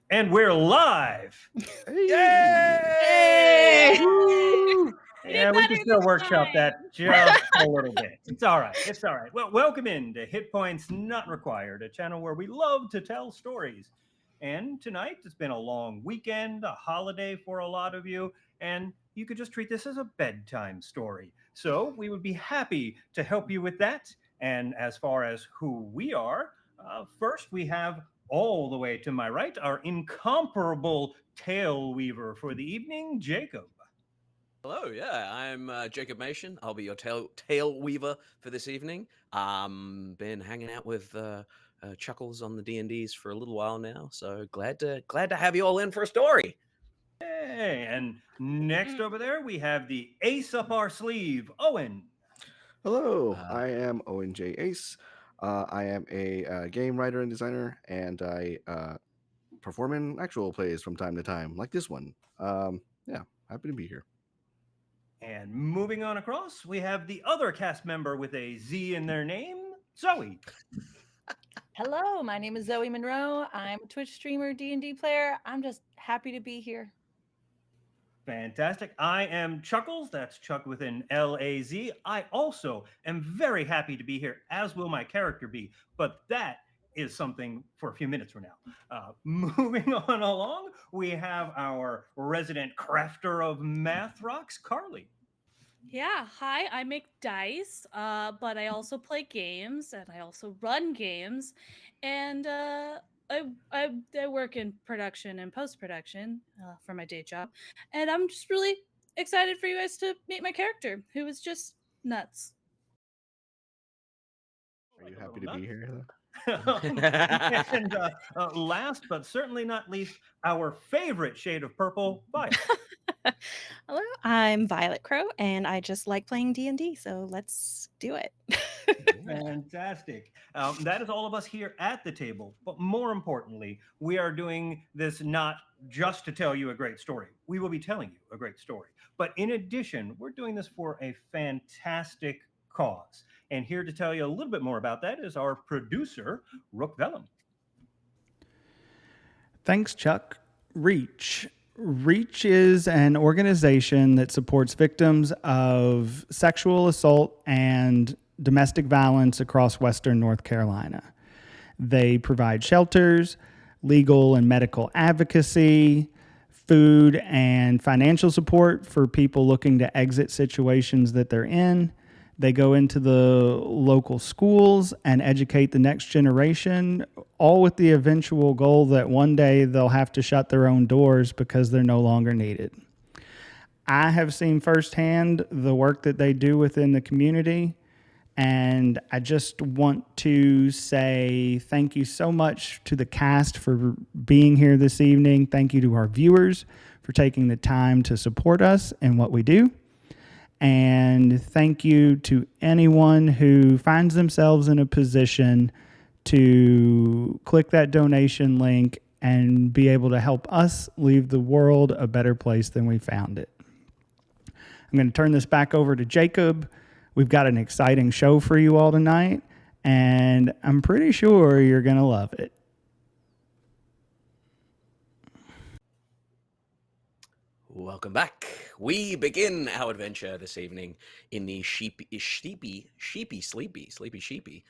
And we're live. Hey! Woo! We Yeah, did we better can still this workshop time. that just a little bit. It's all right. It's all right. Well, welcome in to Hit Points Not Required, a channel where we love to tell stories. And tonight, it's been a long weekend, a holiday for a lot of you, and you could just treat this as a bedtime story. So we would be happy to help you with that. And as far as who we are, first we have all the way to my right, our incomparable tail weaver for the evening, Jacob. Hello, yeah, I'm Jacob Mason. I'll be your tail weaver for this evening. Been hanging out with Chuckles on the D&Ds for a little while now, so glad to have you all in for a story. Hey, and next over there we have the ace up our sleeve, Owen. Hello, Uh, I am Owen J. Ace. I am a game writer and designer, and I perform in actual plays from time to time, like this one. Yeah, happy to be here. And moving on across, we have the other cast member with a Z in their name, Zoe. Hello, my name is Zoe Monroe. I'm a Twitch streamer, D&D player. I'm just happy to be here. Fantastic. I am Chuckles. That's Chuck with an L-A-Z. I also am very happy to be here, as will my character be. But that is something for a few minutes from now. Moving on along, we have our resident crafter of math rocks, Carly. Yeah, hi, I make dice, but I also play games and I also run games, and I work in production and post production for my day job, and I'm just really excited for you guys to meet my character, who is just nuts. Are you happy to be here? And last but certainly not least, our favorite shade of purple, Violet. Hello, I'm Violet Crow, and I just like playing D&D, so let's do it. Fantastic. That is all of us here at the table. But more importantly, we are doing this not just to tell you a great story. We will be telling you a great story. But in addition, we're doing this for a fantastic cause. And here to tell you a little bit more about that is our producer, Rook Vellum. Thanks, Chuck. Reach is an organization that supports victims of sexual assault and domestic violence across Western North Carolina. They provide shelters, legal and medical advocacy, food and financial support for people looking to exit situations that they're in. They go into the local schools and educate the next generation, all with the eventual goal that one day they'll have to shut their own doors because they're no longer needed. I have seen firsthand the work that they do within the community, and I just want to say thank you so much to the cast for being here this evening. Thank you to our viewers for taking the time to support us in what we do. And thank you to anyone who finds themselves in a position to click that donation link and be able to help us leave the world a better place than we found it. I'm going to turn this back over to Jacob. We've got an exciting show for you all tonight, and I'm pretty sure you're going to love it. Welcome back. We begin our adventure this evening in the sleepy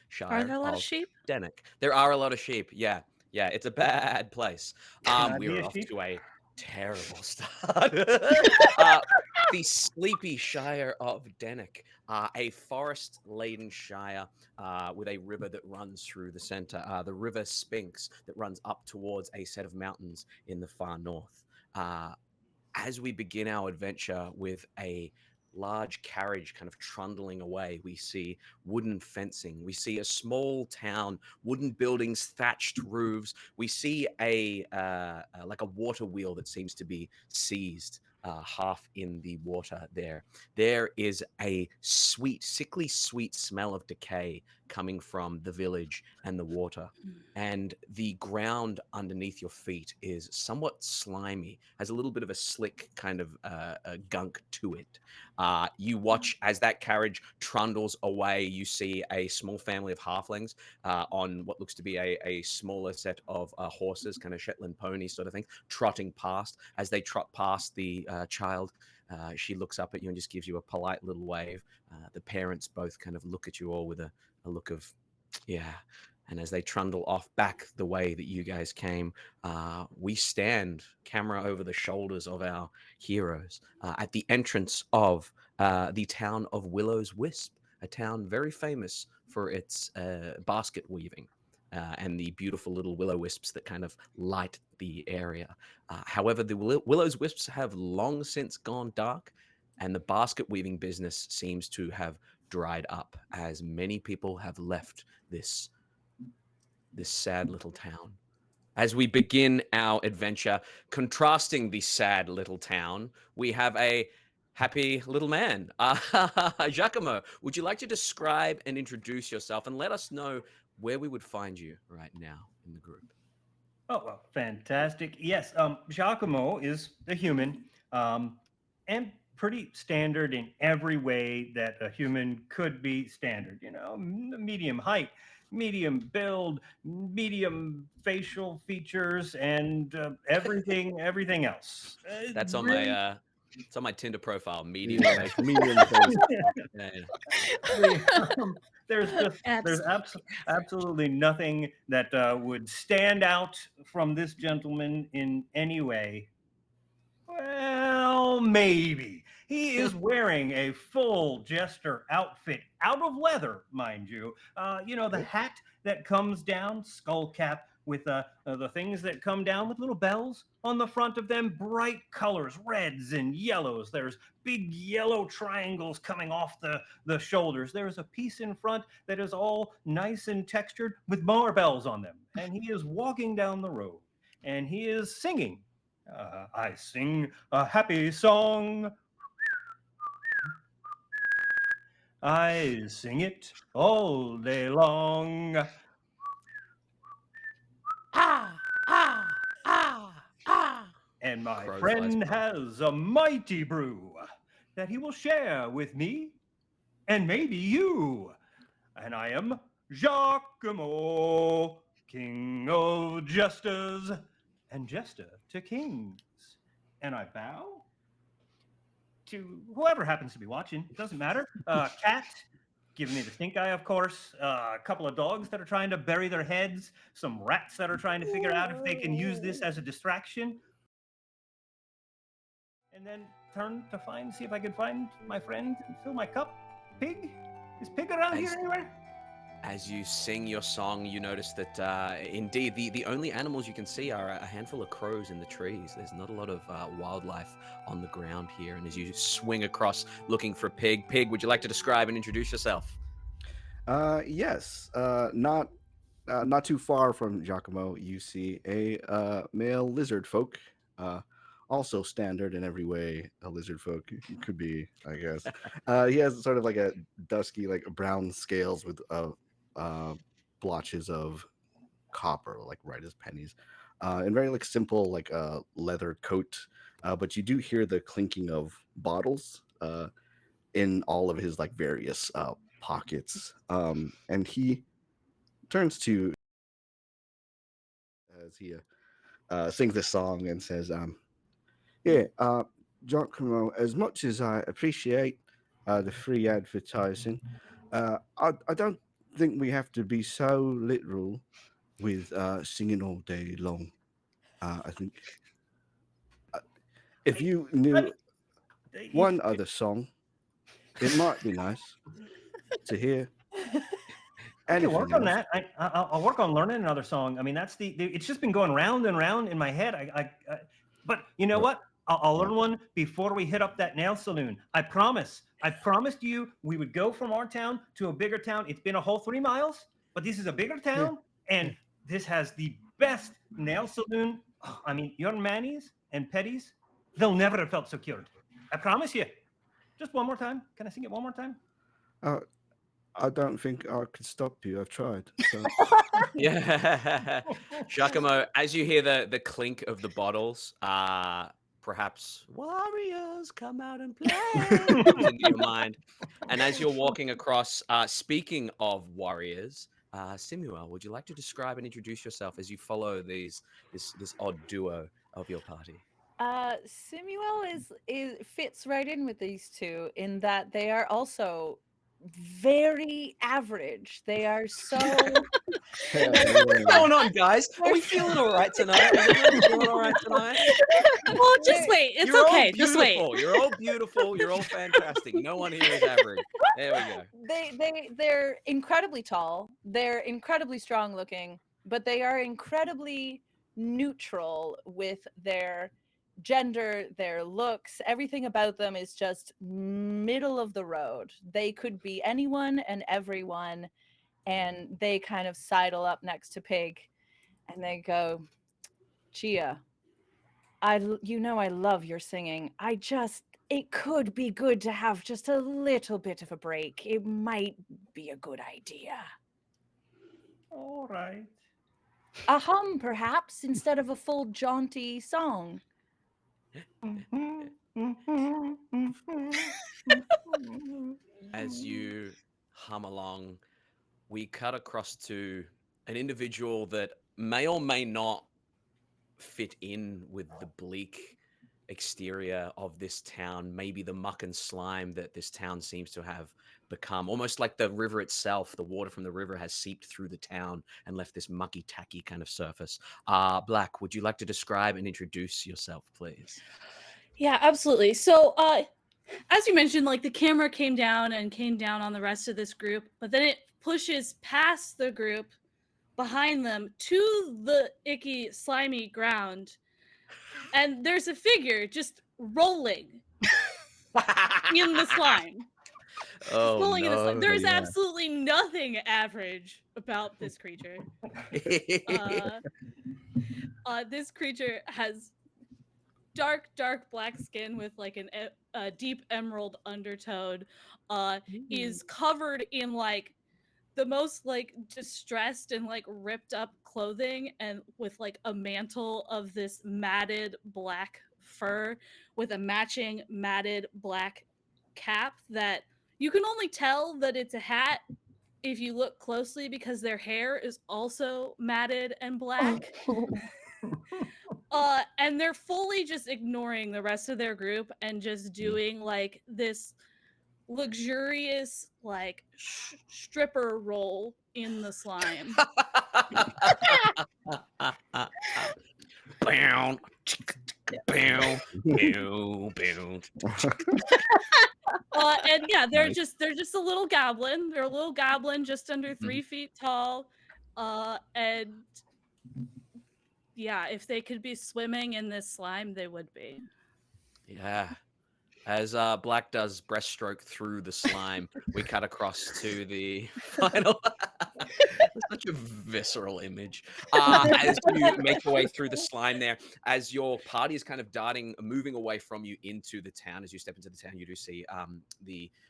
shire Are there a lot of of sheep? Dennick. There are a lot of sheep. Yeah, it's a bad place. Can I We be are a off sheep? to a terrible start. The sleepy shire of Dennick, a forest-laden shire with a river that runs through the center. The river Spinks that runs up towards a set of mountains in the far north. As we begin our adventure with a large carriage kind of trundling away, we see wooden fencing. We see a small town, wooden buildings, thatched roofs. We see a like a water wheel that seems to be seized half in the water there is a sweet, sickly sweet smell of decay coming from the village and the water. And the ground underneath your feet is somewhat slimy, has a little bit of a slick kind of a gunk to it. You watch as that carriage trundles away. You see a small family of halflings on what looks to be a smaller set of horses, kind of Shetland ponies sort of thing, trotting past. As they trot past the child, she looks up at you and just gives you a polite little wave. The parents both kind of look at you all with a look of, yeah. And as they trundle off back the way that you guys came, we stand, camera over the shoulders of our heroes, at the entrance of the town of Willow's Wisp, a town very famous for its basket weaving and the beautiful little willow wisps that kind of light the area. However, the Willow's Wisps have long since gone dark, and the basket weaving business seems to have dried up as many people have left this sad little town. As we begin our adventure, contrasting the sad little town, we have a happy little man. Giacomo, would you like to describe and introduce yourself and let us know where we would find you right now in the group? Oh, well, fantastic. Yes, Giacomo is a human, and pretty standard in every way that a human could be standard. You know, medium height, medium build, medium facial features, and everything else. That's on Really, my it's on my Tinder profile. Medium. Yeah, medium face. Yeah, yeah. there's absolutely nothing that would stand out from this gentleman in any way. Well, maybe. He is wearing a full jester outfit, out of leather, mind you. The hat that comes down, skull cap with the things that come down with little bells on the front of them, bright colors, reds and yellows. There's big yellow triangles coming off the shoulders. There's a piece in front that is all nice and textured with more bells on them. And he is walking down the road and he is singing. I sing a happy song. I sing it all day long. And my Crow flies friend by. has a mighty brew that he will share with me and maybe you. And I am Giacomo, king of jesters and jester to kings. And I bow to whoever happens to be watching. It doesn't matter. Cat, giving me the stink eye, of course. A couple of dogs that are trying to bury their heads. Some rats that are trying to figure out if they can use this as a distraction. And then turn to see if I can find my friend and fill my cup. Pig? Is Pig around here anywhere? As you sing your song, you notice that indeed the only animals you can see are a handful of crows in the trees. There's not a lot of wildlife on the ground here. And as you swing across looking for Pig, would you like to describe and introduce yourself? Yes. Not too far from Giacomo, you see a male lizard folk. Also standard in every way a lizard folk could be, I guess. He has sort of like a dusky, like brown scales with blotches of copper, like right as pennies, and very like simple, like leather coat. But you do hear the clinking of bottles in all of his like various pockets. And he turns to as he sings this song and says, Giacomo, as much as I appreciate the free advertising, I don't think we have to be so literal with singing all day long. I think if you knew one other song, it might be nice to hear. I can work on else. that. I'll work on learning another song. I mean, that's it's just been going round and round in my head. But you know what? I'll learn one before we hit up that nail saloon. I promise. I promised you we would go from our town to a bigger town. It's been a whole 3 miles, but this is a bigger town, and this has the best nail saloon. I mean, your Manny's and Petty's, they'll never have felt so cured. I promise you. Just one more time. Can I sing it one more time? I don't think I could stop you. I've tried. So. Yeah. Giacomo, as you hear the clink of the bottles, perhaps warriors come out and play comes into your mind. And as you're walking across, speaking of warriors, Simuel, would you like to describe and introduce yourself as you follow this odd duo of your party? Simuel is fits right in with these two in that they are also very average. They are so Hell What's yeah. going on, guys? Are we feeling all right tonight? Is everyone feeling all right tonight? Well, just wait. It's You're okay. all Just wait. beautiful. You're all beautiful. You're all fantastic. No one here is average. There we go. they're incredibly tall. They're incredibly strong looking, but they are incredibly neutral with their gender, their looks. Everything about them is just middle of the road. They could be anyone and everyone, and they kind of sidle up next to Pig and they go, Gia, I love your singing. It could be good to have just a little bit of a break. It might be a good idea. All right. A hum, perhaps, instead of a full jaunty song. As you hum along, we cut across to an individual that may or may not fit in with the bleak exterior of this town, maybe the muck and slime that this town seems to have become. Almost like the river itself, the water from the river has seeped through the town and left this mucky, tacky kind of surface. Black, would you like to describe and introduce yourself, please? Yeah, absolutely. So, as you mentioned, like the camera came down on the rest of this group, but then it pushes past the group behind them to the icky, slimy ground. And there's a figure just rolling in the slime. Oh, Rolling in the slime. no. There's yeah. absolutely nothing average about this creature. This creature has dark black skin with like a deep emerald undertone. Is covered in like the most like distressed and like ripped up clothing, and with like a mantle of this matted black fur with a matching matted black cap that you can only tell that it's a hat if you look closely because their hair is also matted and black. And they're fully just ignoring the rest of their group and just doing like this luxurious like stripper roll in the slime. Bow, bow, bow, bow. And yeah, they're Nice. just a little goblin. They're a little goblin just under 3 feet tall. And yeah, if they could be swimming in this slime, they would be. Yeah. As Black does breaststroke through the slime, we cut across to the final. Such a visceral image. As you make your way through the slime there, as your party is kind of moving away from you into the town, as you step into the town, you do see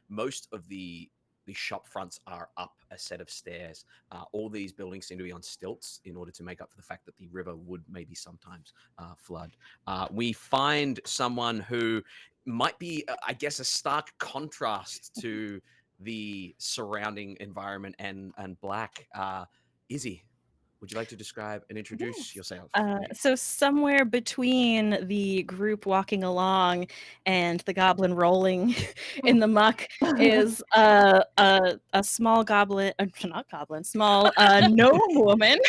most of the shop fronts are up a set of stairs. All these buildings seem to be on stilts in order to make up for the fact that the river would maybe sometimes flood. We find someone who might be, I guess, a stark contrast to the surrounding environment and Black. Izzy, would you like to describe and introduce yourself? So somewhere between the group walking along and the goblin rolling in the muck is a small goblin, not goblin, small gnome woman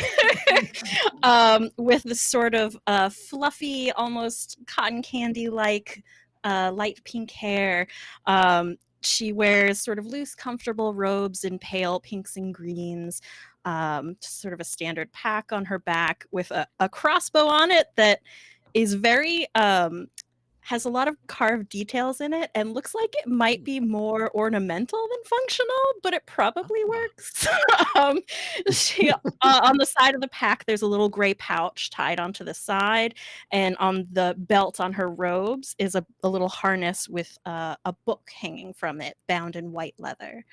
with this sort of fluffy, almost cotton candy-like light pink hair. She wears sort of loose, comfortable robes in pale pinks and greens. Just sort of a standard pack on her back with a crossbow on it that is very has a lot of carved details in it and looks like it might be more ornamental than functional, but it probably works. um, on the side of the pack, there's a little gray pouch tied onto the side, and on the belt on her robes is a little harness with a book hanging from it, bound in white leather.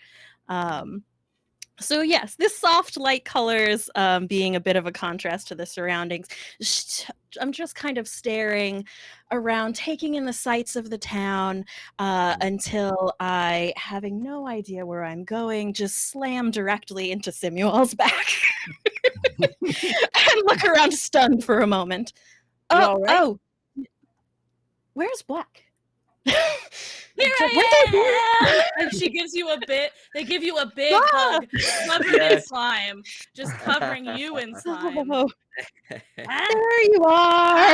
So yes, this soft light colors being a bit of a contrast to the surroundings. I'm just kind of staring around, taking in the sights of the town until I, having no idea where I'm going, just slam directly into Simuel's back and look around stunned for a moment. Oh, where's Black? Here I am! And she gives you a bit. They give you a big hug, covered in slime, just covering you in slime. Oh, there you are!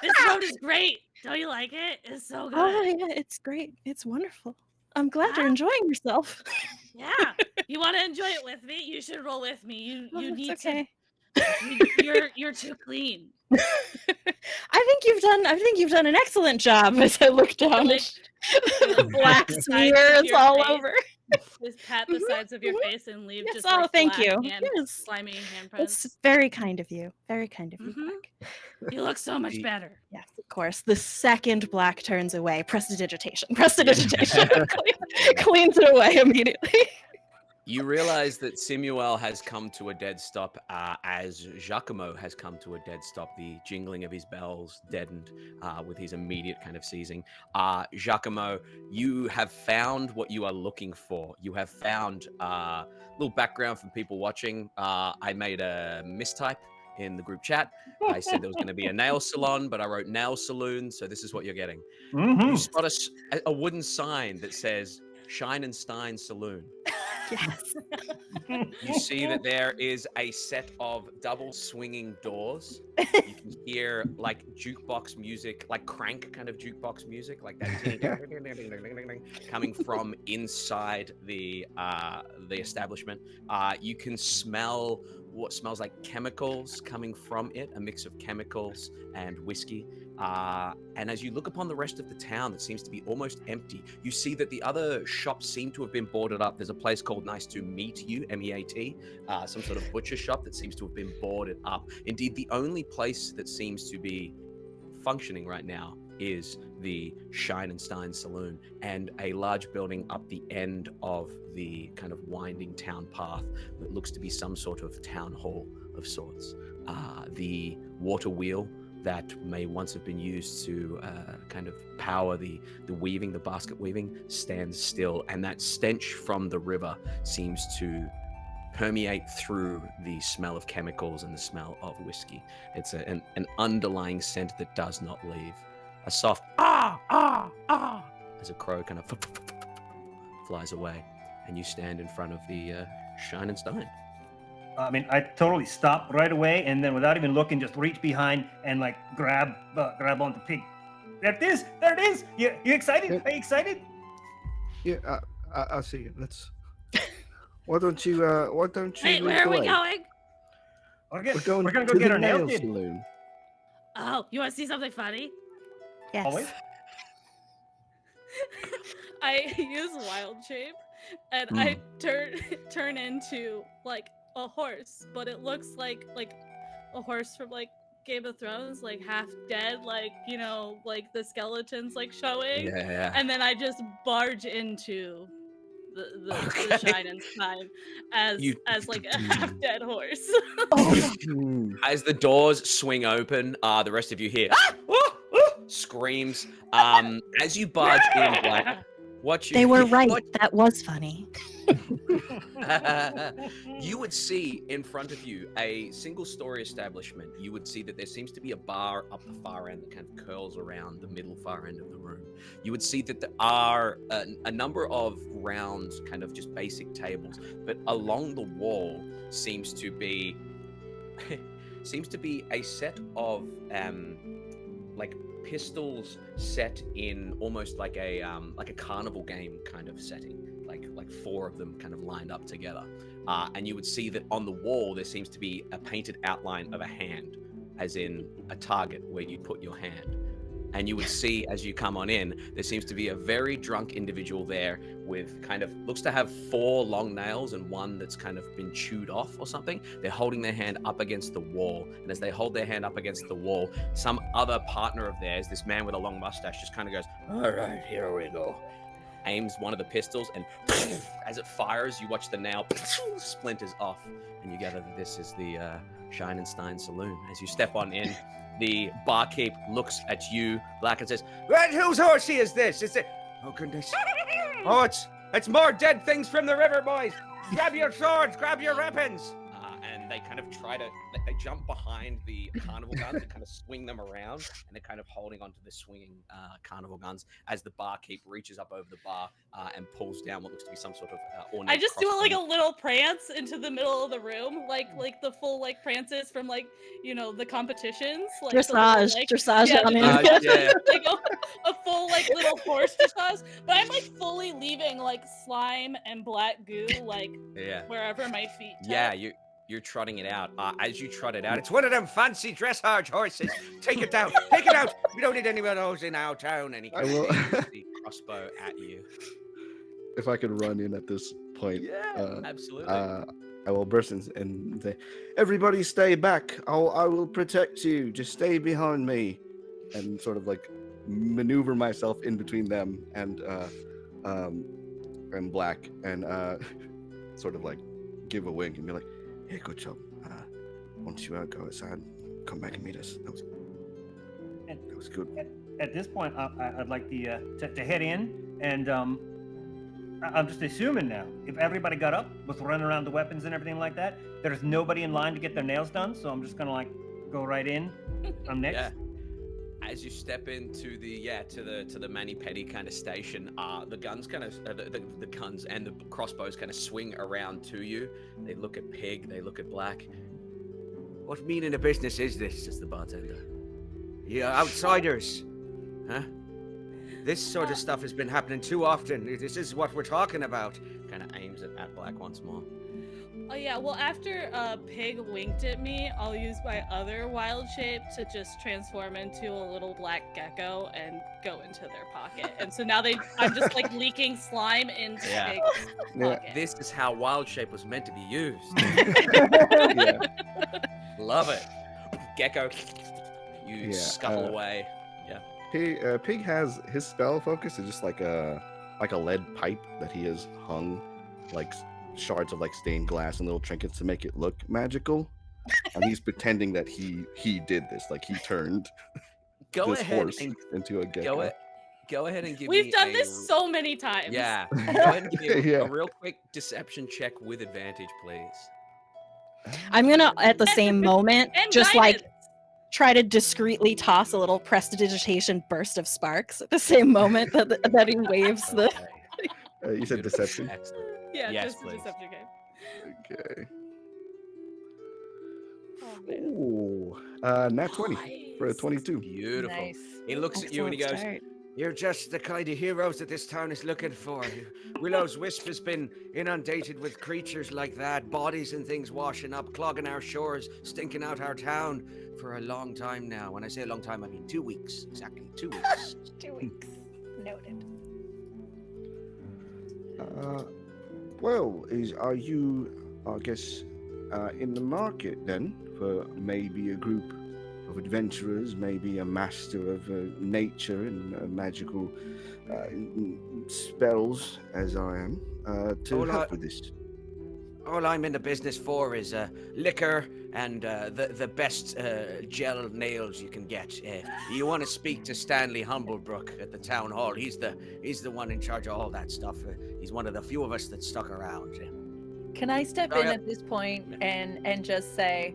This road is great. Don't you like it? It's so good. Oh yeah, it's great. It's wonderful. I'm glad you're enjoying yourself. Yeah, you want to enjoy it with me? You should roll with me. You need okay. to. You're too clean. I think you've done an excellent job. As I look down, the black smears all over. Just pat the sides of your face and leave. Yes, just oh, like thank you. Slimy handprints. It's very kind of you. Very kind of you, Black. You look so much better. Yes, of course. The second Black turns away, prestidigitation. Prestidigitation cleans it away immediately. You realize that Simuel has come to a dead stop as Giacomo has come to a dead stop. The jingling of his bells deadened with his immediate kind of seizing. Giacomo, you have found what you are looking for. You have found a little background from people watching. I made a mistype in the group chat. I said there was going to be a nail salon, but I wrote nail saloon. So this is what you're getting. You spot a wooden sign that says Shine and Stein Saloon. Yes. You see that there is a set of double swinging doors. You can hear like jukebox music, like crank kind of jukebox music, like that coming from inside the establishment. You can smell what smells like chemicals coming from it, a mix of chemicals and whiskey. And as you look upon the rest of the town that seems to be almost empty, you see that the other shops seem to have been boarded up. There's a place called Nice to Meet You, MEAT, some sort of butcher shop that seems to have been boarded up. Indeed, the only place that seems to be functioning right now is the Shine and Stein Saloon and a large building up the end of the kind of winding town path that looks to be some sort of town hall of sorts. The water wheel that may once have been used to kind of power the weaving, the basket weaving, stands still, and that stench from the river seems to permeate through the smell of chemicals and the smell of whiskey. It's an underlying scent that does not leave. A soft as a crow kind of flies away, and you stand in front of the Shine and Stein. I mean, I totally stop right away, and then without even looking, just reach behind and like grab on the pig. There it is. There it is. You excited? Are you excited? Yeah, I'll see you. Let's. Why don't you? Wait, where are we going? We're gonna go get our nails did. Saloon. Oh, you want to see something funny? Yes. Always. I use wild shape, and I turn into like a horse, but it looks like a horse from like Game of Thrones, like half dead, like, you know, like the skeletons like showing. Yeah. And then I just barge into the Shine and Stein as like a half dead horse. As the doors swing open, the rest of you hear screams. As you barge in, Black, They were right. That was funny. You would see in front of you a single-story establishment. You would see that there seems to be a bar up the far end that kind of curls around the middle far end of the room. You would see that there are a number of round, kind of just basic tables, but along the wall seems to be a set of like pistols set in almost like a carnival game kind of setting, like four of them kind of lined up together, and you would see that on the wall there seems to be a painted outline of a hand, as in a target where you put your hand, And you would see as you come on in, there seems to be a very drunk individual there with kind of, looks to have 4 long nails and one that's kind of been chewed off or something. They're holding their hand up against the wall. And as they hold their hand up against the wall, some other partner of theirs, this man with a long mustache, just kind of goes, all right, here we go. Aims one of the pistols, and as it fires, you watch the nail splinters off. And you gather that this is the Shenanigans Saloon. As you step on in, the barkeep looks at you, Black, and says, "Well, whose horsey is this? Is it? Oh goodness! Oh, it's more dead things from the river, boys. Grab your swords, grab your weapons." And they kind of try to, they jump behind the carnival guns and kind of swing them around, and they're kind of holding onto the swinging carnival guns as the barkeep reaches up over the bar and pulls down what looks to be some sort of ornate I just do like a crossbow. little prance into the middle of the room, like the full like prances from like the competitions, like the little, Dressage, like, dressage yeah, on dressage. it. Yeah. like a full like little horse dressage. But I'm like fully leaving like slime and black goo like Yeah. wherever my feet touch. Yeah, you're trotting it out. As you trot it out, it's one of them fancy dressage horses. Take it down. Take it out. We don't need any of those in our town. And he I will- aims the crossbow at you. If I could run in at this point, Absolutely. I will burst in and say, "Everybody, stay back! I will protect you. Just stay behind me," and sort of like maneuver myself in between them and Black, and sort of like give a wink and be like, "Hey, good job. Once you go outside, come back and meet us. That was good." At this point, I'd like to head in, and I'm just assuming now, if everybody got up, was running around the weapons and everything like that, there's nobody in line to get their nails done, so I'm just gonna like go right in. I'm next. Yeah. As you step into to the mani-pedi kind of station, the guns kind of the guns and the crossbows kind of swing around to you. They look at Pig, they look at Black. "What meaning of business is this?" says the bartender. "You outsiders, huh? This sort of stuff has been happening too often. This is what we're talking about." Kind of aims at Black once more. Oh yeah, well after Pig winked at me, I'll use my other wild shape to just transform into a little black gecko and go into their pocket. And so now I'm just like leaking slime into Yeah. Pig's Yeah. pocket. This is how wild shape was meant to be used. Yeah. Love it. Gecko, you Yeah, scuttle away. Pig has his spell focus is just like a lead pipe that he has hung like shards of like stained glass and little trinkets to make it look magical, and he's pretending that he did this, like he turned Go this ahead horse and into a gecko. go ahead and give me We've done a- this so many times. Yeah. Go ahead and give me Yeah. a real quick deception check with advantage, please. I'm gonna at the same moment And just like guidance. try to discreetly toss a little prestidigitation burst of sparks at the same moment that he waves the. Okay. You said Beautiful. deception. Excellent. Yeah, Yes, just a please. deception game. Okay. Oh, man. Ooh, nat 20 for a Nice. 22. Beautiful. Nice. He looks at you and he goes, Excellent start. "You're just the kind of heroes that this town is looking for. Willow's Wisp has been inundated with creatures like that, bodies and things washing up, clogging our shores, stinking out our town for a long time now. When I say a long time, I mean 2 weeks. Exactly 2 weeks. 2 weeks. Noted. Well, are you, I guess, in the market then for maybe a group of adventurers, maybe a master of nature and magical spells, as I am, to Well, help with this? All I'm in the business for is liquor and the best gel nails you can get. You want to speak to Stanley Humblebrook at the town hall. He's the one in charge of all that stuff. He's one of the few of us that stuck around. Can I step Oh, in yeah. at this point and just say,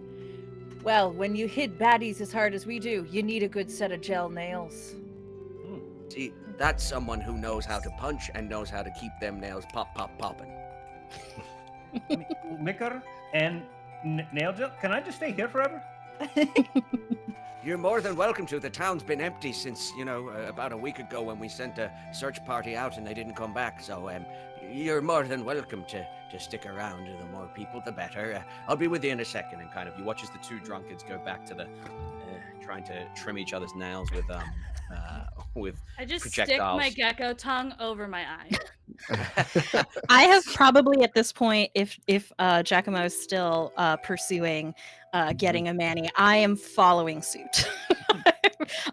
well, when you hit baddies as hard as we do, you need a good set of gel nails. See, that's someone who knows how to punch and knows how to keep them nails popping. Liquor and nail gel. Can I just stay here forever? You're more than welcome to. The town's been empty since, about a week ago when we sent a search party out and they didn't come back. So, you're more than welcome to stick around. The more people, the better. I'll be with you in a second. And kind of, you watch as the two drunkards go back to the trying to trim each other's nails with with I just projectiles. stick my gecko tongue over my eye. I have probably at this point, if Giacomo is still pursuing getting a Manny, I am following suit.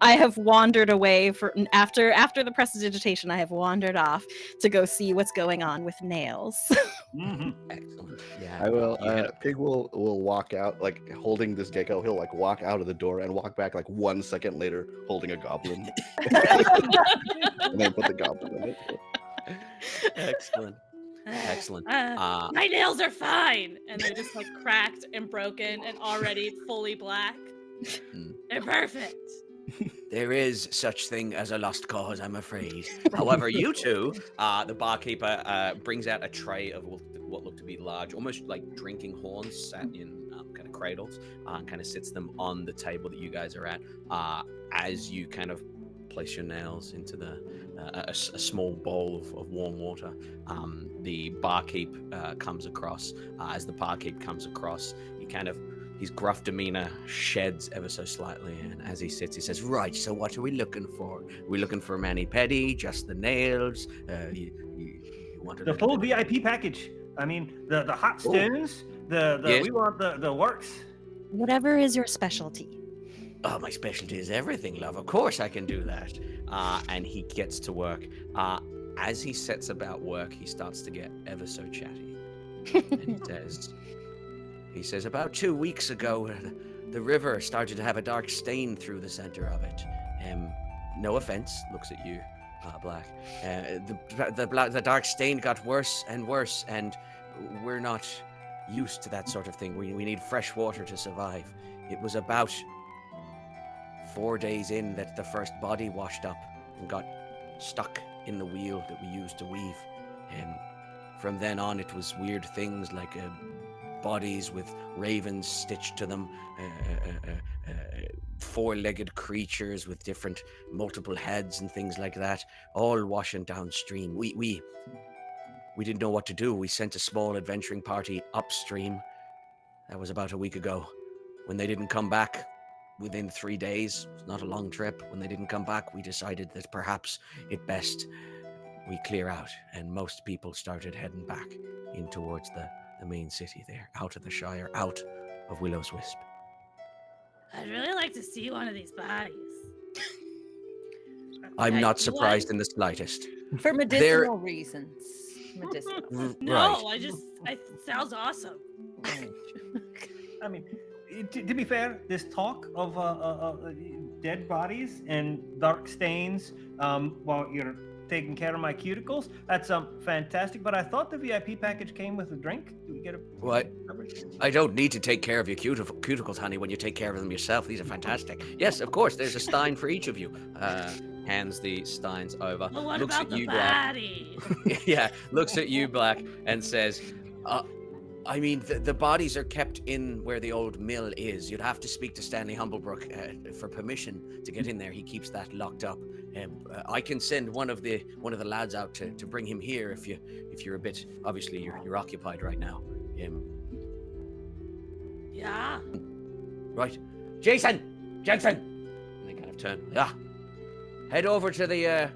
I have wandered away after the prestidigitation. I have wandered off to go see what's going on with Nails. Mhm. Excellent. Yeah. I will. You head- Pig will walk out like holding this gecko. He'll like walk out of the door and walk back like 1 second later holding a goblin, and then put the goblin in it. Excellent. Excellent. My nails are fine, and they're just like cracked and broken and already fully black. They're perfect. There is such thing as a lost cause, I'm afraid. However, you two, the barkeeper brings out a tray of what look to be large, almost like drinking horns sat in kind of cradles, and kind of sits them on the table that you guys are at. As you kind of place your nails into a small bowl of warm water, the barkeep comes across. As the barkeep comes across, his gruff demeanor sheds ever so slightly, and as he sits, he says, "Right, so what are we looking for? We're looking for mani-pedi, just the nails? You want The full VIP package. I mean, the hot stones, Yes. we want the works. Whatever is your specialty. Oh, my specialty is everything, love. Of course I can do that." And he gets to work. As he sets about work, he starts to get ever so chatty. And he says, about 2 weeks ago, the river started to have a dark stain through the center of it. No offense, looks at you, Black. The dark stain got worse and worse, and we're not used to that sort of thing. We need fresh water to survive. It was about 4 days in that the first body washed up and got stuck in the wheel that we used to weave. And from then on, it was weird things like bodies with ravens stitched to them, four-legged creatures with different multiple heads and things like that, all washing downstream. We didn't know what to do. We sent a small adventuring party upstream. That was about a week ago. When they didn't come back within 3 days, it's not a long trip. When they didn't come back, we decided that perhaps it best we clear out, and most people started heading back in towards the main city there, out of the Shire, out of Willow's Wisp. I'd really like to see one of these bodies. I'm not surprised in the slightest. For medicinal reasons. Medicinal. No, it sounds awesome. I mean, to be fair, this talk of dead bodies and dark stains while you're taking care of my cuticles, that's fantastic. But I thought the VIP package came with a drink. Do we get a What? I don't need to take care of your cuticles, honey, when you take care of them yourself. These are fantastic. Yes, of course, there's a stein for each of you. Hands the steins over. Well, what looks about at the you, Black. body? Yeah, looks at you, Black, and says, I mean, the bodies are kept in where the old mill is. You'd have to speak to Stanley Humblebrook for permission to get in there. He keeps that locked up. I can send one of the lads out to bring him here if you're a bit, obviously you're occupied right now. Yeah. Right, Jason, and they kind of turn. Yeah, head over to the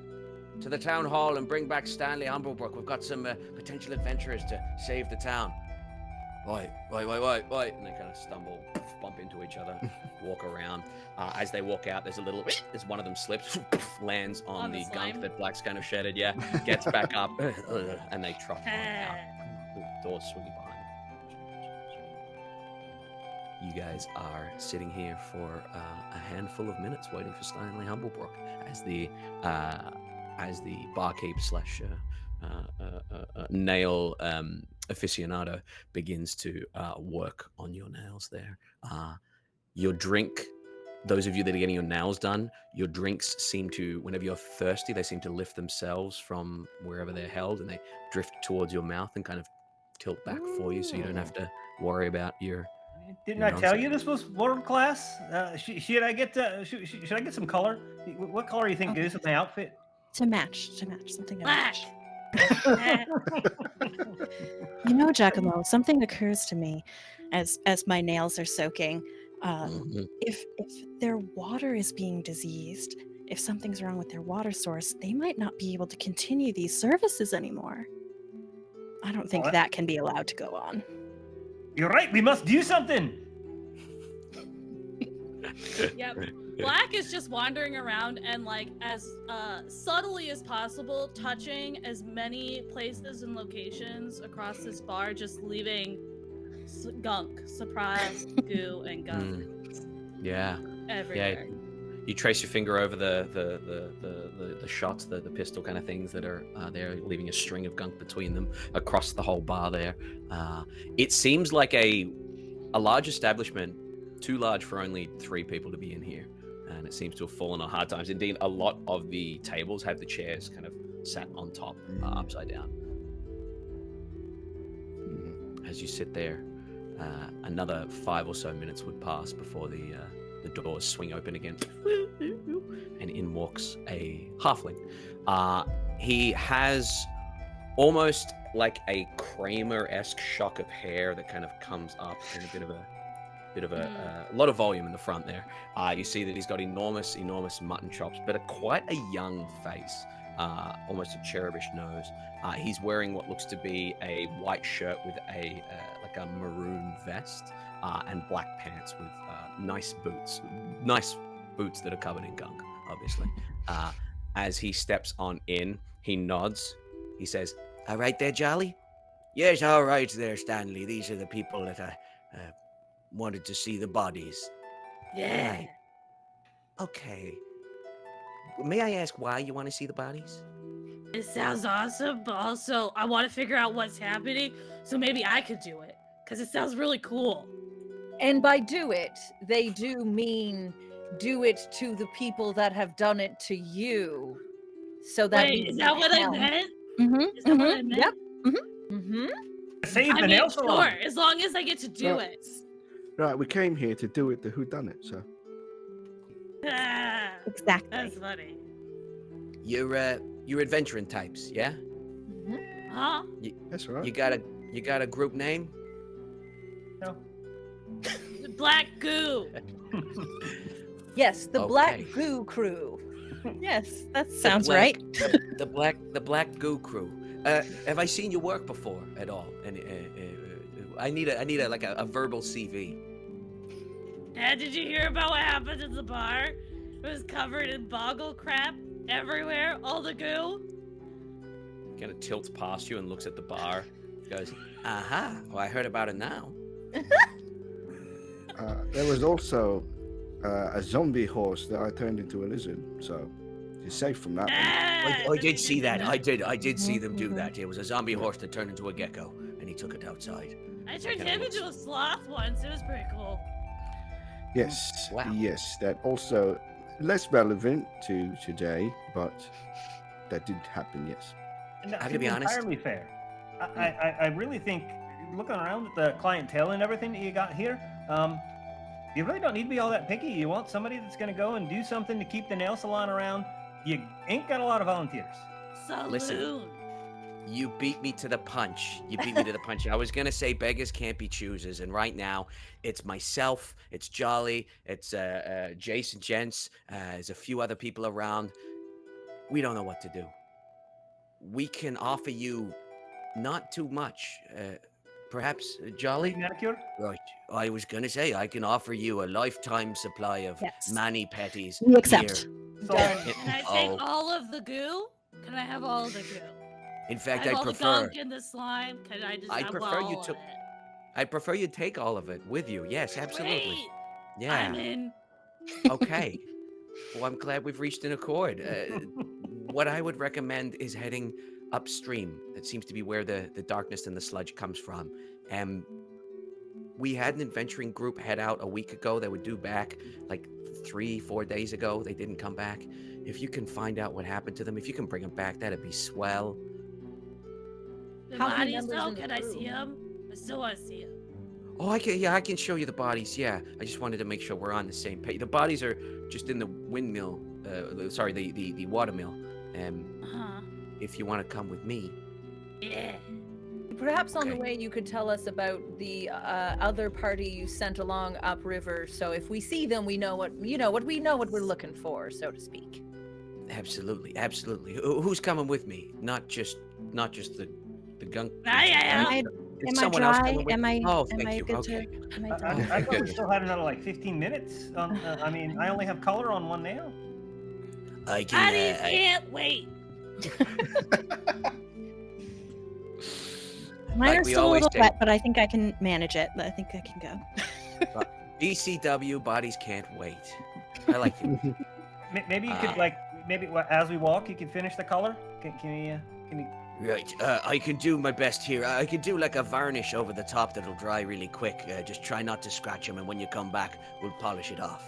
town hall and bring back Stanley Humblebrook. We've got some potential adventurers to save the town. Wait. And they kind of stumble, bump into each other, walk around. As they walk out, there's one of them slips, lands on the slime? gunk that Black's kind of shedded, yeah, gets back up, and they trot on out. The doors swinging behind them. You guys are sitting here for a handful of minutes waiting for Stanley Humblebrook as the barkeep slash nail aficionado begins to work on your nails there. Your drink, those of you that are getting your nails done, your drinks seem to, whenever you're thirsty, they seem to lift themselves from wherever they're held and they drift towards your mouth and kind of tilt back for you so you don't have to worry about your... Didn't I tell you this was world class? Should I get should I get some color? What color do you think is with my outfit? To match something to Black. match. You know, Giacomo, something occurs to me as my nails are soaking. If their water is being diseased, if something's wrong with their water source, they might not be able to continue these services anymore. I don't think What? that can be allowed to go on. You're right. We must do something. Yep. Black is just wandering around and like as subtly as possible, touching as many places and locations across this bar, just leaving gunk, surprise, goo, and gunk Yeah. everywhere. You trace your finger over the shots, the pistol kind of things that are there, leaving a string of gunk between them across the whole bar there. It seems like a large establishment, too large for only 3 people to be in here. And it seems to have fallen on hard times. Indeed, a lot of the tables have the chairs kind of sat on top, upside down. As you sit there, another 5 or so minutes would pass before the doors swing open again, and in walks a halfling. He has almost like a Kramer-esque shock of hair that kind of comes up in a bit of a lot of volume in the front there. You see that he's got enormous mutton chops, but quite a young face, almost a cherubish nose. He's wearing what looks to be a white shirt with a like a maroon vest, and black pants with nice boots that are covered in gunk, obviously. As he steps on in, he nods. He says, "All right there, Jolly?" "Yes, all right there, Stanley. These are the people that I wanted to see the bodies." Yeah. Right. Okay. May I ask why you want to see the bodies? It sounds awesome, but also I want to figure out what's happening, so maybe I could do it, because it sounds really cool. And by do it, they do mean do it to the people that have done it to you. So that Wait, is that what I meant? Mm-hmm. Is that what I meant? Yep. Mm-hmm. Save I the mean, nail sure, salon. as long as I get to do Right. it. Right, we came here to do it the whodunit, so. Ah, Exactly. that's funny. You're adventuring types, yeah? Huh? That's right. You got a group name? No. Black goo. Yes, the Okay. Black Goo Crew. Yes, that sounds black- right. The Black Goo Crew. Have I seen your work before at all? And I need a like a verbal CV. Dad, did you hear about what happened at the bar? It was covered in boggle crap everywhere, all the goo. Kind of tilts past you and looks at the bar. Goes, aha! Well, I heard about it now. There was also a zombie horse that I turned into a lizard, so you're safe from that one. Ah, I did see that. I did see them do Mhm. that. It was a zombie horse that turned into a gecko, and he took it outside. I turned kinda him looks- into a sloth once. It was pretty cool. Yes, Wow. yes, that also less relevant to today, but that did happen, yes. And that I gotta be seems honest. entirely fair. I really think, looking around at the clientele and everything that you got here, you really don't need to be all that picky. You want somebody that's going to go and do something to keep the nail salon around. You ain't got a lot of volunteers. Saloon. Listen. You beat me to the punch. I was gonna say beggars can't be choosers, and right now it's myself, it's Jolly, it's Jason Gents, there's a few other people around. We don't know what to do. We can offer you not too much. Perhaps Jolly? Manicure? Right. I was gonna say I can offer you a lifetime supply of Yes. mani petties. We accept. here. So, Can I take Oh. all of the goo? Can I have all of the goo? In fact, I have I all the prefer. gunk and the slime. Can I just I have prefer you all to- of it? I prefer you take all of it with you. Yes, absolutely. Great. Yeah. I'm in. Okay. Well, I'm glad we've reached an accord. What I would recommend is heading upstream. That seems to be where the darkness and the sludge comes from. We had an adventuring group head out a week ago. They were due back like 3-4 days ago. They didn't come back. If you can find out what happened to them, if you can bring them back, that'd be swell. The How many bodies members though? in the Can I see crew? them? I still want to see them. Oh, I can show you the bodies. Yeah, I just wanted to make sure we're on the same page. The bodies are just in the windmill. The watermill. Uh-huh. If you want to come with me. Yeah. Perhaps on the Okay. way you could tell us about the other party you sent along upriver. So if we see them, we know what we're looking for, so to speak. Absolutely, absolutely. Who's coming with me? Not just the gunk. Yeah. Am I Is am I someone else dry? coming with Am me? I Oh, am thank I you. good Okay. to am I I dry? thought we still had another like 15 minutes. I mean, I only have color on one nail. I can. Bodies can't wait. Mine Like are we still a always little say- wet, but I think I can manage it. I think I can go. BCW bodies can't wait. I like it. Maybe you could like as we walk, you could finish the color. Can you? Right. I can do my best here. I can do like a varnish over the top that'll dry really quick. Just try not to scratch them, and when you come back, we'll polish it off.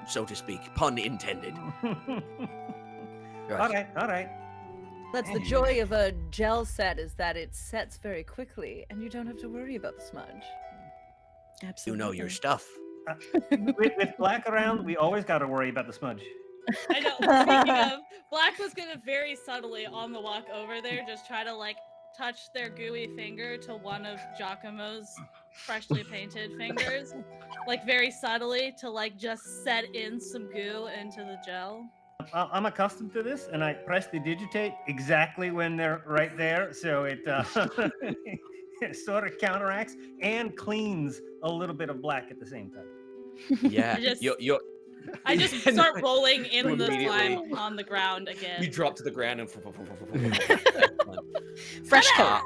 So to speak. Pun intended. Right. All right. That's the joy of a gel set, is that it sets very quickly and you don't have to worry about the smudge. You Absolutely. know your stuff. With black around, we always got to worry about the smudge. I know. Speaking of, Black was gonna very subtly on the walk over there just try to like touch their gooey finger to one of Giacomo's freshly painted fingers, like very subtly to like just set in some goo into the gel. I'm accustomed to this, and I press the digitate exactly when they're right there, so it, it sort of counteracts and cleans a little bit of black at the same time. Yeah. I just start rolling in You the immediately- slime on the ground again. You drop to the ground and Fresh coat.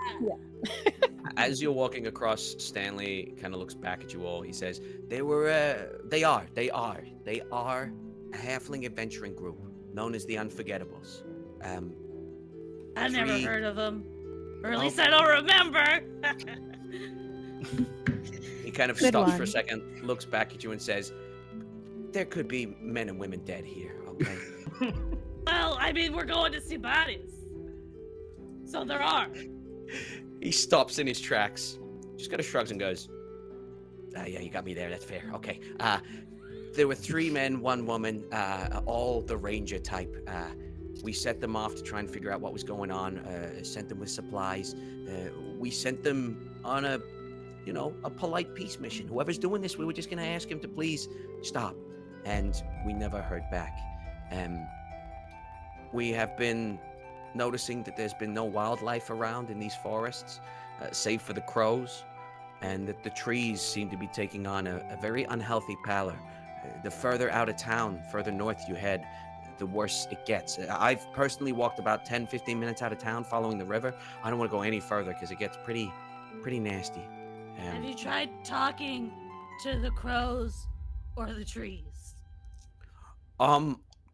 As you're walking across, Stanley kind of looks back at you all. He says, they are a halfling adventuring group known as the Unforgettables. I never three- heard of them. Or at least I don't remember. He kind of Good stops for a one. second, looks back at you and says, there could be men and women dead here, okay? Well, I mean, we're going to see bodies. So there are. He stops in his tracks, just kind of shrugs and goes, yeah, you got me there, that's fair, okay. There were 3 men, 1 woman, all the ranger type. We set them off to try and figure out what was going on, sent them with supplies. We sent them on a polite peace mission. Whoever's doing this, we were just going to ask him to please stop. And we never heard back. We have been noticing that there's been no wildlife around in these forests, save for the crows, and that the trees seem to be taking on a very unhealthy pallor. The further out of town, further north you head, the worse it gets. I've personally walked about 10-15 minutes out of town following the river. I don't want to go any further because it gets pretty nasty. Have you tried talking to the crows or the trees?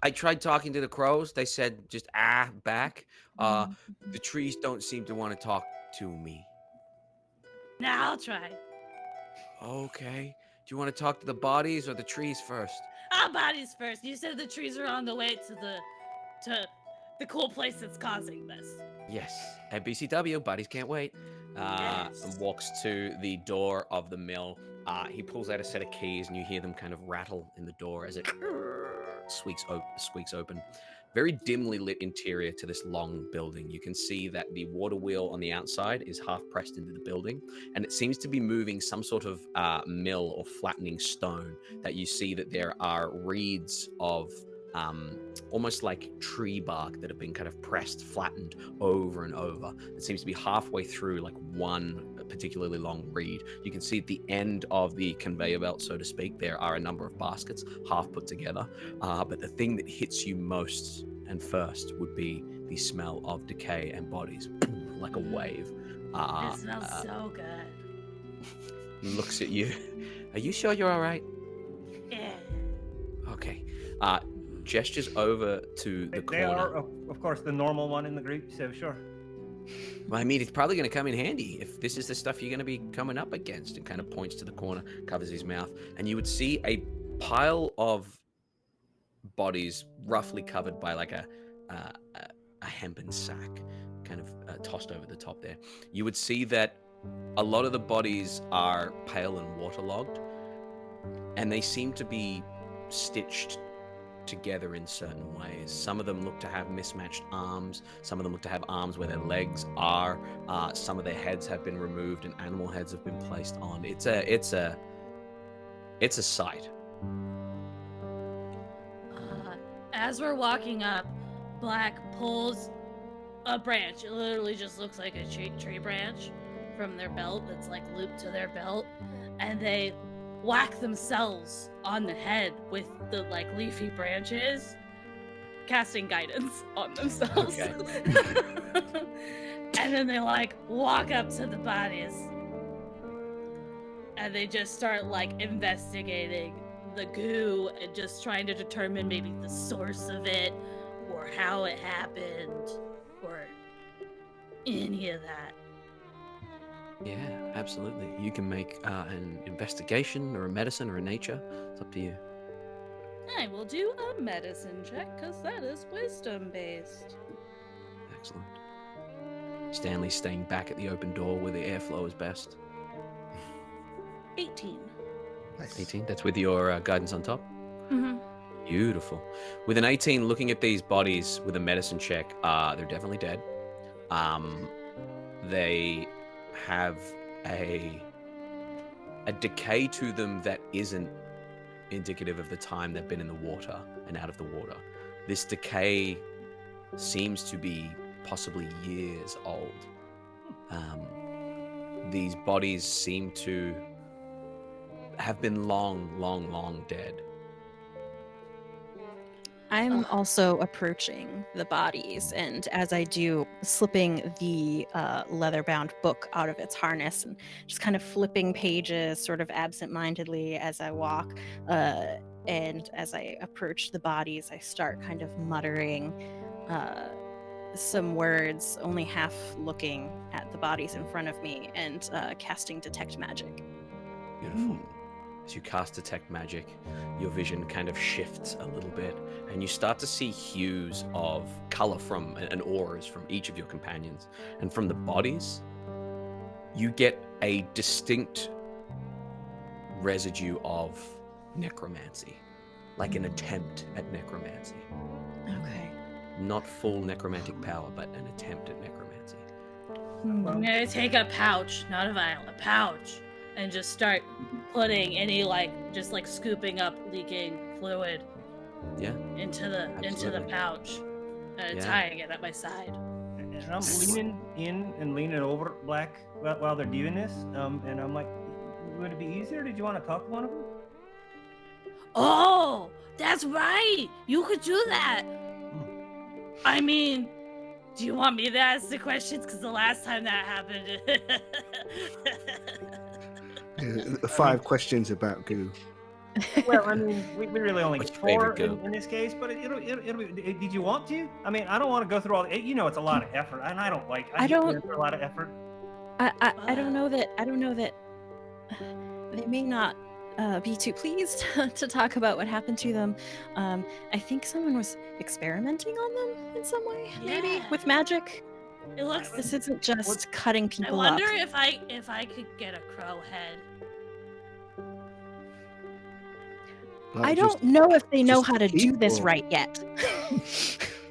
I tried talking to the crows. They said just back. The trees don't seem to want to talk to me. Now I'll try. Okay. Do you want to talk to the bodies or the trees first? Bodies first. You said the trees are on the way to the cool place that's causing this. Yes. At BCW, bodies can't wait. Yes. And walks to the door of the mill. He pulls out a set of keys, and you hear them kind of rattle in the door as it squeaks open. Very dimly lit interior to this long building. You can see that the water wheel on the outside is half pressed into the building, and it seems to be moving some sort of mill or flattening stone. That you see that there are reeds of almost like tree bark that have been kind of pressed, flattened over and over. It seems to be halfway through like one particularly long reed. You can see at the end of the conveyor belt, so to speak, there are a number of baskets half put together. But the thing that hits you most and first would be the smell of decay and bodies, like a wave. It smells so good. Looks at you. Are you sure you're all right? Yeah. Okay. Gestures over to the They corner. are, of course, the normal one in the group, so sure. Well, I mean, it's probably going to come in handy if this is the stuff you're going to be coming up against. And kind of points to the corner, covers his mouth, and you would see a pile of bodies, roughly covered by like a hempen sack, kind of tossed over the top there. You would see that a lot of the bodies are pale and waterlogged, and they seem to be stitched together in certain ways. Some of them look to have mismatched arms. Some of them look to have arms where their legs are. Some of their heads have been removed and animal heads have been placed on. It's a sight. As we're walking up, Black pulls a branch. It literally just looks like a tree branch from their belt that's like looped to their belt, and they whack themselves on the head with the like leafy branches, casting guidance on themselves. Okay. And then they like walk up to the bodies and they just start like investigating the goo and just trying to determine maybe the source of it or how it happened or any of that. Yeah, absolutely. You can make an investigation or a medicine or a nature. It's up to you. I will do a medicine check because that is wisdom based. Excellent. Stanley's staying back at the open door where the airflow is best. 18. Nice. 18. That's with your guidance on top. Mm-hmm. Beautiful. With an 18, looking at these bodies with a medicine check, they're definitely dead. They have a decay to them that isn't indicative of the time they've been in the water and out of the water. This decay seems to be possibly years old. These bodies seem to have been long dead. I'm also approaching the bodies, and as I do, slipping the leather-bound book out of its harness and just kind of flipping pages sort of absent-mindedly as I walk. And as I approach the bodies, I start kind of muttering some words, only half looking at the bodies in front of me, and casting Detect Magic. Beautiful. As you cast Detect Magic, your vision kind of shifts a little bit, and you start to see hues of color from and auras from each of your companions. And from the bodies, you get a distinct residue of necromancy, like an attempt at necromancy. Okay. Not full necromantic power, but an attempt at necromancy. I'm gonna take a pouch, not a vial, a pouch, and just start putting any just scooping up leaking fluid. Yeah. Into the Absolutely. pouch, and Yeah. tying it at my side. And I'm leaning in and leaning over Black while they're doing this. And I'm like, would it be easier? Did you want to talk to one of them? Oh, that's right. You could do that. I mean, do you want me to ask the questions? Because the last time that happened. 5 questions about goo. Well, I mean, we really only What's get your 4 favorite in this case, but it'll be. Did you want to? I mean, I don't want to go through all. It's a lot of effort, and I don't like. I hate don't- going through a lot of effort. I don't know that they may not be too pleased to talk about what happened to them. I think someone was experimenting on them in some way, maybe Yeah. with magic. It looks. This isn't just cutting I people wonder up. if I could get a crow head. I don't know if they know just how to do this people. right yet.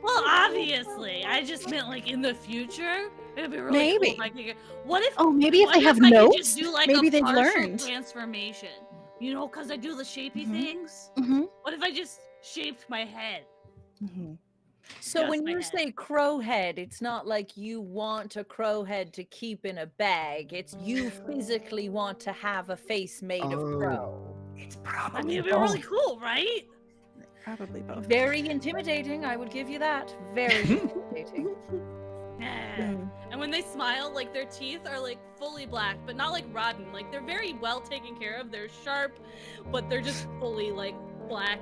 Well, obviously, I just meant in the future. It'd be really Maybe. cool if I could get. What if? Oh, maybe if what they have I could notes, just do maybe a they've partial learned. transformation. Because I do the shapey Mhm. things. Mm-hmm. What if I just shaped my head? Mm-hmm. So Just when my you head. say crow head, it's not like you want a crow head to keep in a bag. It's you physically want to have a face made of Oh. crow. It's I probably mean, it'd be really cool, right? Probably both. Very intimidating, I would give you that. Very intimidating. Yeah. Mm. And when they smile, their teeth are fully black, but not rotten. They're very well taken care of. They're sharp, but they're just fully black.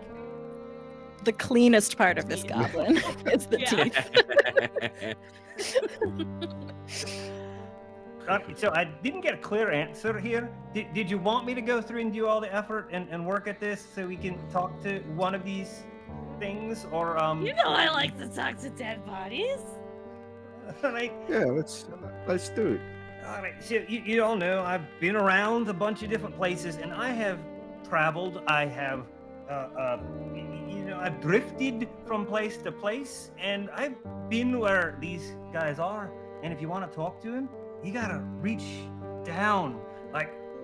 The cleanest part of this Yeah. goblin is the Yeah. teeth. So I didn't get a clear answer here. Did you want me to go through and do all the effort and work at this so we can talk to one of these things, or You know I like to talk to dead bodies. like, Yeah, let's do it. all right. So you all know I've been around a bunch of different places, and I have traveled. I have, I've drifted from place to place, and I've been where these guys are. And if you want to talk to him, you gotta reach down,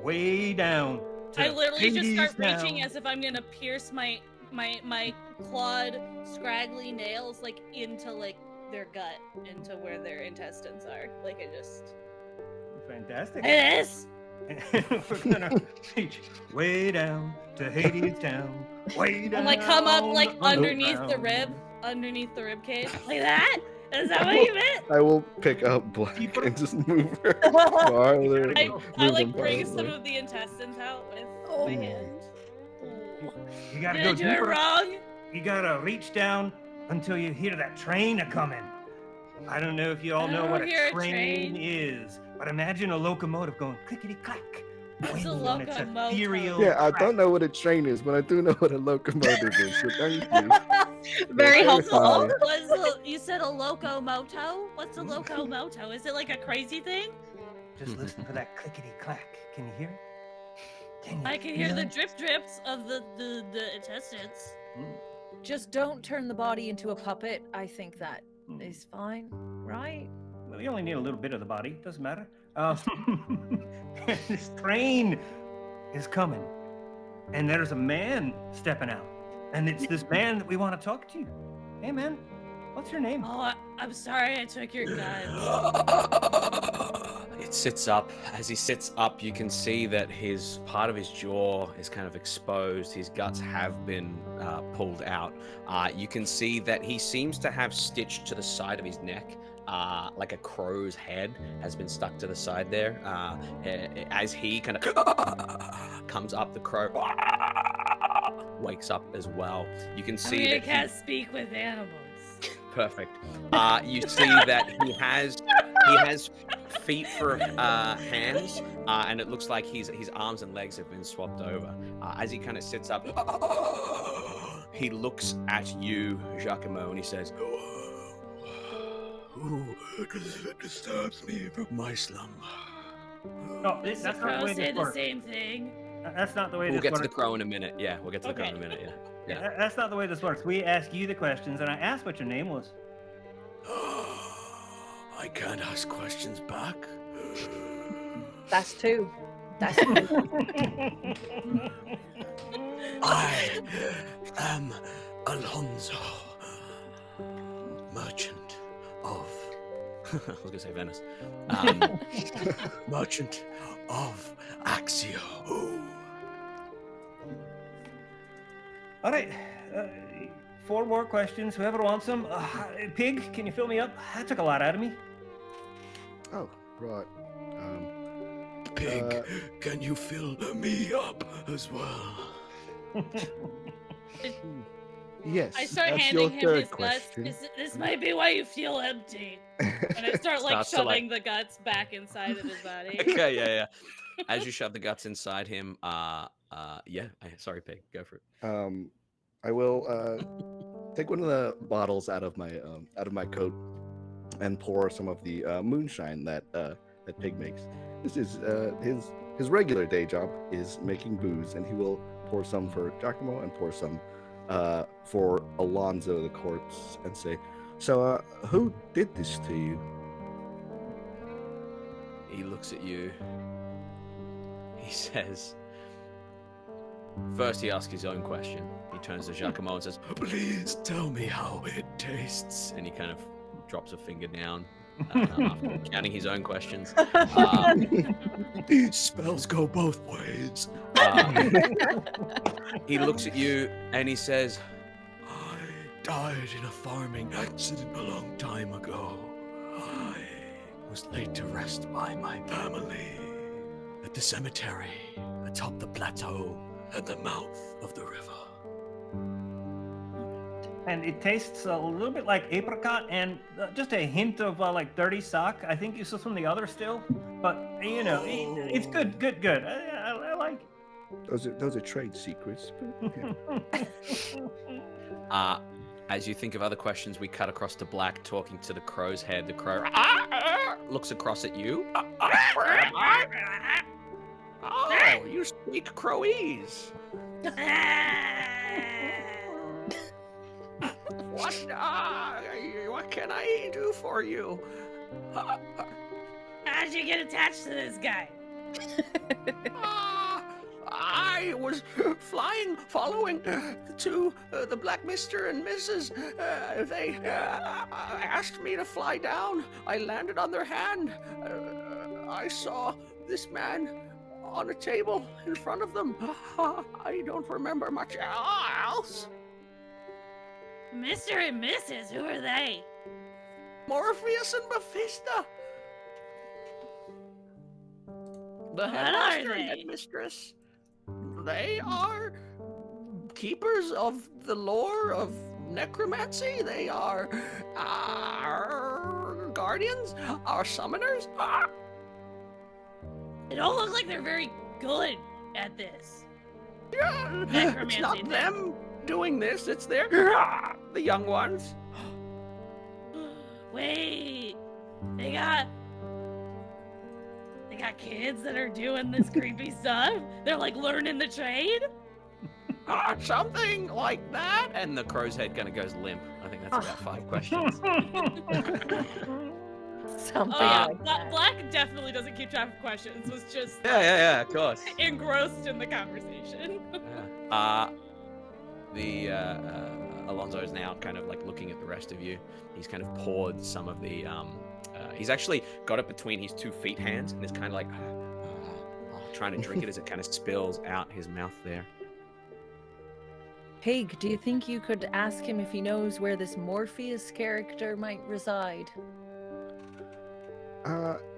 way down. I literally just start Hades reaching down. as if I'm gonna pierce my clawed, scraggly nails like into like their gut, into where their intestines are. Like it just. Fantastic. It is. We're gonna reach way down to Hades town. Way down. And like come up like underneath the rib cage. Like that? Is that what you meant? I will pick up Black and just move her farther. I like bring some of the intestines out with my hand. You gotta Did go I do it deeper. wrong? You gotta reach down until you hear that train a coming. I don't know if you all I know don't what a hear a train train. is, but imagine a locomotive going clickety clack. What's a on its locomotive? ethereal Yeah, I track. don't know what a train is, but I do know what a locomotive is. So thank you. Very helpful. Clarify. You said a locomoto? What's a locomoto? Is it like a crazy thing? Just listen for that clickety clack. Can you hear it? I can hear the drip drips of the intestines. Just don't turn the body into a puppet. I think that Hmm. is fine, right? Well, you only need a little bit of the body. Doesn't matter. This train is coming, and there's a man stepping out, and it's this man that we want to talk to. Hey, man, what's your name? Oh, I'm sorry I took your gun. It sits up. As he sits up, you can see that his part of his jaw is kind of exposed. His guts have been pulled out. You can see that he seems to have stitched to the side of his neck. Like a crow's head has been stuck to the side there. As he kind of comes up, the crow wakes up as well. You can see I that can't speak with animals. Perfect. You see that he has feet for hands, and it looks like his arms and legs have been swapped over. As he kind of sits up, he looks at you, Giacomo, and he says, "Who disturbs me from my slumber?" No, that's not the Crows way say this the works. same thing. That's not the way We'll this get to works. the crow in a minute. Yeah, we'll get to the crow in a Okay. minute. Yeah. That's not the way this works. We ask you the questions, and I asked what your name was. I can't ask questions back. That's two. That's two. I am Alonso, merchant of. I was gonna say Venice. Merchant of Axio. All right, 4 more questions. Whoever wants them. Pig, can you fill me up? That took a lot out of me. Oh, right. Pig, can you fill me up as well? Yes. I start that's handing your him third his guts. question. This might be why you feel empty. And I start like Starts to, like- shoving the guts back inside of his body. Okay, yeah. As you shove the guts inside him, sorry, Pig, go for it. I will take one of the bottles out of my coat and pour some of the moonshine that Pig makes. This is his regular day job is making booze, and he will pour some for Giacomo and pour some for Alonzo the corpse, and say, "So, who did this to you?" He looks at you. He says, first he asks his own question. He turns to Giacomo and says, "Please tell me how it tastes." And he kind of drops a finger down after counting his own questions. These spells go both ways. He looks at you and he says, "I died in a farming accident a long time ago. I was laid to rest by my family at the cemetery atop the plateau at the mouth of the river." And it tastes a little bit like apricot and just a hint of like dirty sock. I think you saw some of the other still, but you know, it's good. I like it. Those are trade secrets. But, yeah. As you think of other questions, we cut across to Black talking to the crow's head. The crow looks across at you. Oh, you speak Crowese. What can I do for you? How'd you get attached to this guy? I was flying, following the Black Mr. and Mrs. They asked me to fly down. I landed on their hand. I saw this man on a table in front of them. I don't remember much else. Mr. and Mrs., who are they? Morpheus and Mephisto. The What headmaster are and they? headmistress. They are keepers of the lore of necromancy. They are our guardians, our summoners. They don't look like they're very good at this. Yeah, it's Necromancy not thing. them doing this. It's their the young ones. Wait, they got kids that are doing this creepy stuff? They're like learning the trade? Something like that. And the crow's head kind of goes limp. I think that's about 5 questions. Something Oh yeah, like Black definitely doesn't keep track of questions. Was just Yeah, of course. engrossed in the conversation. Alonzo is now kind of like looking at the rest of you. He's kind of poured some of the he's actually got it between his 2 feet hands and is kind of like trying to drink it as it kind of spills out his mouth there. Pig, do you think you could ask him if he knows where this Morpheus character might reside?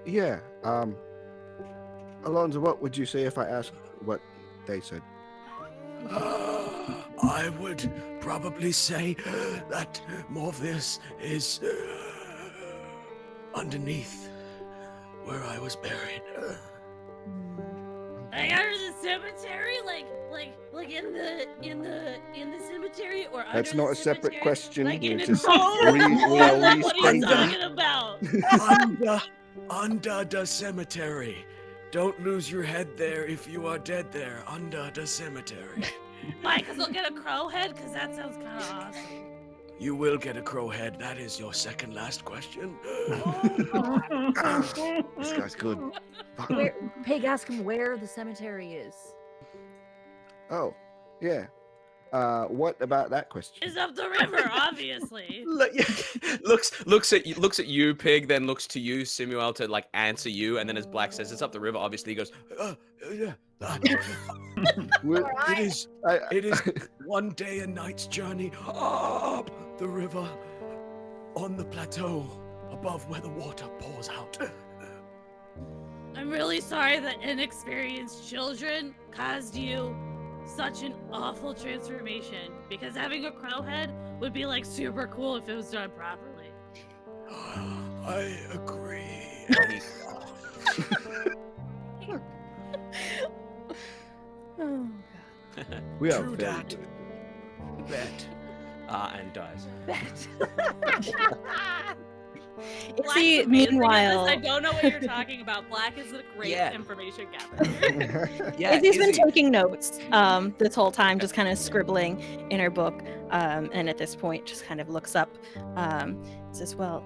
Yeah. Alonzo, what would you say if I asked what they said? I would probably say that Morpheus is underneath where I was buried. Like under the cemetery, like in the cemetery, or That's under not the a separate cemetery? question. Like in We're its just own- we are Like, what are you restating. talking about? Under the cemetery. Don't lose your head there if you are dead there. Under the cemetery. Why? Because I'll get a crow head? Because that sounds kind of awesome. You will get a crow head. That is your second last question. This guy's good. Where, Pig, ask him where the cemetery is. Oh, yeah. What about that question? It's up the river, obviously. looks at you, Pig, then looks to you, Simuel, to like answer you, and then as Black says it's up the river, obviously he goes, Yeah. Well, It is 1 day and night's journey up the river on the plateau above where the water pours out. I'm really sorry that inexperienced children caused you such an awful transformation, because having a crow head would be like super cool if it was done properly. I agree. Oh, we are True very that. good. bet, and dies. Black's See, amazing at this. meanwhile, I don't know what you're talking about. Black is a great Yeah. information gatherer. Yeah, Izzy's been Izzy. taking notes this whole time, just kind of scribbling in her book, and at this point, just kind of looks up. Says, "Well,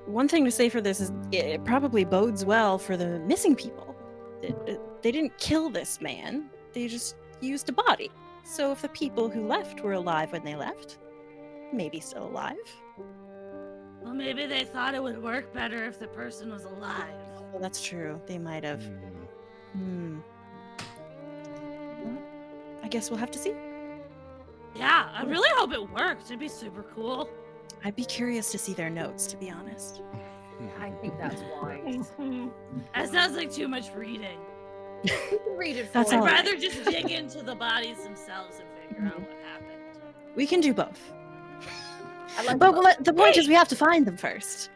one thing to say for this is it probably bodes well for the missing people. They didn't kill this man; they just used a body. So if the people who left were alive when they left, maybe still alive." Well, maybe they thought it would work better if the person was alive. Well, that's true. They might have. Hmm. Well, I guess we'll have to see. Yeah, I really hope it works. It'd be super cool. I'd be curious to see their notes, to be honest. I think that's wise. That sounds like too much reading. Read it for That's I'd all me. right. rather just dig into the bodies themselves and figure out what happened. We can do both. I like But both. the point is we have to find them first.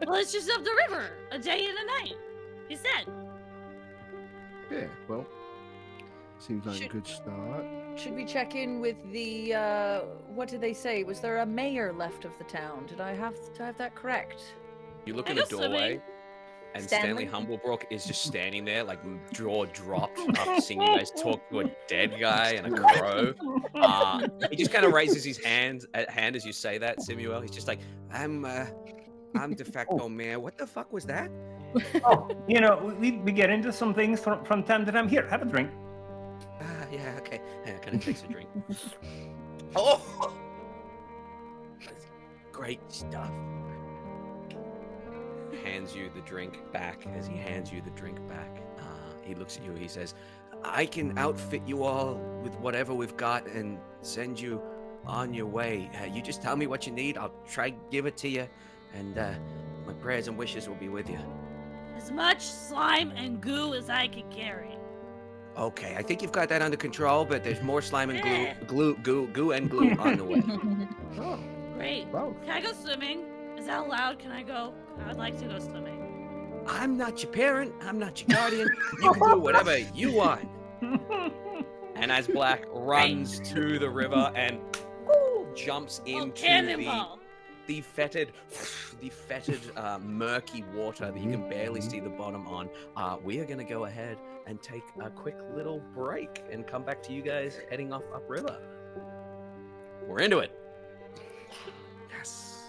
Well, it's just up the river, a day and a night. You said. Yeah, well, seems like a Should- good start. Should we check in with the, what did they say? Was there a mayor left of the town? Did I have to have that correct? You look I in the guess so, doorway, mate. and Stanley? Stanley Humblebrook is just standing there, like jaw dropped, after seeing you guys talk to a dead guy and a crow. He just kind of raises his hand as you say that, Samuel. He's just like, I'm de facto mayor. What the fuck was that? Oh, we get into some things from time to time. Here, have a drink. Yeah, okay. Yeah, can I take a drink? Oh! That's great stuff. Hands you the drink back. As he hands you the drink back, he looks at you. He says, I can outfit you all with whatever we've got and send you on your way. You just tell me what you need. I'll try give it to you. And my prayers and wishes will be with you. As much slime and goo as I can carry. Okay, I think you've got that under control, but there's more slime and Yeah. goo and glue on the way. Oh, Great. both. Can I go swimming? Is that allowed? Can I go? I would like to go swimming. I'm not your parent. I'm not your guardian. You can do whatever you want. And as Black runs to the river and jumps into cannonball. the fetid, murky water that you can barely see the bottom on, we are going to go ahead and take a quick little break and come back to you guys heading off upriver. We're into it. Yes.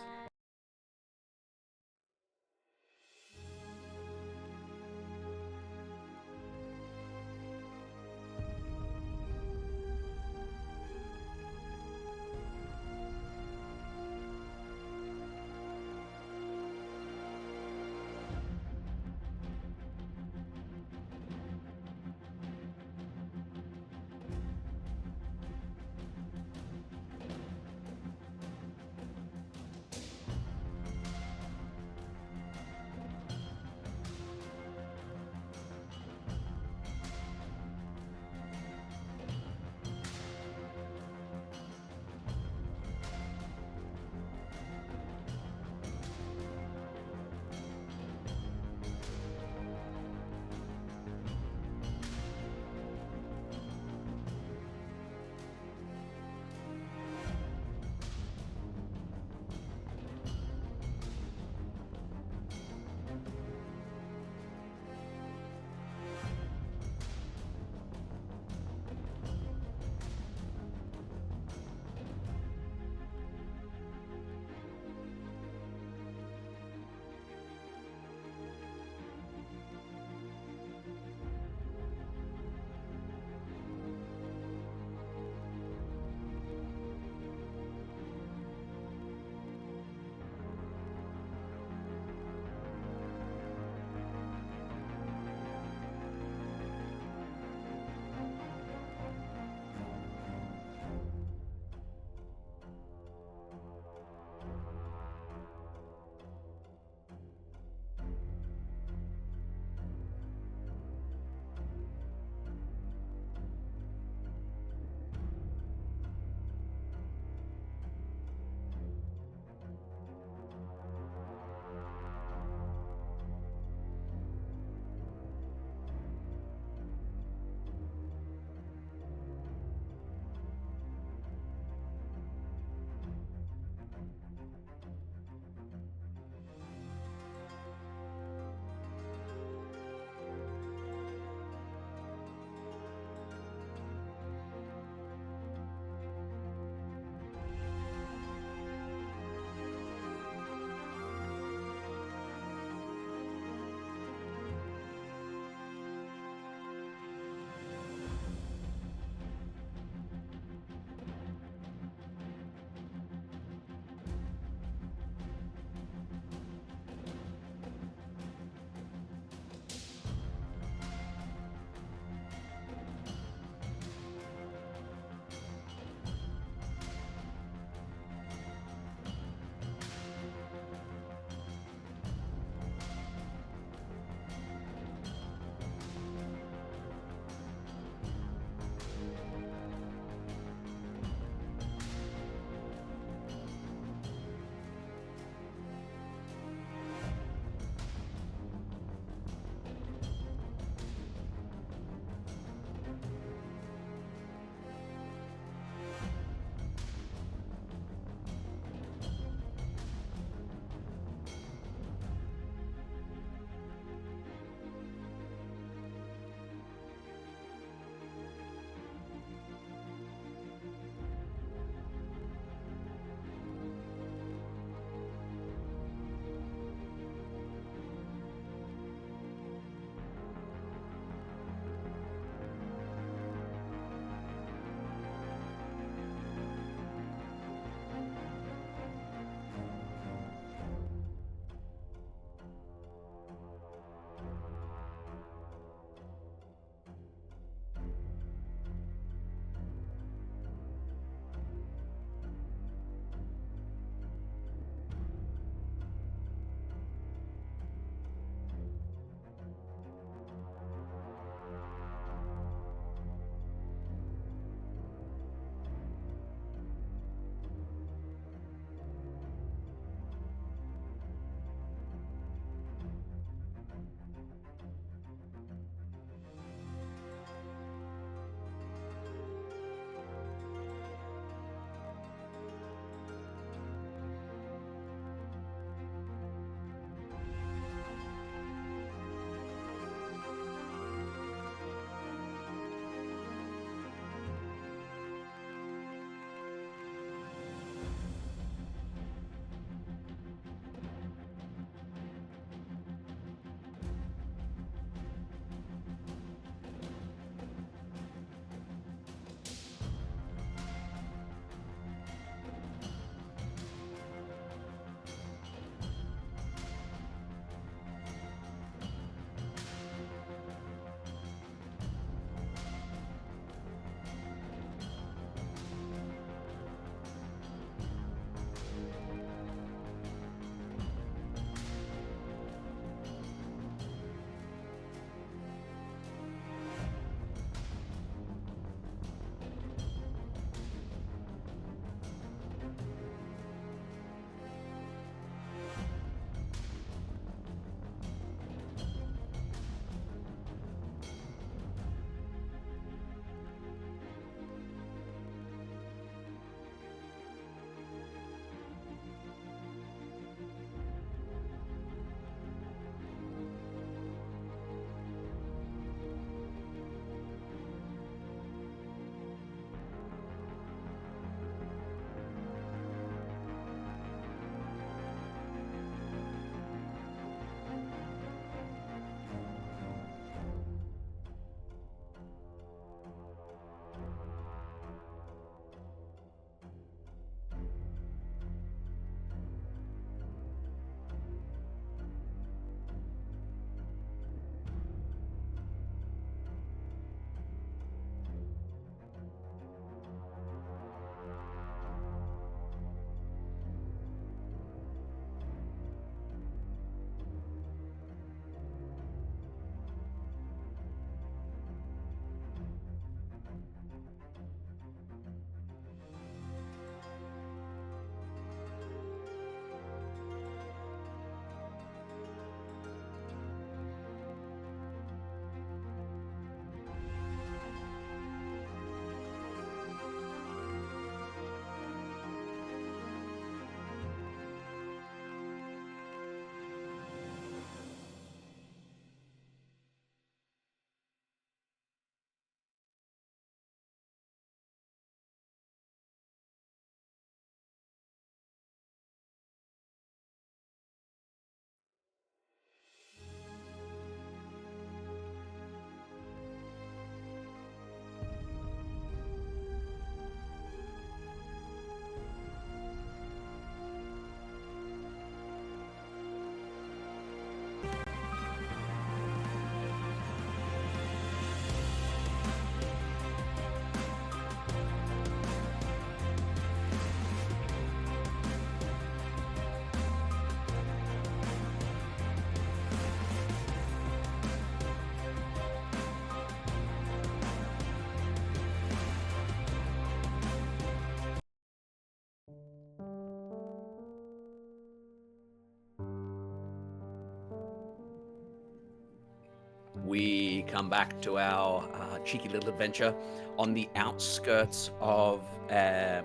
we come back to our cheeky little adventure on the outskirts of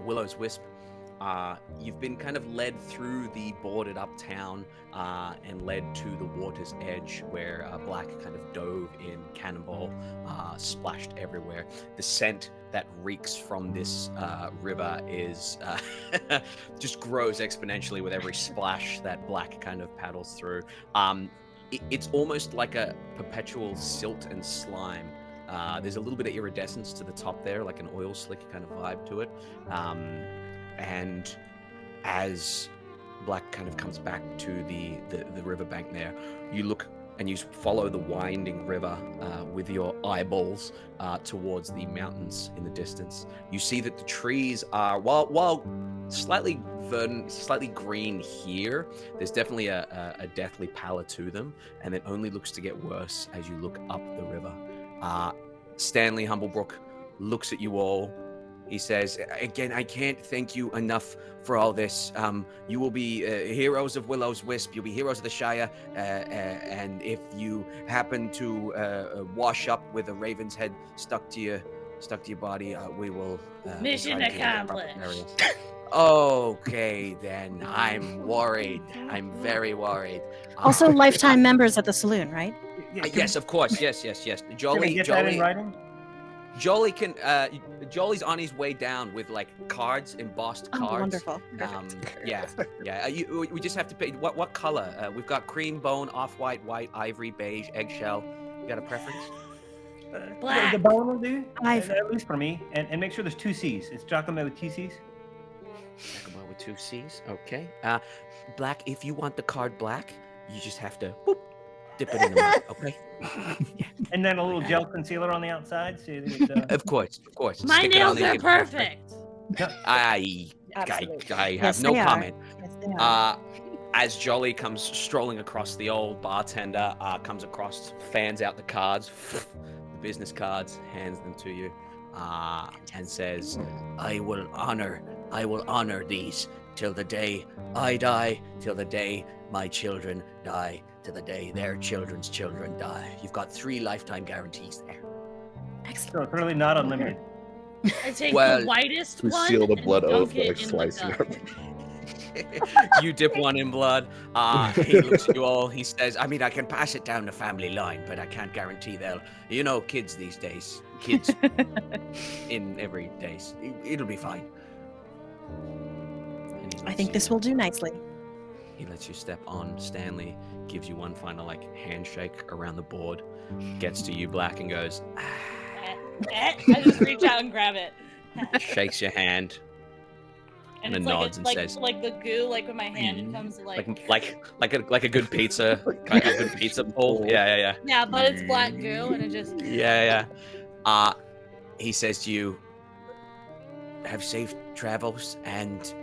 Willow's Wisp. You've been kind of led through the boarded up town and led to the water's edge where Black kind of dove in, cannonball splashed everywhere. The scent that reeks from this river is just grows exponentially with every splash that Black kind of paddles through. It's almost like a perpetual silt and slime. There's a little bit of iridescence to the top there, like an oil slick kind of vibe to it. And as Black kind of comes back to the riverbank there, you look and you follow the winding river with your eyeballs towards the mountains in the distance. You see that the trees are, while slightly verdant, slightly green here, there's definitely a deathly pallor to them, and it only looks to get worse as you look up the river. Stanley Humblebrook looks at you all. He says, again, I can't thank you enough for all this. You will be heroes of Willow's Wisp. You'll be heroes of the Shire. And if you happen to wash up with a raven's head stuck to your body, we will... Mission accomplished. Okay, then. I'm worried. I'm very worried. Also, lifetime members at the saloon, right? Yes, of course. Yes. Can we get that in writing? Jolly's on his way down with like cards, embossed cards. Wonderful. Yeah. We just have to pay. What color? We've got cream, bone, off-white, white, ivory, beige, eggshell. You got a preference? Black. The bone will do. Ivory. At least for me. And make sure there's 2 C's. It's Giacomo with 2 C's. Giacomo with 2 C's. Okay. Black. If you want the card black, you just have to boop, dip it in the mouth. Okay. Yeah. And then a little gel concealer on the outside. So that Of course. My Stick it on nails the are inside. perfect. I Absolutely. have no they are. comment. Yes, they are. As Jolly comes strolling across, the old bartender comes across, fans out the cards, the business cards, hands them to you, and says, I will honor these till the day I die, till the day my children die, till the day their children's children die. You've got 3 lifetime guarantees there. Excellent. So it's really not unlimited. I take Well, the whitest We one seal the and blood dunk oath it by in slicing the it. You dip one in blood. He looks at you all. He says, I mean, I can pass it down the family line, but I can't guarantee they'll... You know, kids these days. Kids in every days. It'll be fine. And he I lets think this you- will do nicely. He lets you step on. Stanley gives you one final, handshake around the board. Gets to you, Black, and goes, I just reach out and grab it. shakes your hand. And it's nods and like, says, like the goo, like when my hand comes like like a good pizza, like a good pizza pull. Yeah. yeah, but it's black goo and it just Yeah. He says to you, have safe travels, and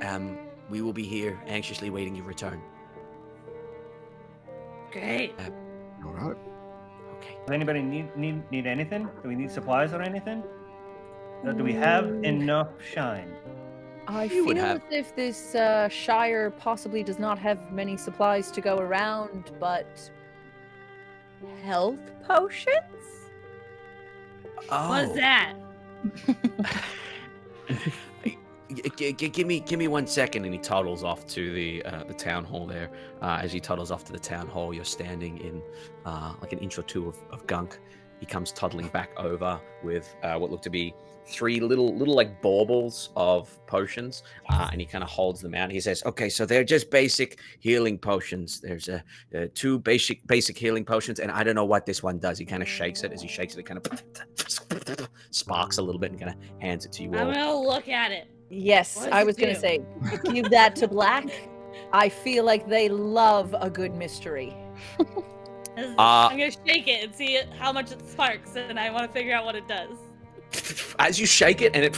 we will be here anxiously waiting your return. great. All right. Okay. Does anybody need anything? Do we need supplies or anything? Do we have enough shine? I You would feel have- as if this Shire possibly does not have many supplies to go around, but health potions? What's that? Give me 1 second, and he toddles off to the town hall there. As he toddles off to the town hall, you're standing in like an inch or 2 of gunk. He comes toddling back over with what look to be 3 little like baubles of potions, and he kind of holds them out. He says, "Okay, so they're just basic healing potions. There's 2 basic healing potions, and I don't know what this one does." He kind of shakes it. As he shakes it, it kind of sparks a little bit, and kind of hands it to you all. I'm gonna look at it. Yes, What does I it was going do? to say, give that to Black. I feel like they love a good mystery. I'm gonna shake it and see how much it sparks, and I want to figure out what it does. As you shake it, and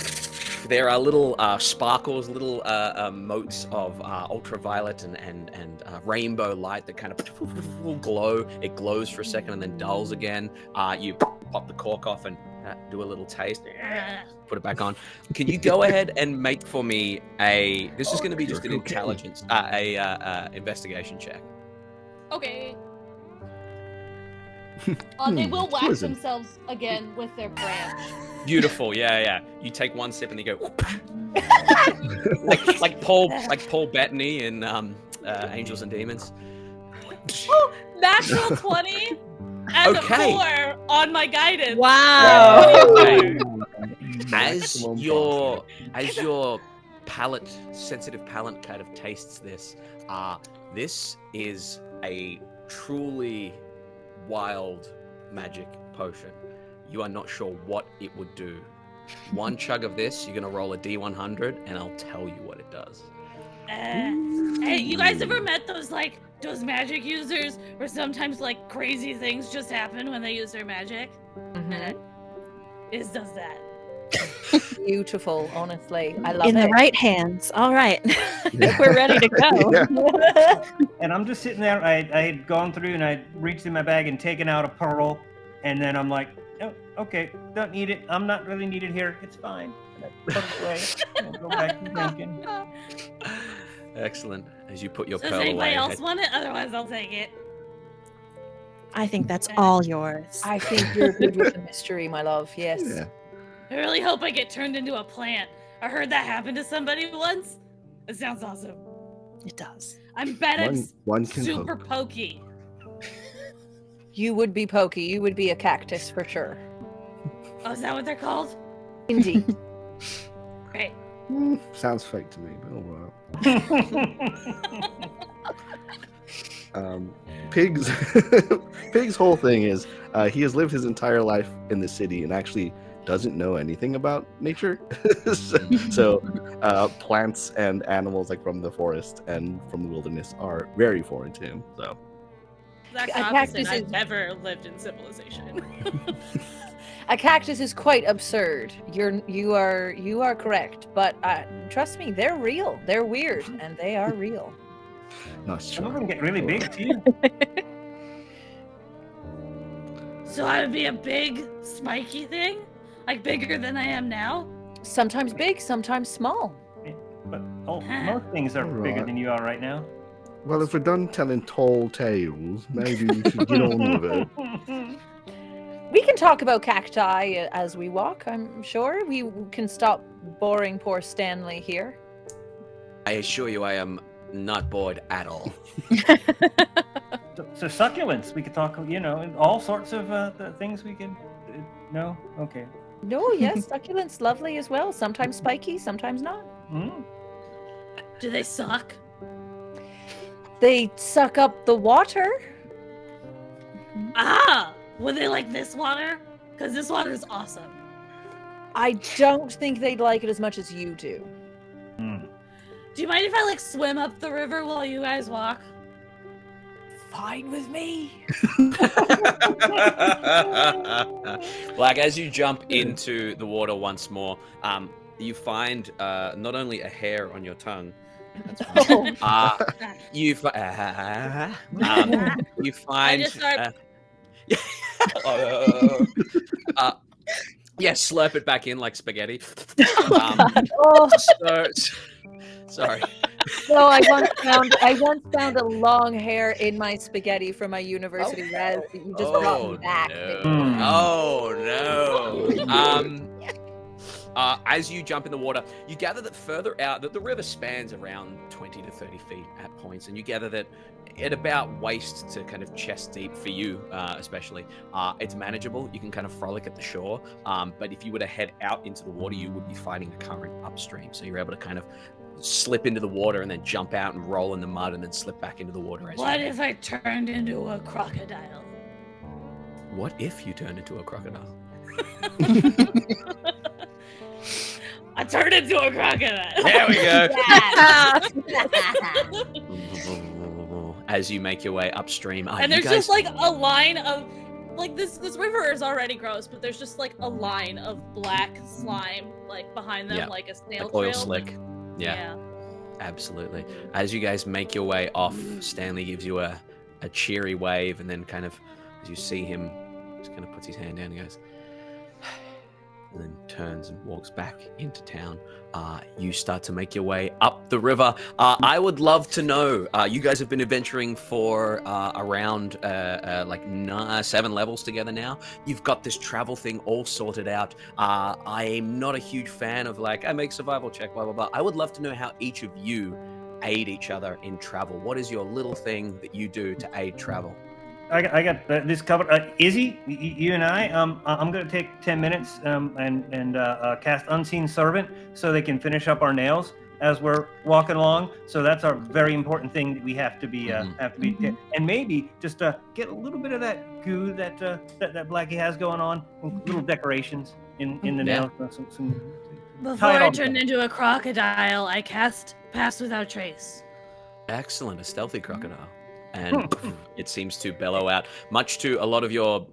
there are little sparkles, little motes of ultraviolet and rainbow light that kind of glow. It glows for a second and then dulls again. You pop the cork off and do a little taste. Put it back on. Can you go ahead and make for me a? This is going to be just an intelligence, investigation check. Okay. They will wax tourism. themselves again with their branch. Beautiful. Yeah. You take one sip and you go like Paul Bettany in Angels and Demons. Natural 20 and Okay. a 4 on my guidance. Wow. Okay. As Maximum your sensitive palate kind of tastes this, this is a truly wild magic potion. You are not sure what it would do. One chug of this, you're gonna roll a D100, and I'll tell you what it does. Hey, you guys ever met those magic users where sometimes like crazy things just happen when they use their magic? Mhm. It does that. Beautiful, honestly. I love In it. the right hands. All right. If we're ready to go. Yeah. And I'm just sitting there. I had gone through and I reached in my bag and taken out a pearl, and then I'm like, oh, okay, don't need it. I'm not really needed here. It's fine. And I put it away and go back to drinking. Excellent. As you put your Does pearl anybody away. else want it? Otherwise, I'll take it. I think that's all yours. I think you're good with the mystery, my love. Yes. Yeah. I really hope I get turned into a plant. I heard that happened to somebody once. It sounds awesome. It does. I'm bet I'm One can super hope. pokey. You would be pokey. You would be a cactus for sure. Oh, is that what they're called? Indeed. Great. Sounds fake to me, but oh well. Pig's whole thing is he has lived his entire life in the city and actually doesn't know anything about nature. so plants and animals like from the forest and from the wilderness are very foreign to him. So That's A opposite. cactus I've is- never lived in civilization. A cactus is quite absurd. You are correct, but trust me, they're real. They're weird, and they are real. nice Some of try. them get really big too. So I would be a big, spiky thing? Like bigger than I am now? Sometimes big, sometimes small. But most things are bigger Alright. than you are right now. Well, if we're done telling tall tales, maybe we should get on with it. We can talk about cacti as we walk, I'm sure. We can stop boring poor Stanley here. I assure you, I am not bored at all. So succulents, we could talk, all sorts of things we could. No, okay. No, yes, succulents, lovely as well. Sometimes spiky, sometimes not. Mm. Do they suck? They suck up the water. Ah! Would they like this water? Because this water is awesome. I don't think they'd like it as much as you do. Mm. Do you mind if I swim up the river while you guys walk? Fine with me. Like as you jump into the water once more, you find not only a hair on your tongue. Oh, You find. I just start- Yeah, slurp it back in like spaghetti. oh, Sorry. no! I once found a long hair in my spaghetti from my university res that you just brought me back. No. Oh no. As you jump in the water, you gather that further out, that the river spans around 20 to 30 feet at points, and you gather that at about waist to kind of chest deep for you, especially, it's manageable. You can kind of frolic at the shore, but if you were to head out into the water, you would be fighting a current upstream. So you're able to kind of slip into the water and then jump out and roll in the mud and then slip back into the water. As What you if I turned into a crocodile? What if you turned into a crocodile? I turned into a crocodile. There we go. Yes. As you make your way upstream, And there's just a line of this river is already gross, but there's just a line of black slime behind them, Yeah. like a snail like oil trail. slick. Yeah, absolutely. As you guys make your way off, Stanley gives you a cheery wave, and then kind of as you see him, just kind of puts his hand down and goes, and then turns and walks back into town. You start to make your way up the river. I would love to know, you guys have been adventuring for around 7 levels together now. You've got this travel thing all sorted out. I'm not a huge fan of I make survival check, blah, blah, blah. I would love to know how each of you aid each other in travel. What is your little thing that you do to aid travel? I got this covered. Izzy, you and I'm going to take 10 minutes and cast Unseen Servant so they can finish up our nails as we're walking along. So that's our very important thing that we have to be and maybe just get a little bit of that goo that Blackie has going on, and little decorations in the nails. Before I turned into a crocodile, I cast Pass Without Trace. Excellent, a stealthy crocodile. And it seems to bellow out, much to a lot of your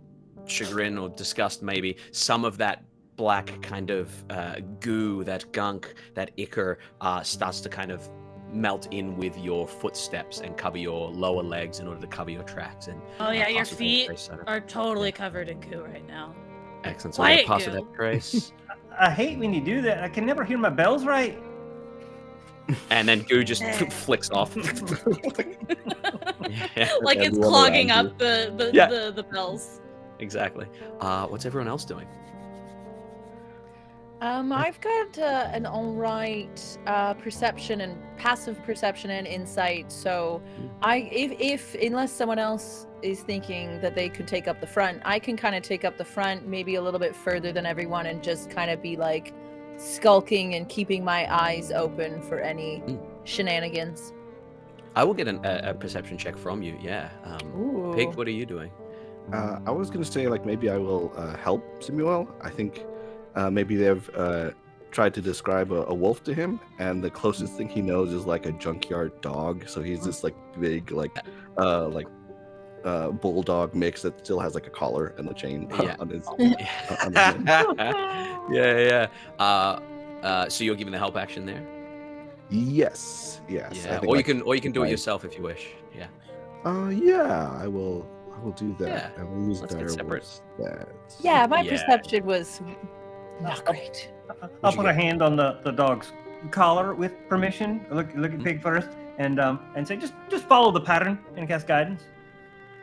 chagrin or disgust, maybe. Some of that black kind of goo, that gunk, that ichor starts to kind of melt in with your footsteps and cover your lower legs in order to cover your tracks. And your feet are totally covered in goo right now. Excellent. So we'll pass that trace. I hate when you do that. I can never hear my bells right. And then goo just flicks off. Like it's clogging up the bells. Exactly. What's everyone else doing? I've got an alright perception and passive perception and insight. So if unless someone else is thinking that they could take up the front, I can kind of take up the front, maybe a little bit further than everyone, and just kind of be like skulking and keeping my eyes open for any shenanigans. I will get a perception check from you. Yeah. Pig, what are you doing? I was gonna say maybe I will help Samuel. I think maybe they've tried to describe a wolf to him, and the closest thing he knows is a junkyard dog. So he's this big bulldog mix that still has a collar and a chain on his. On his yeah. So you're giving the help action there? Yes. Yeah. Or you can do it yourself if you wish. Yeah. Yeah. I will do that. Yeah. I will use Let's get separate. Yeah, my perception was not great. I'll put a hand on the dog's collar with permission. Look at Pig first, and say just follow the pattern and cast guidance.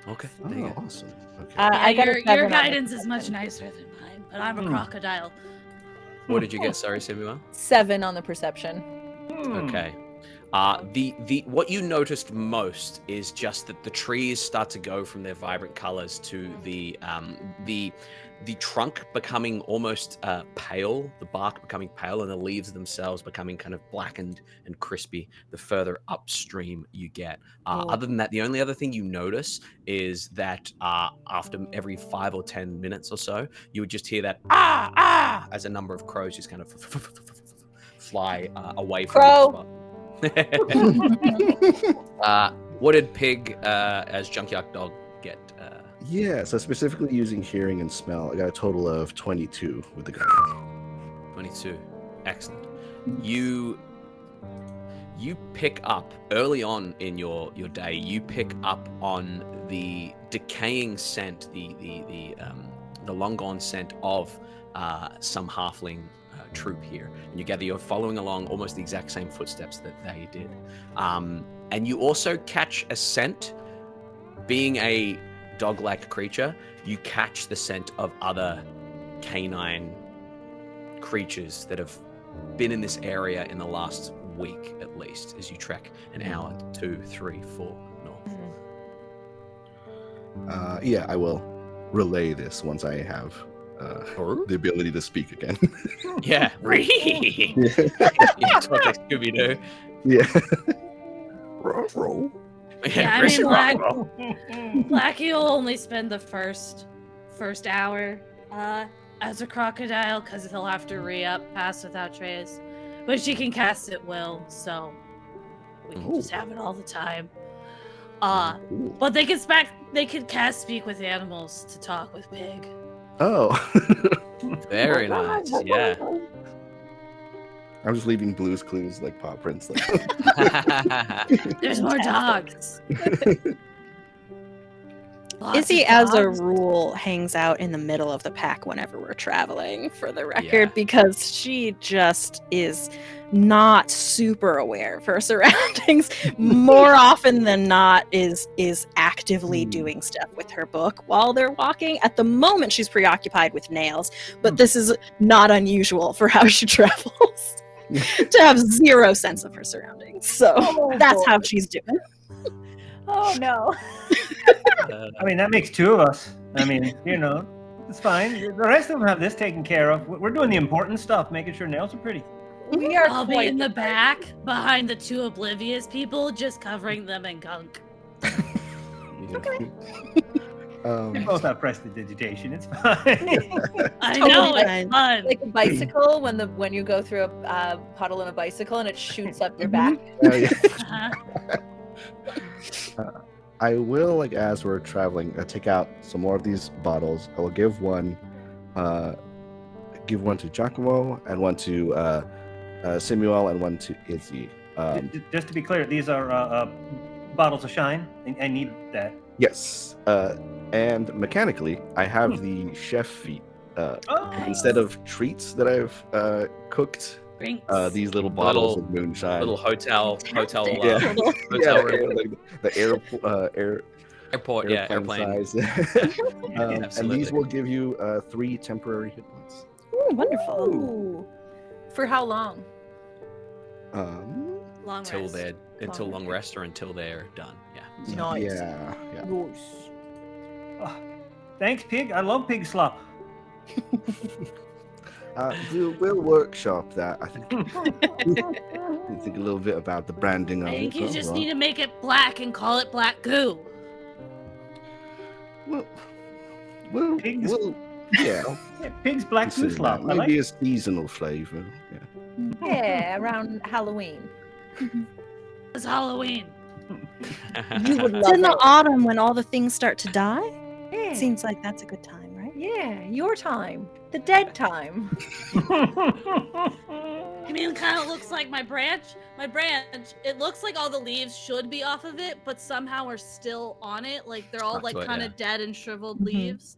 Okay. Oh, awesome. Okay. Your guidance is much nicer than mine, but I'm a crocodile. What did you get? Sorry, Samuel. 7 on the perception. Okay. The what you noticed most is just that the trees start to go from their vibrant colors to the trunk becoming almost pale, the bark becoming pale, and the leaves themselves becoming kind of blackened and crispy the further upstream you get. Other than that, the only other thing you notice is that after every 5 or 10 minutes or so, you would just hear that as a number of crows just kind of fly away from the spot. What did Pig as junkyard dog get? Yeah, so specifically using hearing and smell, I got a total of 22 with the guidance. 22. Excellent. You pick up early on in your day. You pick up on the decaying scent, the long gone scent of some halfling troop here, and you gather you're following along almost the exact same footsteps that they did, and you also catch a scent. Being a dog-like creature, you catch the scent of other canine creatures that have been in this area in the last week at least, as you trek an hour, 2, 3, 4 north. Yeah, I will relay this once I have the ability to speak again. Yeah. It's like Scooby-Doo. Yeah. Yeah, I mean, Blackie will only spend the first hour as a crocodile because he'll have to re-up Pass Without Trace, but she can cast at will, so we can just have it all the time. But they could cast Speak with Animals to talk with Pig. Oh. Very nice. Yeah. I'm just leaving Blue's Clues like Paw Prints. There's more dogs. Lots Izzy, of as a dogs. rule, hangs out in the middle of the pack whenever we're traveling, for the record, Yeah. because she just is not super aware of her surroundings. More often than not, is actively doing stuff with her book while they're walking. At the moment, she's preoccupied with nails, but this is not unusual for how she travels. To have zero sense of her surroundings. So that's how she's doing. Oh no. I mean, that makes two of us. I mean, it's fine. The rest of them have this taken care of. We're doing the important stuff, making sure nails are pretty. We are I'll be quite in the the back behind the two oblivious people, just covering them in gunk. We both have prestidigitation. It's fine. I Totally know, fine. it's fun. like a bicycle when you go through a puddle in a bicycle and it shoots up your back. Yeah. Uh-huh. I will, as we're traveling, take out some more of these bottles. I will give one to Giacomo and one to Samuel and one to Izzy. Just to be clear, these are bottles of shine. I need that. Yes. And mechanically, I have the chef feet. Instead of treats that I've cooked, Drinks. these little bottles of moonshine. Little hotel yeah, hotel room. like the Airport, yeah, airplane. size. And Absolutely. these will give you 3 temporary hit points. Ooh, wonderful. Ooh. For how long? Long Until rest. they're until Long long rest or until they're done. Yeah. Nice. Yeah. Nice. Oh, thanks, Pig. I love pig slop. We'll workshop that. I think. Think a little bit about the branding of I think it. you just need to make it black and call it black goo. Pigs. Yeah. Yeah, pig's black consider goose slop. that. I like Maybe it. a seasonal flavor. Yeah. Yeah, around Halloween. It's Halloween. You would It's love in the it. autumn when all the things start to die. Yeah. Seems like that's a good time, right? Yeah, your time. The dead time. I mean, it kind of looks like my branch. My branch, it looks like all the leaves should be off of it, but somehow are still on it. Like they're all Stuck like to it, kind yeah. of dead and shriveled Mhm. leaves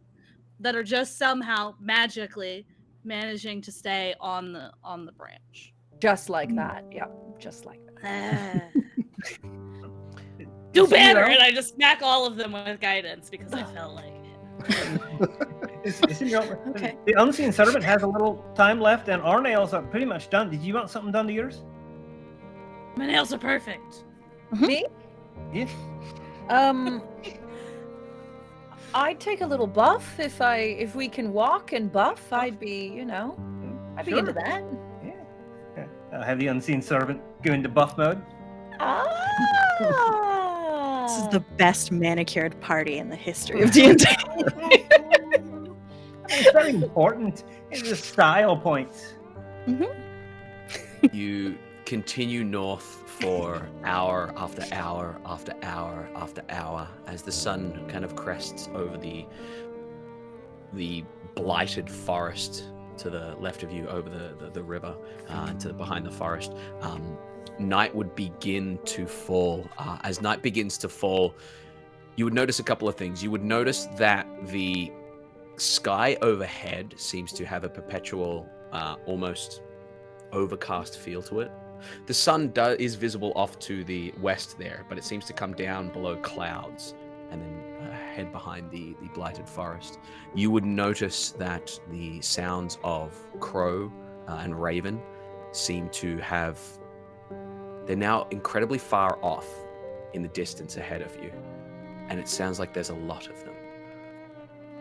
that are just somehow magically managing to stay on the branch. Just like that. Yep. Just like that. Do So, better, and I just smack all of them with guidance because I felt like it. Okay. The unseen servant has a little time left, and our nails are pretty much done. Did you want something done to yours? My nails are perfect. Me? Yeah. I'd take a little buff if we can walk and buff. I'd be I'd be into Sure. that. Yeah. I'll have the unseen servant go into buff mode. This is the Ah. best manicured party in the history of D&D. It's very important. It's a style point. You continue north for hour after hour after hour after hour as the sun kind of crests over the blighted forest to the left of you, over the river to behind the forest. Night would begin to fall. As night begins to fall, you would notice a couple of things. You would notice that the sky overhead seems to have a perpetual, almost overcast feel to it. The sun is visible off to the west there, but it seems to come down below clouds and then head behind the blighted forest. You would notice that the sounds of crow and raven seem to have... They're now incredibly far off in the distance ahead of you, and it sounds like there's a lot of them.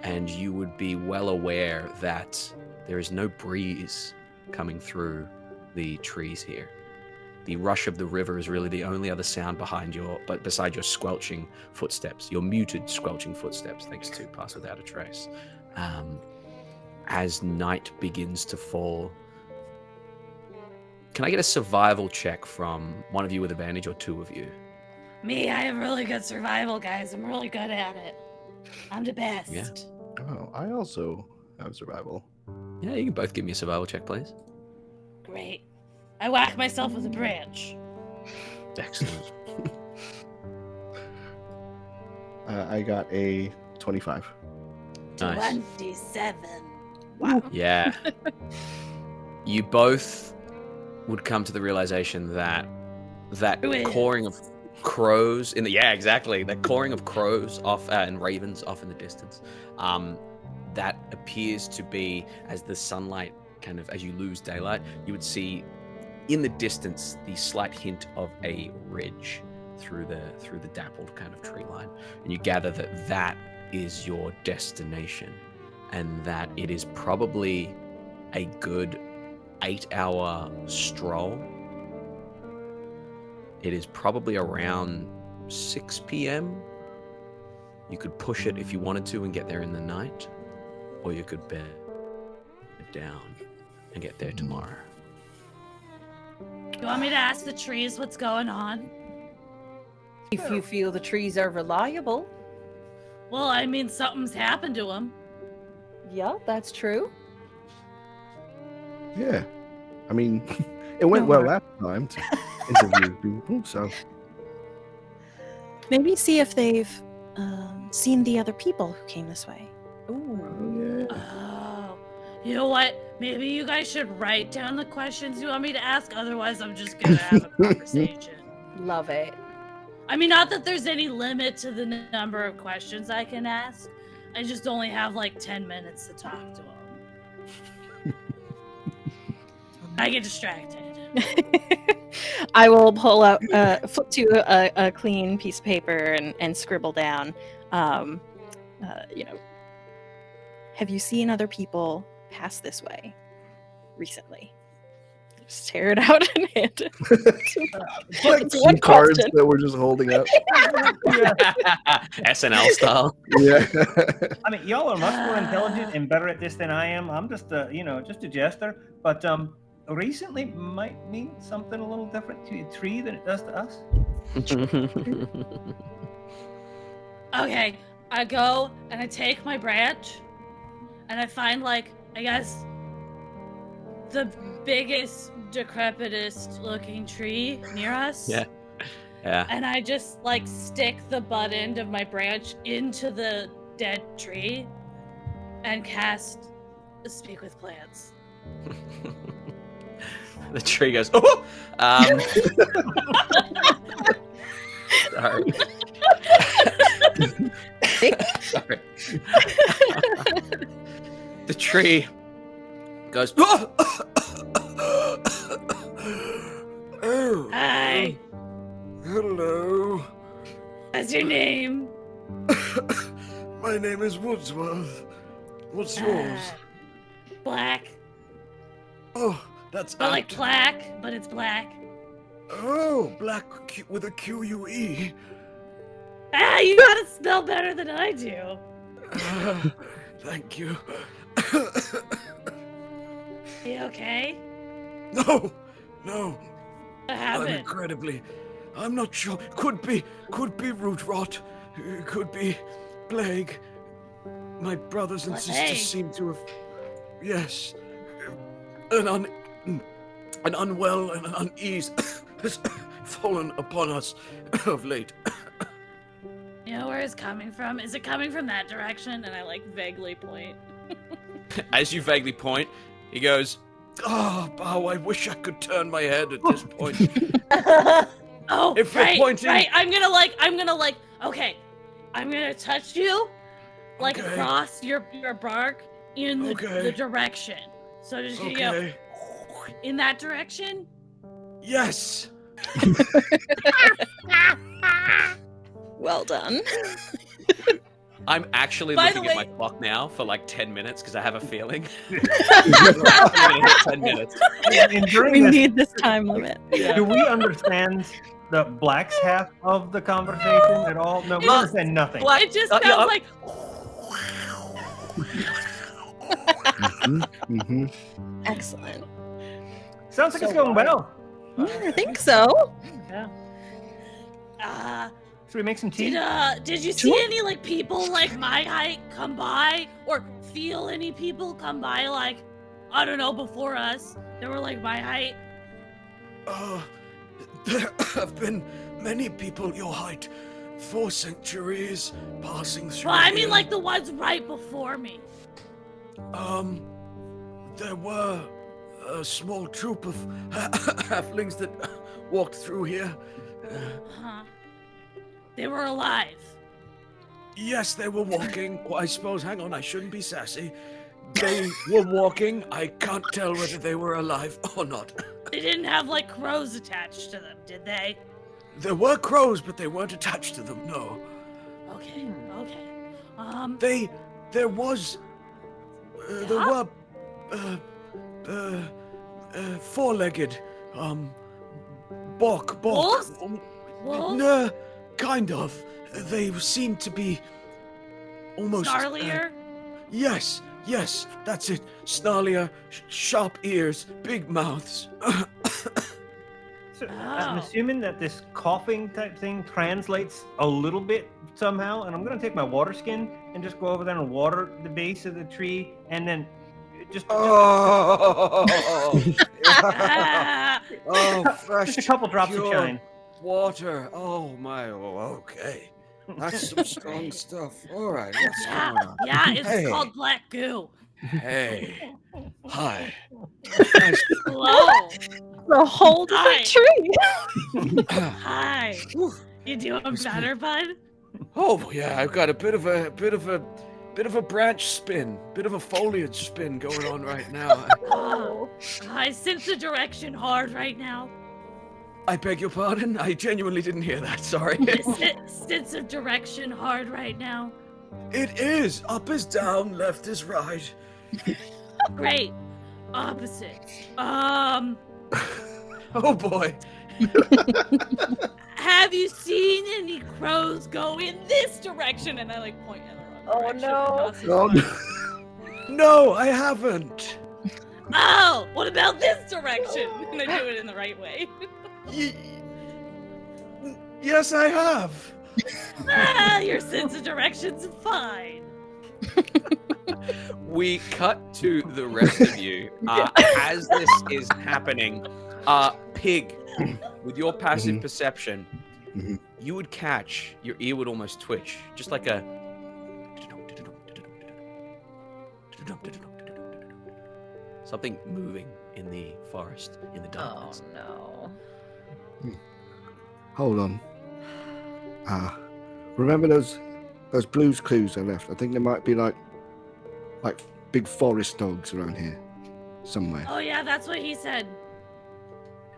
And you would be well aware that there is no breeze coming through the trees here. The rush of the river is really the only other sound beside your squelching footsteps, your muted squelching footsteps, thanks to Pass Without a Trace. As night begins to fall, can I get a survival check from one of you with advantage, or two of you? Me, I have really good survival, guys. I'm really good at it. I'm the best. Yeah. Oh, I also have survival. Yeah, you can both give me a survival check, please. Great. I whack myself with a branch. Excellent. I got a 25. Nice. 27. Wow. Yeah. You both would come to the realization that Who cawing is? of crows in the that cawing of crows off and ravens off in the distance, that appears to be, as the sunlight kind of, as you lose daylight, you would see in the distance the slight hint of a ridge through the dappled kind of tree line, and you gather that is your destination, and that it is probably a good 8-hour stroll. It is probably around 6 p.m. You could push it if you wanted to and get there in the night, or you could bed down and get there tomorrow. You want me to ask the trees what's going on? If you feel the trees are reliable. Well, I mean, something's happened to them. Yeah, that's true. Yeah. I mean, it went No well harm. last time to interview people, so. Maybe see if they've seen the other people who came this way. Ooh. Yeah. Oh, you know what? Maybe you guys should write down the questions you want me to ask. Otherwise, I'm just gonna have a conversation. Love it. I mean, not that there's any limit to the number of questions I can ask. I just only have like 10 minutes to talk to them. I get distracted. I will pull out, flip to a clean piece of paper and scribble down. Have you seen other people pass this way recently? Just tear it out and hand it. Like It's two one cards question. that we're just holding up. SNL style. Yeah. I mean, y'all are much more intelligent and better at this than I am. I'm just just a jester. But recently might mean something a little different to a tree than it does to us. Okay, I go and I take my branch and I find, like, I guess, the biggest, decrepitest looking tree near us. Yeah. Yeah. And I just, like, stick the butt end of my branch into the dead tree and cast Speak with Plants. The tree goes, oh! Sorry. Sorry. The tree goes, Oh, Hi, hello. what's your name? My name is Woodsworth. What's yours? Black. Oh, that's But like out. black, but it's black. Oh, black with a Q-U-E. Ah, you gotta spell better than I do. Thank you. You okay? No. What I'm happened? incredibly. I'm not sure. Could be root rot. Could be plague. My brothers and sisters Plague? seem to have. Yes. An unwell and an unease has fallen upon us of late. You know where it's coming from? Is it coming from that direction? And I like vaguely point. as you vaguely point, he goes, Oh, Bow, I wish I could turn my head at this point. Oh, If you're right, pointing- right. I'm gonna okay. I'm gonna touch you, like Okay. across your bark in the Okay. direction. So just gonna go Okay. in that direction. Yes. Well done. I'm actually By looking the at my way- clock now for like 10 minutes because I have a feeling. I'm gonna hit 10 minutes. And during We this, need this time limit. do we understand the Black's half of the conversation at all? No, we understand nothing. It just yeah, sounds like Mm-hmm. Excellent. Sounds like it's going well. I think so. Should we make some tea? did you see any like people like my height come by or feel any people come by like I don't know before us that were like my height? There have been many people your height 4 centuries passing through. Well, I mean, here. like the ones right before me. There were a small troop of halflings that walked through here. Huh. They were alive. Yes, they were walking. Well, I suppose, hang on, I shouldn't be sassy. They were walking. I can't tell whether they were alive or not. They didn't have like crows attached to them, did they? There were crows, but they weren't attached to them, no. Okay. There was... There Yeah? were... four-legged, Bork. Wolves? Wolves? Nah, kind of. They seemed to be almost... Gnarlier? Yes, that's it. Snarlier, sharp ears, big mouths. So I'm assuming that this coughing type thing translates a little bit somehow, and I'm gonna take my water skin and just go over there and water the base of the tree, and then just Oh, fresh, just a couple drops of pure shine. water. Oh my. Okay, that's some strong stuff. All right, what's Yeah, going on? yeah, it's Hey. called black goo. Hey, hi. Hello. The whole Hi. tree. Hi. You doing better, bud? Oh yeah, I've got a bit of a branch spin, bit of a foliage spin going on right now. Oh, I sense the direction hard right now. I beg your pardon. I genuinely didn't hear that. Sorry. Sense of direction hard right now. It is. Up is down, left is right. Great. Opposite. Oh boy. Have you seen any crows go in this direction? And I like point in the wrong direction. across his Oh, farm. No, I haven't. Oh, what about this direction? And I do it in the right way. Yes, I have. Your sense of direction's fine. We cut to the rest of you as this is happening. Pig, with your passive perception, Mhm. you would catch, your ear would almost twitch, just like a something moving in the forest, in the Oh darkness. no. Hold on. Remember those Blues Clues I left? I think there might be like big forest dogs around here somewhere. Oh yeah, that's what he said.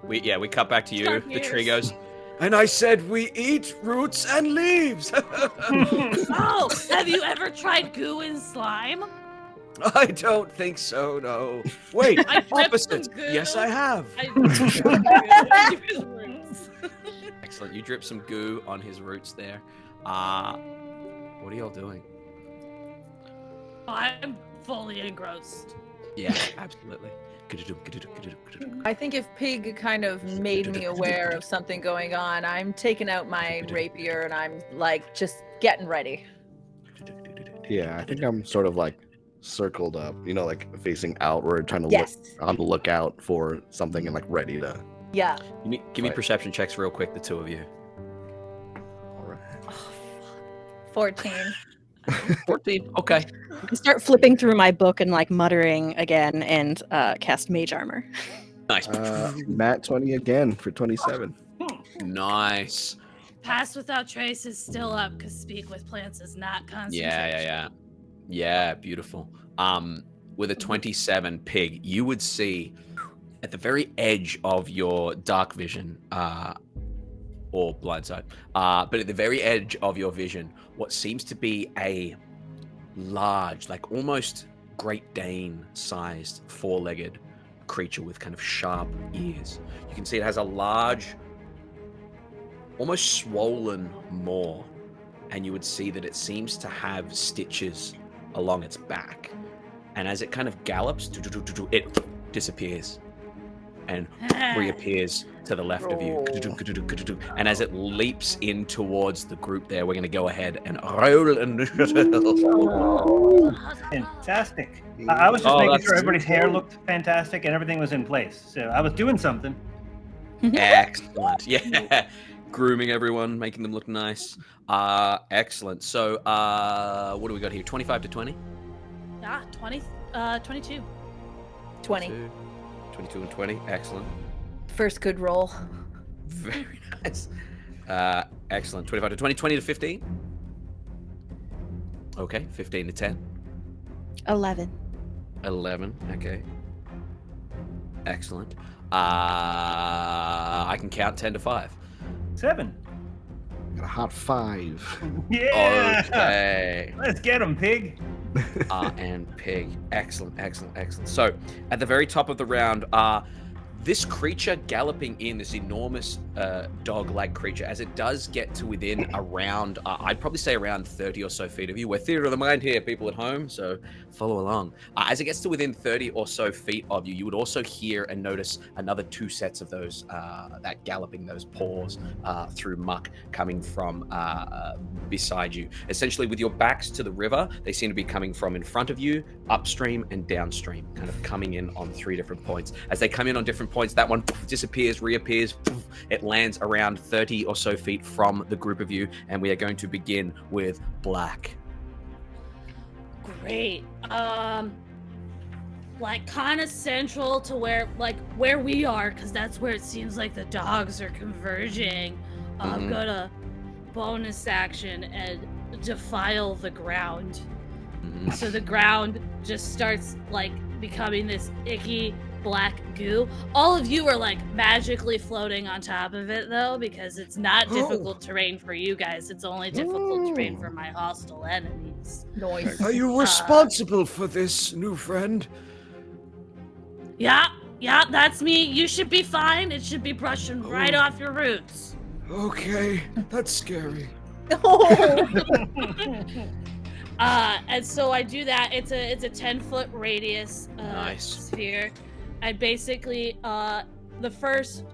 We cut back to you. Dark The tree ears. goes, And I said we eat roots and leaves. Oh, have you ever tried goo and slime? I don't think so, no. Wait, I dripped opposite. some goo. Yes, I have. I dripped some goo into his roots. excellent. You drip some goo on his roots there. What are y'all doing? I'm fully engrossed. Yeah, absolutely. I think if Pig kind of made me aware of something going on, I'm taking out my rapier and I'm like just getting ready. Yeah, I think I'm sort of like circled up, like facing outward, trying to Yes. look on the lookout for something and like ready to. Yeah. Give me Right. perception checks real quick, the two of you. All right. 14. 14. Okay. I start flipping through my book and like muttering again and cast mage armor. Nice. Matt 20 again for 27. Nice. Pass without trace is still up because speak with plants is not concentration. Yeah, beautiful. With a 27, Pig, you would see at the very edge of your dark vision, or blind sight, but at the very edge of your vision, what seems to be a large, like almost Great Dane sized, four-legged creature with kind of sharp ears. You can see it has a large, almost swollen maw, and you would see that it seems to have stitches along its back. And as it kind of gallops, it disappears and reappears to the left of you. And as it leaps in towards the group there, we're going to go ahead and roll initiative. Fantastic. I was just Oh, making that's sure everybody's hair looked fantastic and everything was in place. So I was doing something. Excellent. Yeah. grooming everyone, making them look nice. Excellent. So, what do we got here? 25 to 20? Yeah, 22. 20. 22 and 20. Excellent. First good roll. Very nice. Excellent. 25 to 20. 20 to 15. Okay. 15 to 10. 11. 11. Okay. Excellent. I can count 10 to 5. 7. Got a hot 5. Yeah. Okay. Let's get him, pig. And pig. Excellent, excellent, excellent. So, at the very top of the round, this creature galloping in, this enormous dog-like creature, as it does get to within around, I'd probably say around 30 or so feet of you. We're theater of the mind here, people at home, so follow along. As it gets to within 30 or so feet of you, you would also hear and notice another 2 sets of those, that galloping, those paws through muck coming from beside you. Essentially, with your backs to the river, they seem to be coming from in front of you, upstream and downstream, kind of coming in on 3 different points. As they come in on different points, that one disappears, reappears, it lands around 30 or so feet from the group of you, and we are going to begin with Black. Great. Like kind of central to where we are, because that's where it seems like the dogs are converging. I'm gonna bonus action and defile the ground. So the ground just starts like becoming this icky black goo. All of you are like magically floating on top of it though, because it's not difficult terrain for you guys. It's only difficult terrain for my hostile enemies. Noise. Are you responsible for this, new friend? Yeah, that's me. You should be fine. It should be brushing right off your roots. Okay, that's scary. And so I do that. It's a 10-foot radius sphere. I basically the first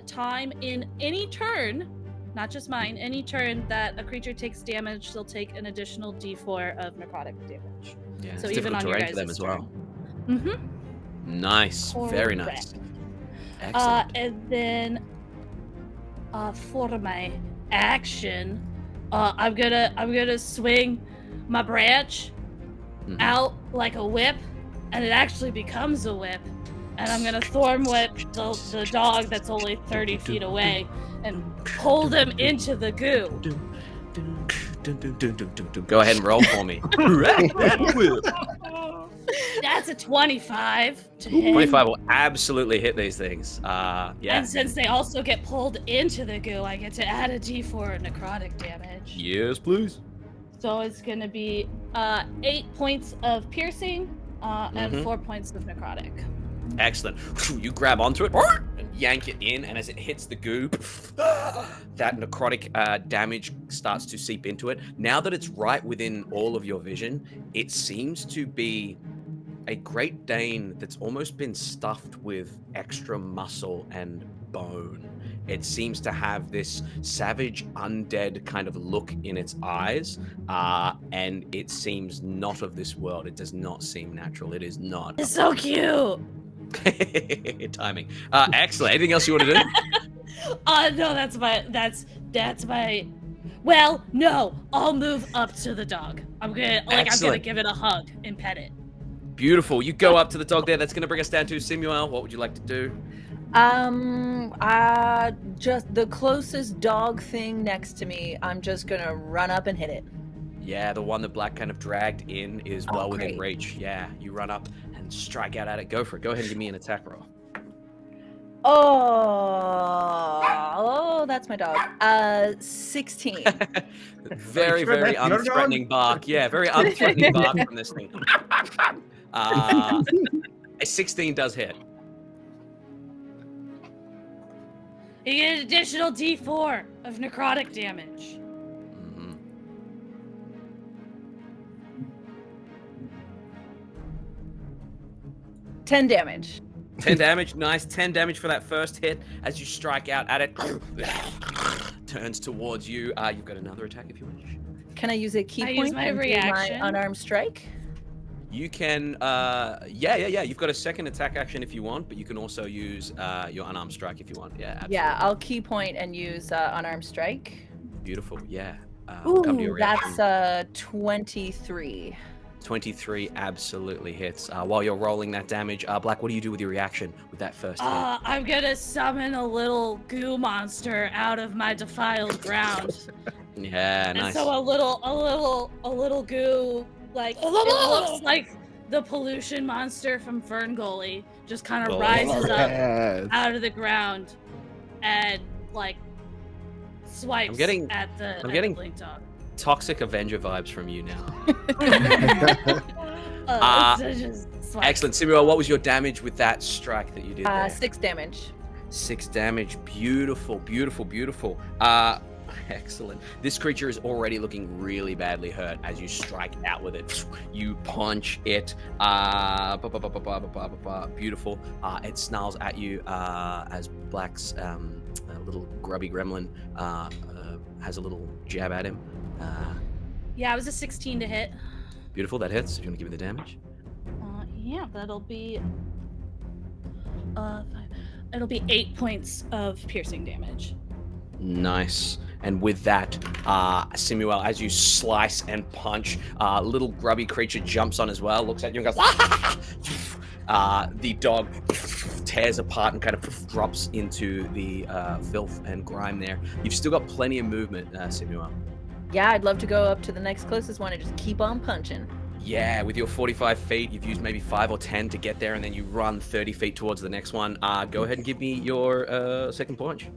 time in any turn, not just mine, any turn that a creature takes damage, they'll take an additional D4 of necrotic damage. Yeah, so it's even on your terrain guys' for them as well. Mm-hmm. Nice, very nice. Correct. Excellent. And then for my action, I'm gonna swing my branch out like a whip, and it actually becomes a whip, and I'm gonna thorn whip the dog that's only 30 feet away and pull them into the goo. Go ahead and roll for me. That's a 25 to hit. 25 will absolutely hit these things. Yeah. And since they also get pulled into the goo, I get to add a D4 of necrotic damage. Yes, please. So it's gonna be 8 points of piercing and 4 points of necrotic. Excellent. You grab onto it and yank it in, and as it hits the goo, that necrotic damage starts to seep into it. Now that it's right within all of your vision, it seems to be a Great Dane that's almost been stuffed with extra muscle and bone. It seems to have this savage, undead kind of look in its eyes, and it seems not of this world. It does not seem natural. It is not. It's so cute. Timing. Excellent. Anything else you want to do? No, that's my. Well, no, I'll move up to the dog. I'm gonna give it a hug and pet it. Beautiful. You go up to the dog there. That's gonna bring us down to Simuel. What would you like to do? Just the closest dog thing next to me. I'm just gonna run up and hit it. Yeah, the one that Black kind of dragged in is well within great. reach. Yeah, you run up and strike out at it. Go for it. Go ahead and give me an attack roll. Oh, that's my dog. 16. Very, very unthreatening bark. Yeah, very unthreatening bark from this thing. A 16 does hit. You get an additional D4 of necrotic damage. 10 damage. 10 damage, nice. 10 damage for that first hit. As you strike out at it, turns towards you. You've got another attack if you wish. Can I use a key I point use my and do reaction. my unarmed strike? You can, you've got a second attack action if you want, but you can also use your unarmed strike if you want. Yeah, absolutely. Yeah, I'll key point and use unarmed strike. Beautiful, yeah. Ooh, Come to your reaction. that's 23. 23 absolutely hits. While you're rolling that damage, Black, what do you do with your reaction with that first hit? I'm gonna summon a little goo monster out of my defiled ground. Yeah, And nice. so a little goo, like it looks like the pollution monster from Ferngully, just kind of rises up out of the ground and like swipes at the blink dog. Toxic Avenger vibes from you now. Excellent. Samuel, what was your damage with that strike that you did there? 6 damage. 6 damage. Beautiful, beautiful, beautiful. Excellent. This creature is already looking really badly hurt as you strike out with it. You punch it. Beautiful. It snarls at you as Black's little grubby gremlin has a little jab at him. Yeah, it was a 16 to hit. Beautiful, that hits. You want to give me the damage? Yeah, that'll be it'll be 8 points of piercing damage. Nice. And with that, Simuel, as you slice and punch, little grubby creature jumps on as well, looks at you and goes, ah! The dog tears apart and kind of drops into the filth and grime there. You've still got plenty of movement, Simuel. Yeah, I'd love to go up to the next closest one and just keep on punching. Yeah, with your 45 feet, you've used maybe 5 or 10 to get there, and then you run 30 feet towards the next one. Go ahead and give me your second punch.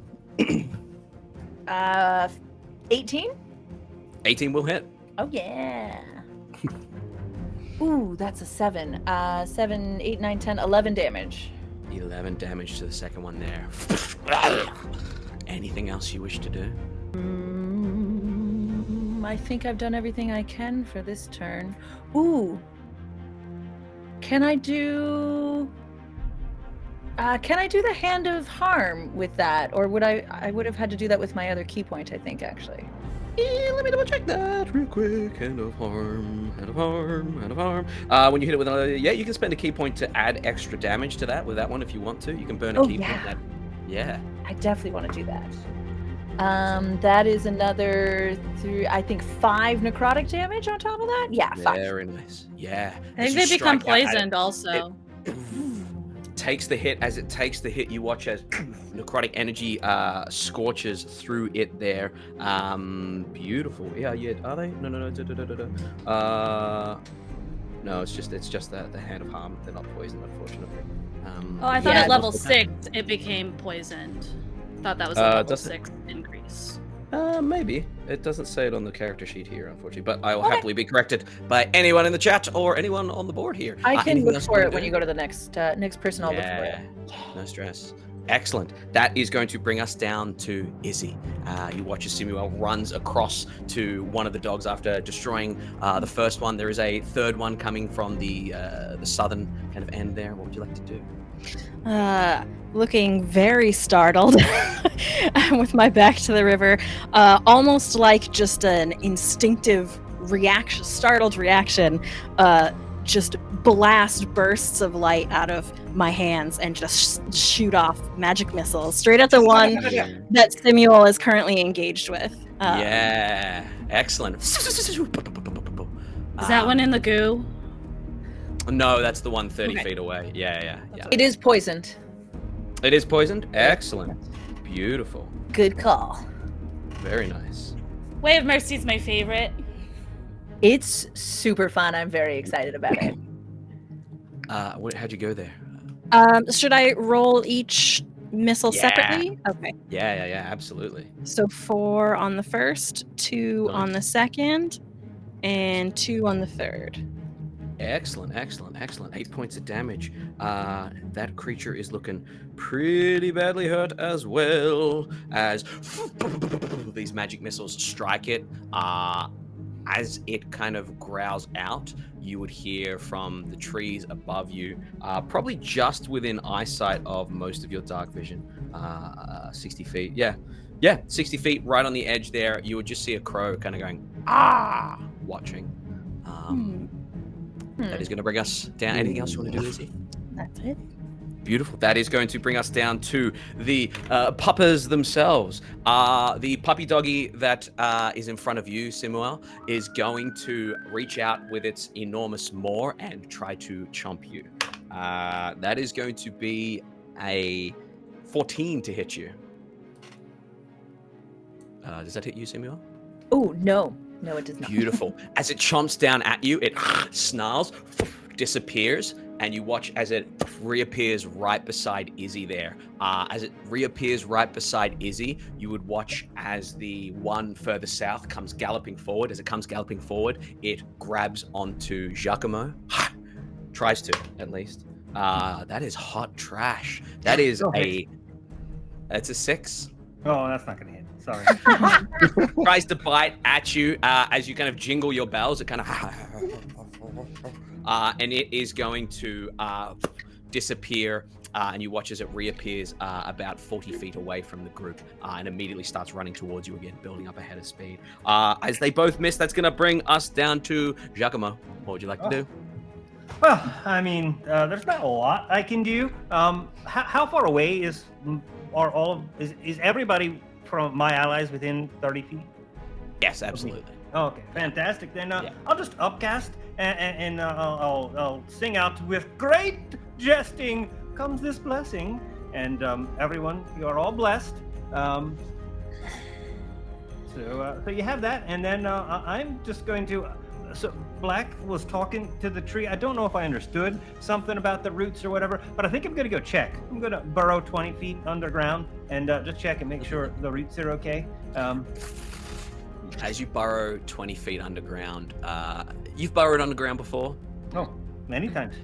18? 18 will hit. Oh, yeah. Ooh, that's a 7. 7, 8, 9, 10, 11 damage. 11 damage to the second one there. Anything else you wish to do? I think I've done everything I can for this turn. Ooh. Can I do the Hand of Harm with that? Or would I would have had to do that with my other key point, I think, actually. Yeah, let me double check that real quick. Hand of harm, hand of harm, hand of harm. When you hit it with another, you can spend a key point to add extra damage to that with that one if you want to. You can burn a key point. Yeah. I definitely want to do that. That is another 5 necrotic damage on top of that? Yeah, 5. Very nice. Yeah. I think they become poisoned also. Takes the hit. As it takes the hit, you watch as necrotic energy scorches through it there. Beautiful. Yeah. Are they? No. No, it's just the Hand of Harm. They're not poisoned, unfortunately. I thought at level 6 it became poisoned. Thought that was a level 6 increase. Maybe. It doesn't say it on the character sheet here, unfortunately, but I will happily be corrected by anyone in the chat or anyone on the board here. I can look for it when you go to the next person. I'll look for it. No stress. Excellent. That is going to bring us down to Izzy. You watch as Simuel runs across to one of the dogs after destroying the first one. There is a third one coming from the southern kind of end there. What would you like to do? Looking very startled with my back to the river, almost like just an instinctive reaction, startled reaction, just blast bursts of light out of my hands and just shoot off magic missiles straight at the one that Simuel is currently engaged with. Yeah, excellent. Is that one in the goo? No, that's the one 30 feet away. Yeah. It is poisoned. It is poisoned? Excellent. Beautiful. Good call. Very nice. Way of Mercy is my favorite. It's super fun. I'm very excited about it. How'd you go there? Should I roll each missile separately? Okay. Yeah, absolutely. So 4 on the first, 2 on the second, and 2 on the third. Excellent. 8 points of damage. That creature is looking pretty badly hurt as well as these magic missiles strike it. As it kind of growls out, you would hear from the trees above you, probably just within eyesight of most of your dark vision, 60 feet. Yeah, 60 feet right on the edge there. You would just see a crow kind of going, watching. That is going to bring us down. Anything else you want to do, Izzy? That's it. Beautiful. That is going to bring us down to the puppers themselves. The puppy doggy that is in front of you, Simuel, is going to reach out with its enormous maw and try to chomp you. That is going to be a 14 to hit you. Does that hit you, Simuel? Oh, no. No, it does not. Beautiful. As it chomps down at you, it snarls, disappears, and you watch as it reappears right beside Izzy there. As it reappears right beside Izzy, you would watch as the one further south comes galloping forward. As it comes galloping forward, it grabs onto Giacomo. Tries to, at least. That is hot trash. That is that's a 6. Oh, that's not going to hit. Sorry. Tries to bite at you as you kind of jingle your bells. It kind of and it is going to disappear, and you watch as it reappears about 40 feet away from the group and immediately starts running towards you again, building up ahead of speed. As they both miss, that's going to bring us down to Giacomo. What would you like to do? Well, I mean, there's not a lot I can do. How far away is everybody from my allies within 30 feet? Yes, absolutely. Okay, fantastic. Then I'll just upcast and I'll sing out with great jesting comes this blessing, and everyone, you are all blessed. So you have that, and then I'm just going to. So Black was talking to the tree. I don't know if I understood something about the roots or whatever, but I think I'm going to go check. I'm going to burrow 20 feet underground and just check and make sure the roots are okay. As you burrow 20 feet underground, you've burrowed underground before? Oh, many times.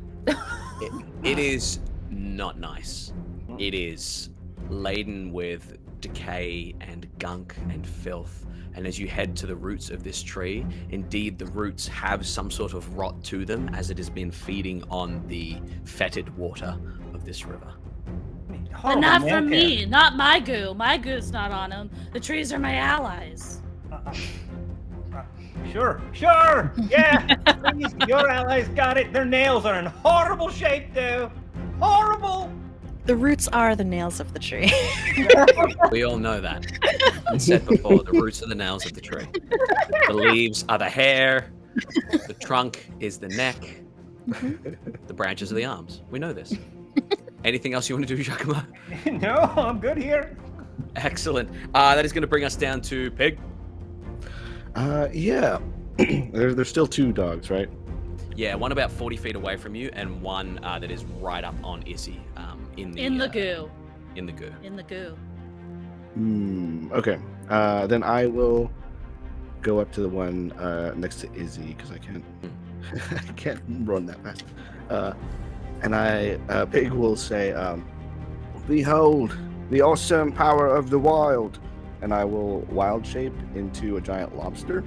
It is not nice. It is laden with decay and gunk and filth. And as you head to the roots of this tree, indeed the roots have some sort of rot to them as it has been feeding on the fetid water of this river. But not for me, not my goo. My goo's not on them. The trees are my allies. Sure. Yeah, please, your allies got it. Their nails are in horrible shape, though. Horrible. The roots are the nails of the tree. We all know that. I said before, the roots are the nails of the tree. The leaves are the hair. The trunk is the neck. The branches are the arms. We know this. Anything else you want to do, Giacomo? No, I'm good here. Excellent. That is going to bring us down to Pig. Yeah. There's still 2 dogs, right? Yeah, one about 40 feet away from you, and one that is right up on Izzy. In the goo. In the goo. In the goo. Okay. Then I will go up to the one next to Izzy because I can't run that fast. And Pig will say, "Behold the awesome power of the wild," and I will wild shape into a giant lobster.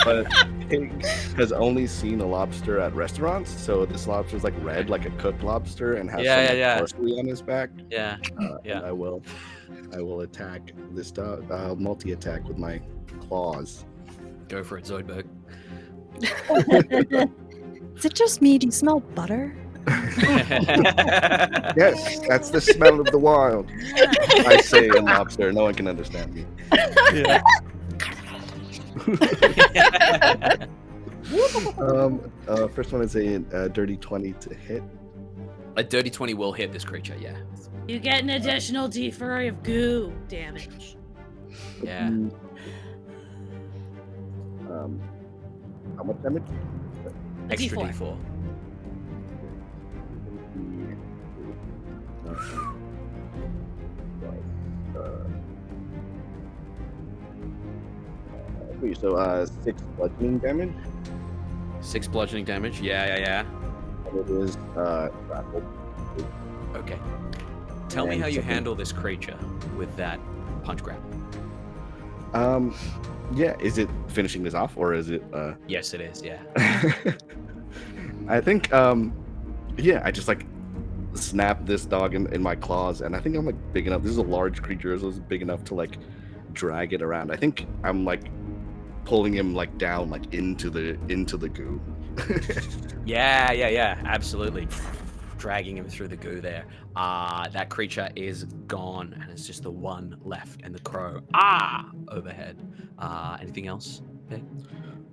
But Pig has only seen a lobster at restaurants, so this lobster is like red, like a cooked lobster, and has parsley on his back. And I will attack this dog. Multi-attack with my claws. Go for it, Zoidberg. Is it just me? Do you smell butter? Yes, that's the smell of the wild. I say in lobster. No one can understand me. Yeah. First one is a dirty 20 to hit. A dirty 20 will hit this creature, yeah. You get an additional D4 of goo damage. Yeah. How much damage? Extra D4. D4. So 6 bludgeoning damage. 6 bludgeoning damage. Yeah. And it is grappled. Okay. Tell me how you handle this creature with that punch grab. Yeah. Is it finishing this off, or is it? Yes, it is. Yeah. I think. Yeah. I just like snap this dog in my claws, and I think I'm like big enough. This is a large creature, so it's big enough to like drag it around. I think I'm like pulling him like down, like into the goo. Yeah, absolutely. Dragging him through the goo there. That creature is gone, and it's just the one left, and the crow overhead. Anything else? Okay.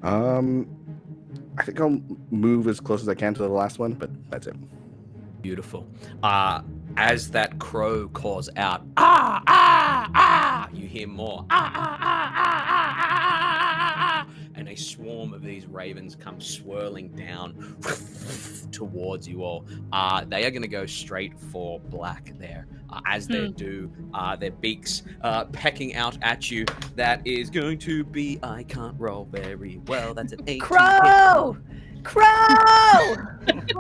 I think I'll move as close as I can to the last one, but that's it. Beautiful. As that crow calls out, you hear more, and a swarm of these ravens come swirling down towards you all. They are going to go straight for Black there. As they do, their beaks pecking out at you. That is going to be, I can't roll very well. That's an 18. Crow!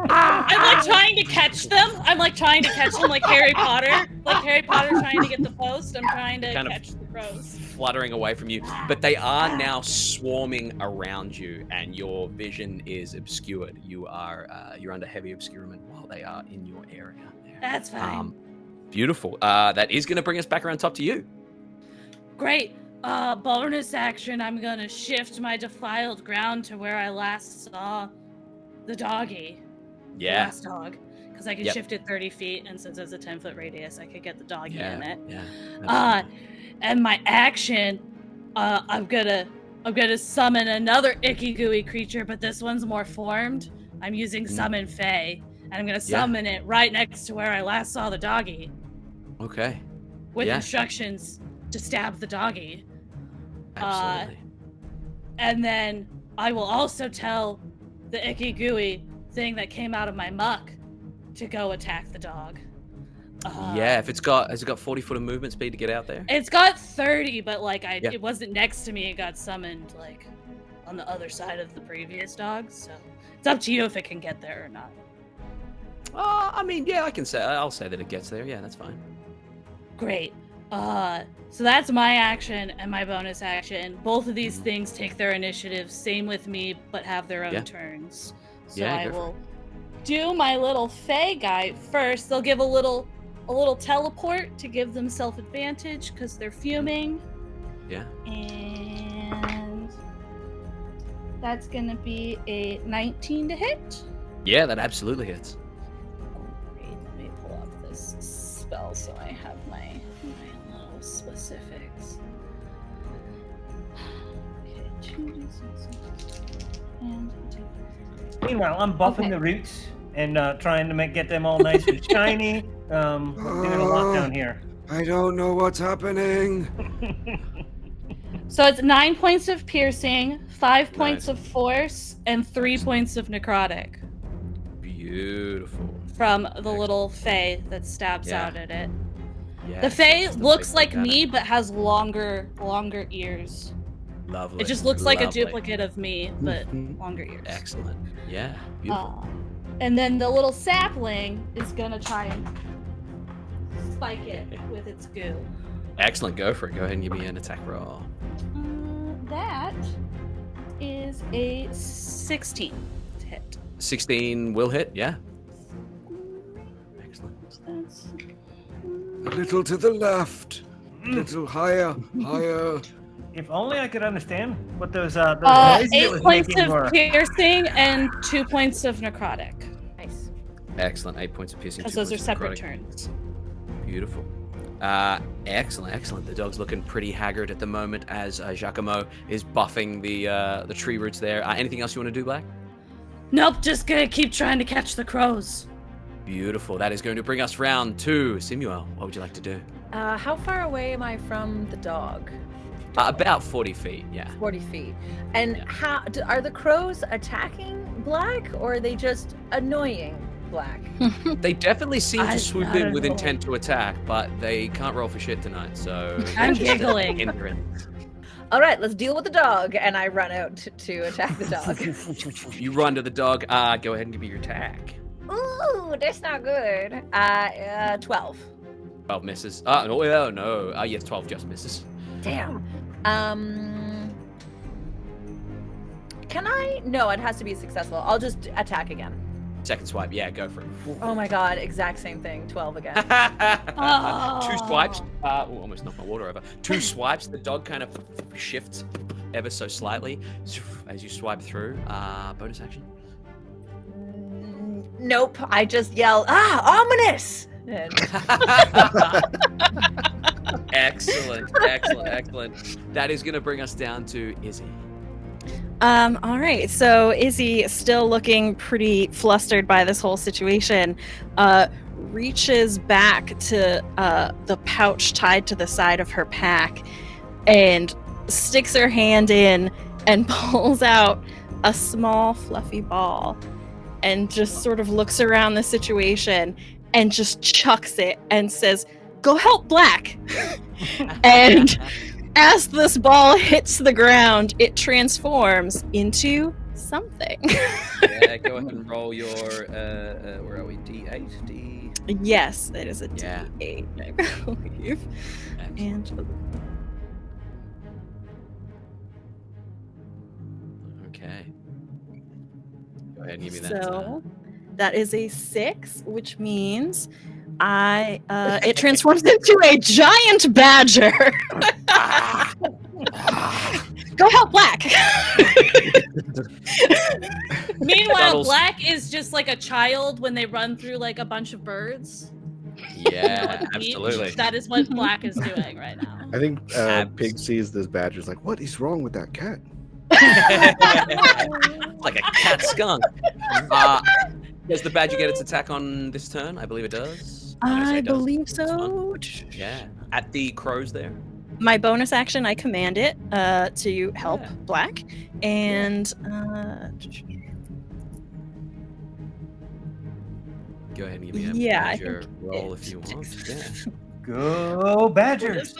I'm like trying to catch them. I'm like trying to catch them like Harry Potter. Like Harry Potter trying to get the post. I'm trying to catch the crows. Fluttering away from you. But they are now swarming around you, and your vision is obscured. You are you're under heavy obscurement while they are in your area there. That's fine. Beautiful. That is going to bring us back around top to you. Great. Bonus action, I'm gonna shift my defiled ground to where I last saw the doggy. The Yeah. last dog. Because I can shift it 30 feet, and since it's a 10-foot radius, I could get the doggy in it. Yeah. And my action, I'm gonna summon another icky gooey creature, but this one's more formed. I'm using Summon Fae, and I'm gonna summon it right next to where I last saw the doggy. Okay. With instructions to stab the doggy. Absolutely. And then I will also tell the icky gooey thing that came out of my muck to go attack the dog. If it's got, has it got 40 foot of movement speed to get out there? It's got 30, but like it wasn't next to me. It got summoned like on the other side of the previous dog. So it's up to you if it can get there or not. I mean, yeah, I'll say that it gets there. Yeah, that's fine. Great. So that's my action and my bonus action. Both of these things take their initiative, same with me, but have their own turns. So I will do my little Fae guy first. They'll give a little teleport to give them self-advantage because they're fuming. Yeah. And that's gonna be a 19 to hit. Yeah, that absolutely hits. Great. Let me pull up this spell so I have my little specifics. Okay, 2d6 and Meanwhile, I'm buffing the roots and trying to get them all nice and shiny. We're doing a lot down here. I don't know what's happening. So it's 9 points of piercing, 5 points of force, and 3 points of necrotic. Beautiful. From the little Fae that stabs out at it. Yeah, the Fae looks like me, but has longer ears. Lovely. It just looks like a duplicate of me, but longer ears. Excellent. Yeah. Beautiful. And then the little sapling is gonna try and spike it with its goo. Excellent. Go for it. Go ahead and give me an attack roll. That is a 16 to hit. 16 will hit. Yeah. Excellent. That's... A little to the left. A little higher. If only I could understand what those 8 points of piercing and 2 points of necrotic. Nice. Excellent. 8 points of piercing. Because those are separate turns. Beautiful. Excellent. The dog's looking pretty haggard at the moment as Giacomo is buffing the tree roots there. Anything else you want to do, Black? Nope, just gonna keep trying to catch the crows. Beautiful. That is going to bring us round to Simuel. What would you like to do? How far away am I from the dog? About 40 feet, yeah. 40 feet. And how are the crows attacking Black, or are they just annoying Black? They definitely seem to swoop in with intent to attack, but they can't roll for shit tonight, so... I'm giggling. All right, let's deal with the dog. And I run out to attack the dog. You run to the dog. Go ahead and give me your attack. Ooh, that's not good. 12. 12 misses. No. Yes, 12 just misses. Damn. Can I? No, it has to be successful. I'll just attack again. Second swipe, yeah, go for it. Oh my god, exact same thing. 12 again. 2 swipes. Oh. Almost knocked my water over. 2 swipes. The dog kind of shifts ever so slightly as you swipe through. Bonus action. Nope. I just yell, ominous! And Excellent. That is going to bring us down to Izzy. All right. So Izzy, still looking pretty flustered by this whole situation, reaches back to the pouch tied to the side of her pack and sticks her hand in and pulls out a small fluffy ball and just sort of looks around the situation and just chucks it and says, "Go help Black." And as this ball hits the ground, it transforms into something. Yeah, go ahead and roll your, where are we? D8? D... Yes, it is a Yeah. D8, I believe. And Okay. Go ahead and give me that. so that is a 6, which means it transforms into a giant badger. Go help Black. Meanwhile, Tunnels. Black is just like a child when they run through like a bunch of birds. Yeah, on the beach. absolutely. That is what Black is doing right now. I think Pig sees this badger's like, what is wrong with that cat? Like a cat skunk. Does the badger get its attack on this turn? I believe it does. I'm gonna say I it does. believe It's fun. so. Yeah. At the crows there. My bonus action, I command it to help Yeah. Black, and Go ahead and give me a Yeah, I badger think roll it if you want. Yeah. Go Badgers!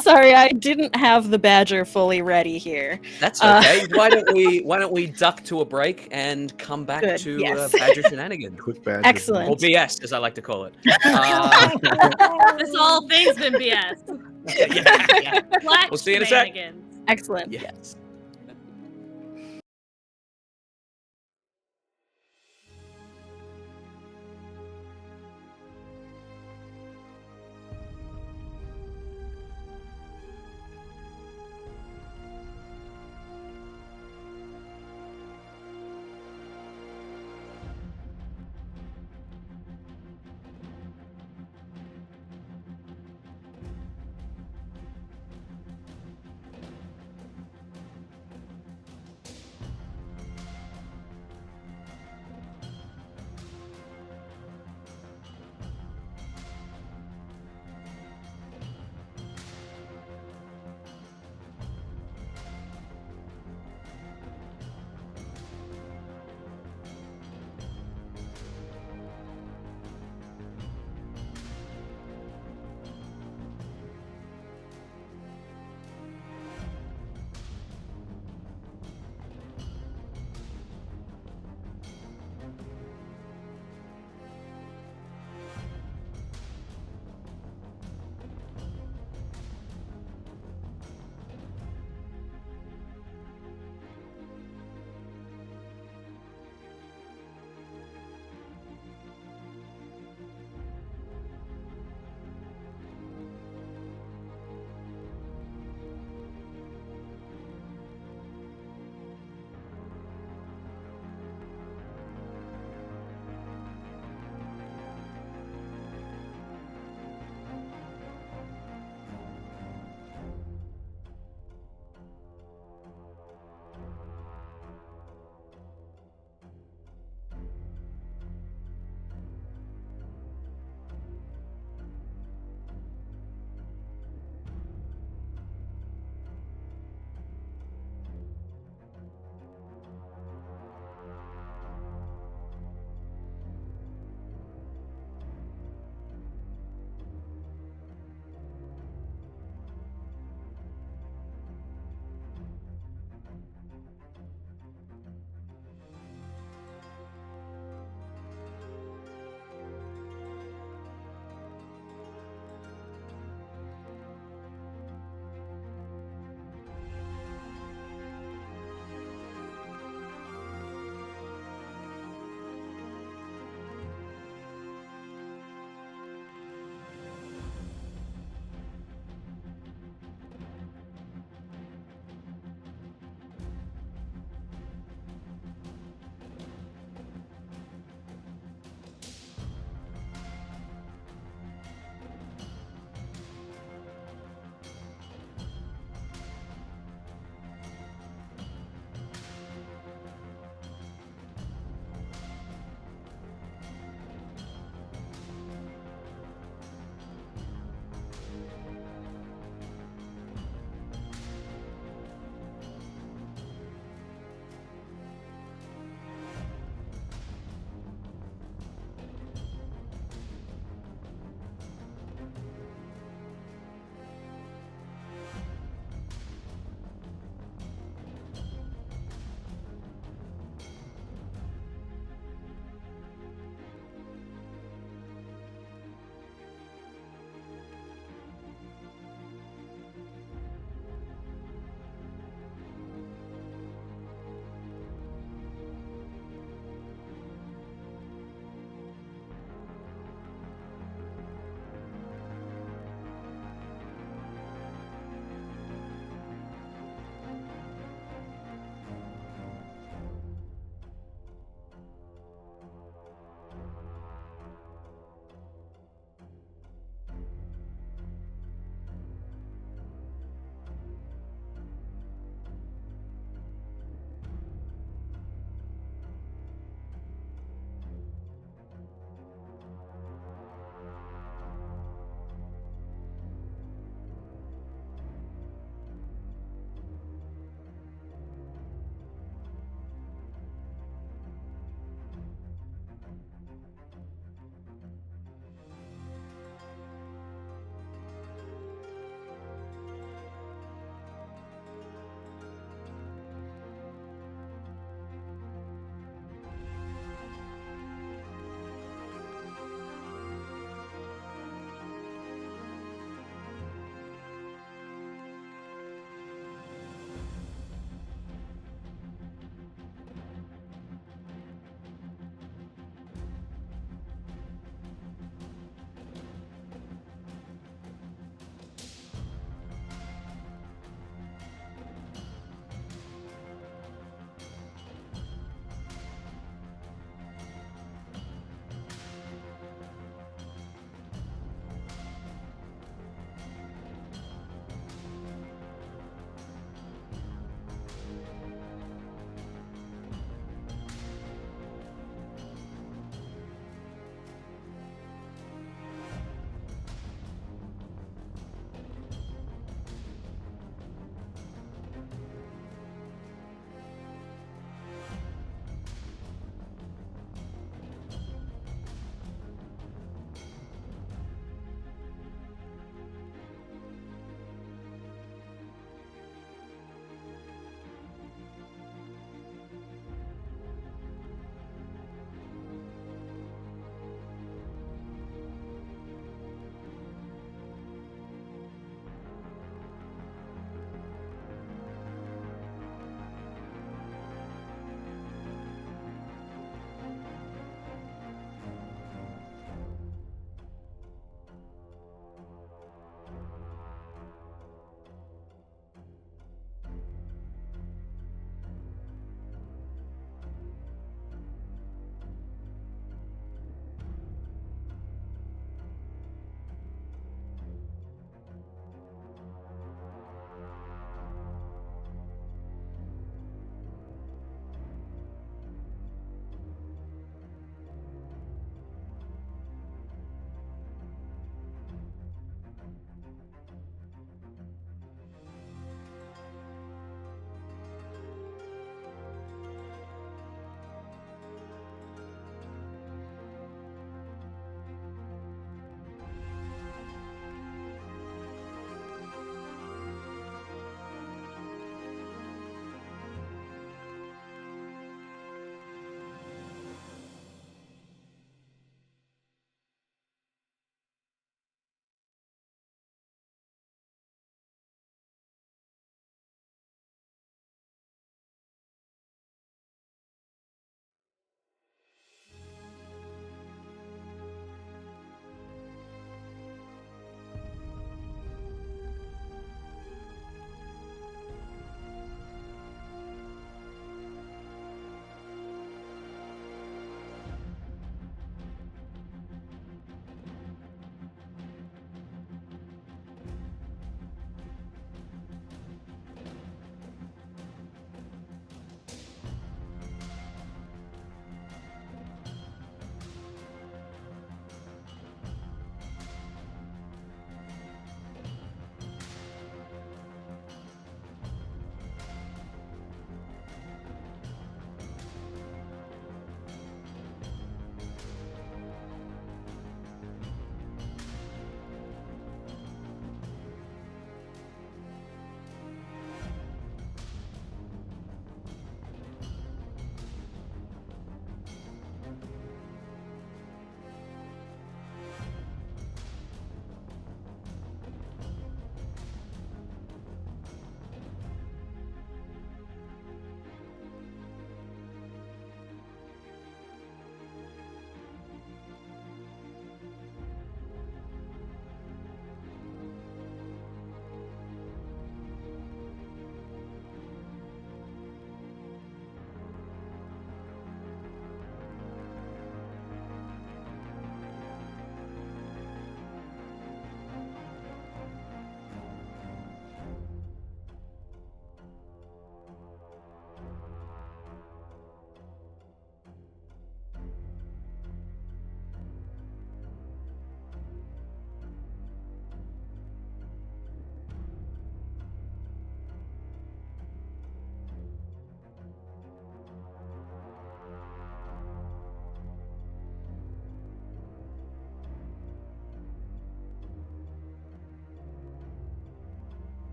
sorry, I didn't have the badger fully ready here. That's okay. Why don't we duck to a break and come back Good, to yes. badger shenanigans? Quick badger. Excellent. Or BS, as I like to call it. This whole thing's been BS. yeah. Black We'll see you in a sec. shenanigans. Excellent. Yes.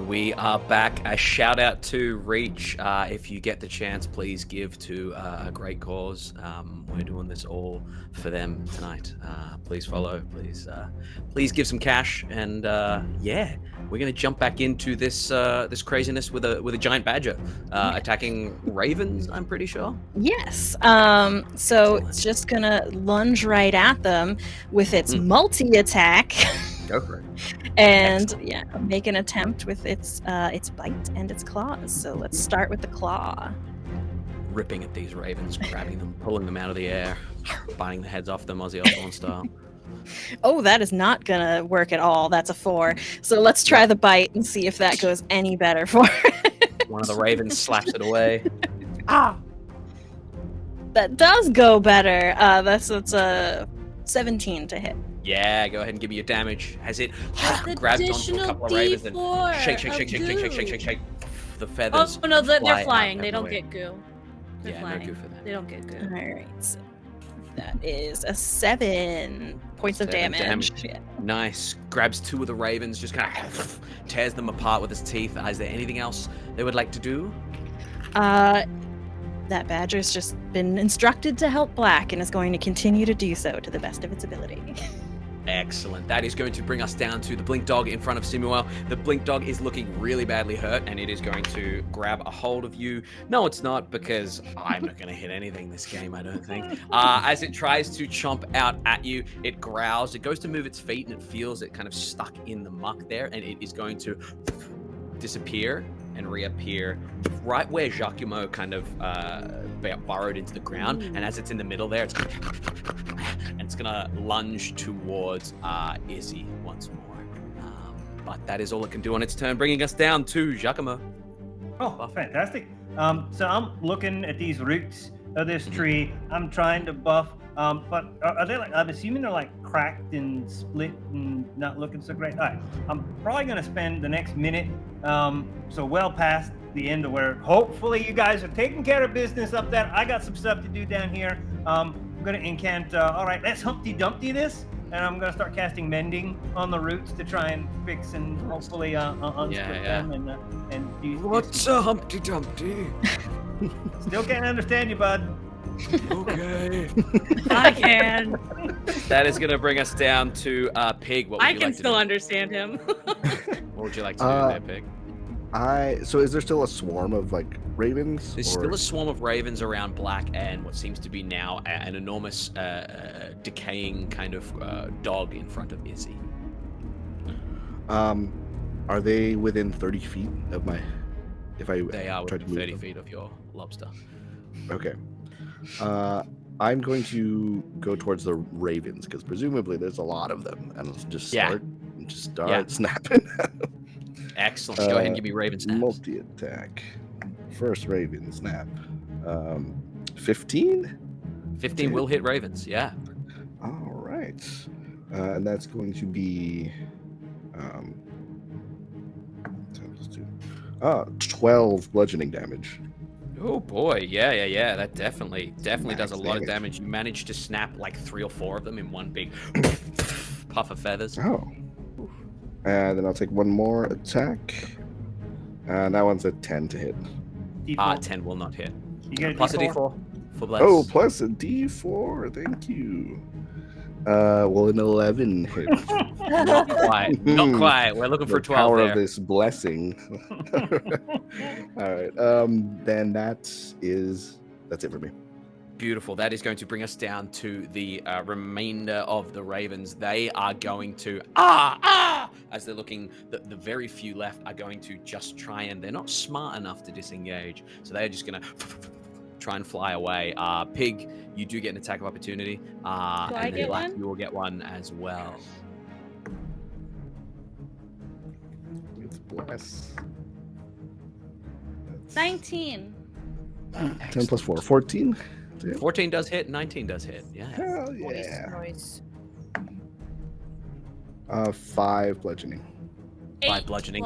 And we are back. A shout out to Reach. If you get the chance, please give to a great cause. We're doing this all for them tonight. Please follow. Please give some cash. And yeah, we're gonna jump back into this this craziness with a giant badger attacking ravens. I'm pretty sure. Yes. So it's just gonna lunge right at them with its multi-attack. Go for it. And Excellent. yeah, make an attempt with its bite and its claws. So let's start with the claw. Ripping at these ravens, grabbing them, pulling them out of the air, biting the heads off them, Ozzy Osbourne style. Oh, that is not gonna work at all. That's a 4. So let's try the bite and see if that goes any better for it. One of the ravens slaps it away. That does go better. That's a 17 to hit. Yeah, go ahead and give me your damage. Has it That's grabbed onto a additional couple of ravens and D4 shake. The feathers. Oh no, they're fly flying. out They don't everywhere. get goo. They're Yeah, flying. no goo for that. They don't get goo. All right. So that is a 7 points of 7 damage. damage. Yeah. Nice. Grabs 2 of the ravens, just kind of tears them apart with his teeth. Is there anything else they would like to do? That badger's just been instructed to help Black and is going to continue to do so to the best of its ability. Excellent. That is going to bring us down to the Blink Dog in front of Simuel. The Blink Dog is looking really badly hurt, and it is going to grab a hold of you. No, it's not, because I'm not going to hit anything this game, I don't think. As it tries to chomp out at you, it growls. It goes to move its feet, and it feels it kind of stuck in the muck there, and it is going to disappear and reappear right where Giacomo kind of burrowed into the ground. And as it's in the middle there, it's gonna lunge towards Izzy once more. But that is all it can do on its turn, bringing us down to Giacomo. Oh, fantastic. So I'm looking at these roots of this tree. I'm trying to buff, but are they like, I'm assuming they're like cracked and split and not looking so great. All right, I'm probably gonna spend the next minute, so well past the end of where hopefully you guys are taking care of business up there. I got some stuff to do down here. I'm gonna incant, all right, let's Humpty Dumpty this. And I'm gonna start casting mending on the roots to try and fix and hopefully unsplit them and do. What's a Humpty Dumpty? Still can't understand you, bud. Okay. I can. That is gonna bring us down to Pig. What would I you can like to still do? understand him. What would you like to do there, Pig? So is there still a swarm of like ravens? There's or- still a swarm of ravens around Black and what seems to be now an enormous decaying kind of dog in front of Izzy. Are they within 30 feet of my? If I They are try to within move 30 them? feet of your lobster. Okay. I'm going to go towards the ravens because presumably there's a lot of them, and let's just start snapping. Excellent. Go ahead and give me Raven snaps. Multi-attack. First Raven snap. 15? 15 will hit ravens, yeah. All right. And that's going to be 12 bludgeoning damage. Oh boy, yeah. That definitely does Max a lot of damage. damage. You managed to snap like 3 or 4 of them in one big puff of feathers. Oh. And then I'll take one more attack. And that one's a 10 to hit. D4. 10 will not hit. You get a Plus D4? a D4 for bless. Oh, plus a d4. Thank you. Well, an 11 hit. Not quite. Not quite. We're looking for The 12 power there. of this blessing. All right. Then that's it for me. Beautiful. That is going to bring us down to the remainder of the ravens. They are going to as they're looking. The very few left are going to just try and they're not smart enough to disengage, so they're just going to try and fly away. Pig, you do get an attack of opportunity. I And then get Black, one? you will get one as well. It's bless. 19. 10 plus 4, 14. 14 does hit. 19 does hit. Yeah. Hell yeah. Nice. 5 bludgeoning. 8 bludgeoning.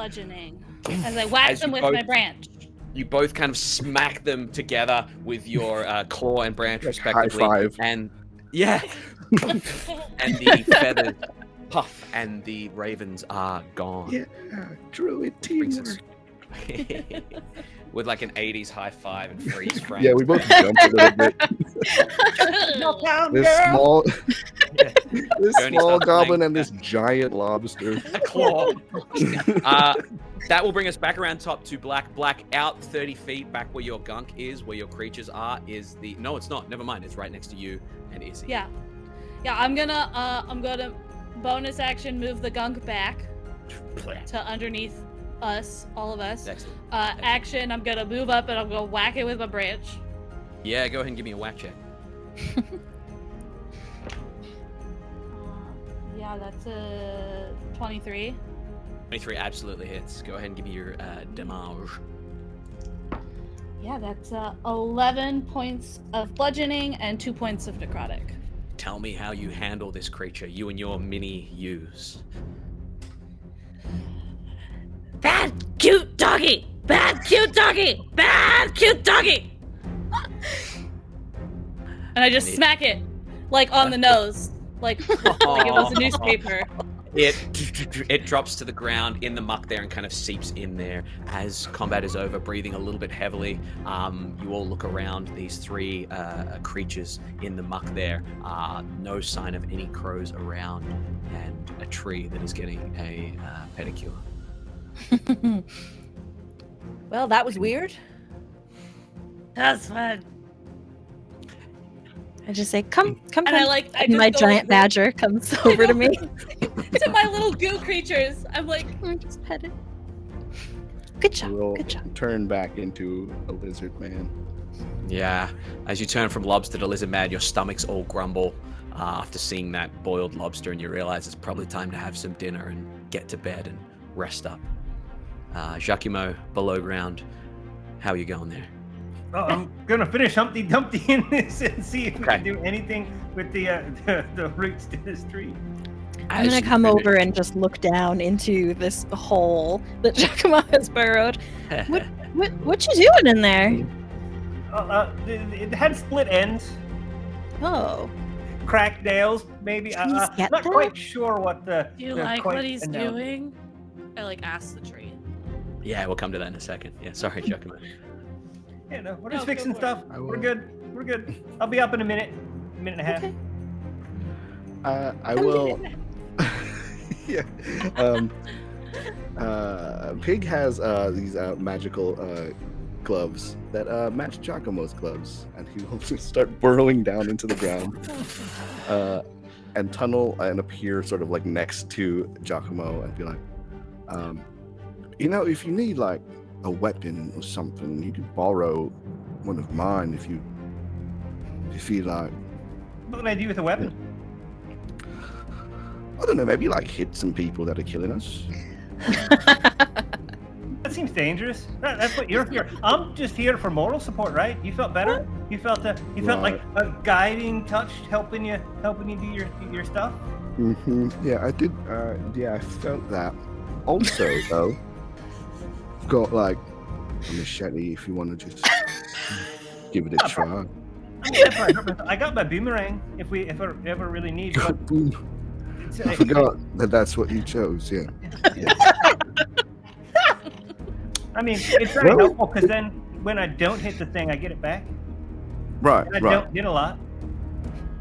As I whack As them you with both- my branch. You both kind of smack them together with your claw and branch, Like high respectively. five. And yeah, and the feathers puff, and the ravens are gone. Yeah, druid Brings us- teamwork. With like an 80s high five and freeze frame. Yeah, we both jumped a little bit. This small, this Bernie small starts goblin playing- and this giant lobster. A claw. That will bring us back around top to Black. Black, out 30 feet back where your gunk is, where your creatures are, is the... No, it's not. Never mind. It's right next to you and Izzy. Yeah. Yeah, I'm gonna bonus action move the gunk back to underneath us, all of us. Excellent. Action, I'm gonna move up and I'm gonna whack it with my branch. Yeah, go ahead and give me a whack check. Yeah, that's a 23. 23 absolutely hits. Go ahead and give me your damage. Yeah, that's 11 points of bludgeoning and 2 points of necrotic. Tell me how you handle this creature, you and your mini yous. Bad cute doggy! Bad cute doggy! Bad cute doggy! And I just smack it, like on the nose, like it was a newspaper. It drops to the ground in the muck there and kind of seeps in there. As combat is over, breathing a little bit heavily, you all look around these three creatures in the muck there. No sign of any crows around, and a tree that is getting a pedicure. Well, that was weird. That's fun. I just say, come. And I And my just go giant like badger comes over to me. to my little goo creatures. I'm like, Just pet it. Good job. We'll Good job. turn back into a lizard man. Yeah, as you turn from lobster to lizard man, your stomachs all grumble after seeing that boiled lobster, and you realize it's probably time to have some dinner and get to bed and rest up. Jacquimo, below ground, how are you going there? Oh, I'm gonna finish Humpty Dumpty in this and see if we Okay. can do anything with the roots to this tree. I'm As gonna you come finish- over and just look down into this hole that Giacomo has burrowed. What you doing in there? It had split ends, Oh, cracked nails, maybe. Trees get Not that? quite sure what the. do you the like quite what he's analogy- doing? I like ask the tree. Yeah, we'll come to that in a second. Yeah, sorry, Giacomo. Yeah, no, we're No, just go fixing for it. stuff. I We're will. good. We're good. I'll be up in a minute and a half. okay. I will. Yeah. Pig has these magical gloves that match Giacomo's gloves, and he will just start burrowing down into the ground and tunnel and appear sort of like next to Giacomo and be like, if you need like a weapon or something, you could borrow one of mine if you feel like. What can I do with a weapon? I don't know, maybe like hit some people that are killing us. That seems dangerous. That's what you're here. I'm just here for moral support, right? You felt better. You felt like a guiding touch, helping you do your stuff. Yeah, I did. Yeah, I felt that. Also, though, I've got like a machete. If you want to just give it a try. I got my boomerang. If I ever really need. But Boom. I forgot that that's what you chose. Yeah. I mean, it's very Well- helpful because then when I don't hit the thing, I get it back. Right. And I Right. don't get a lot.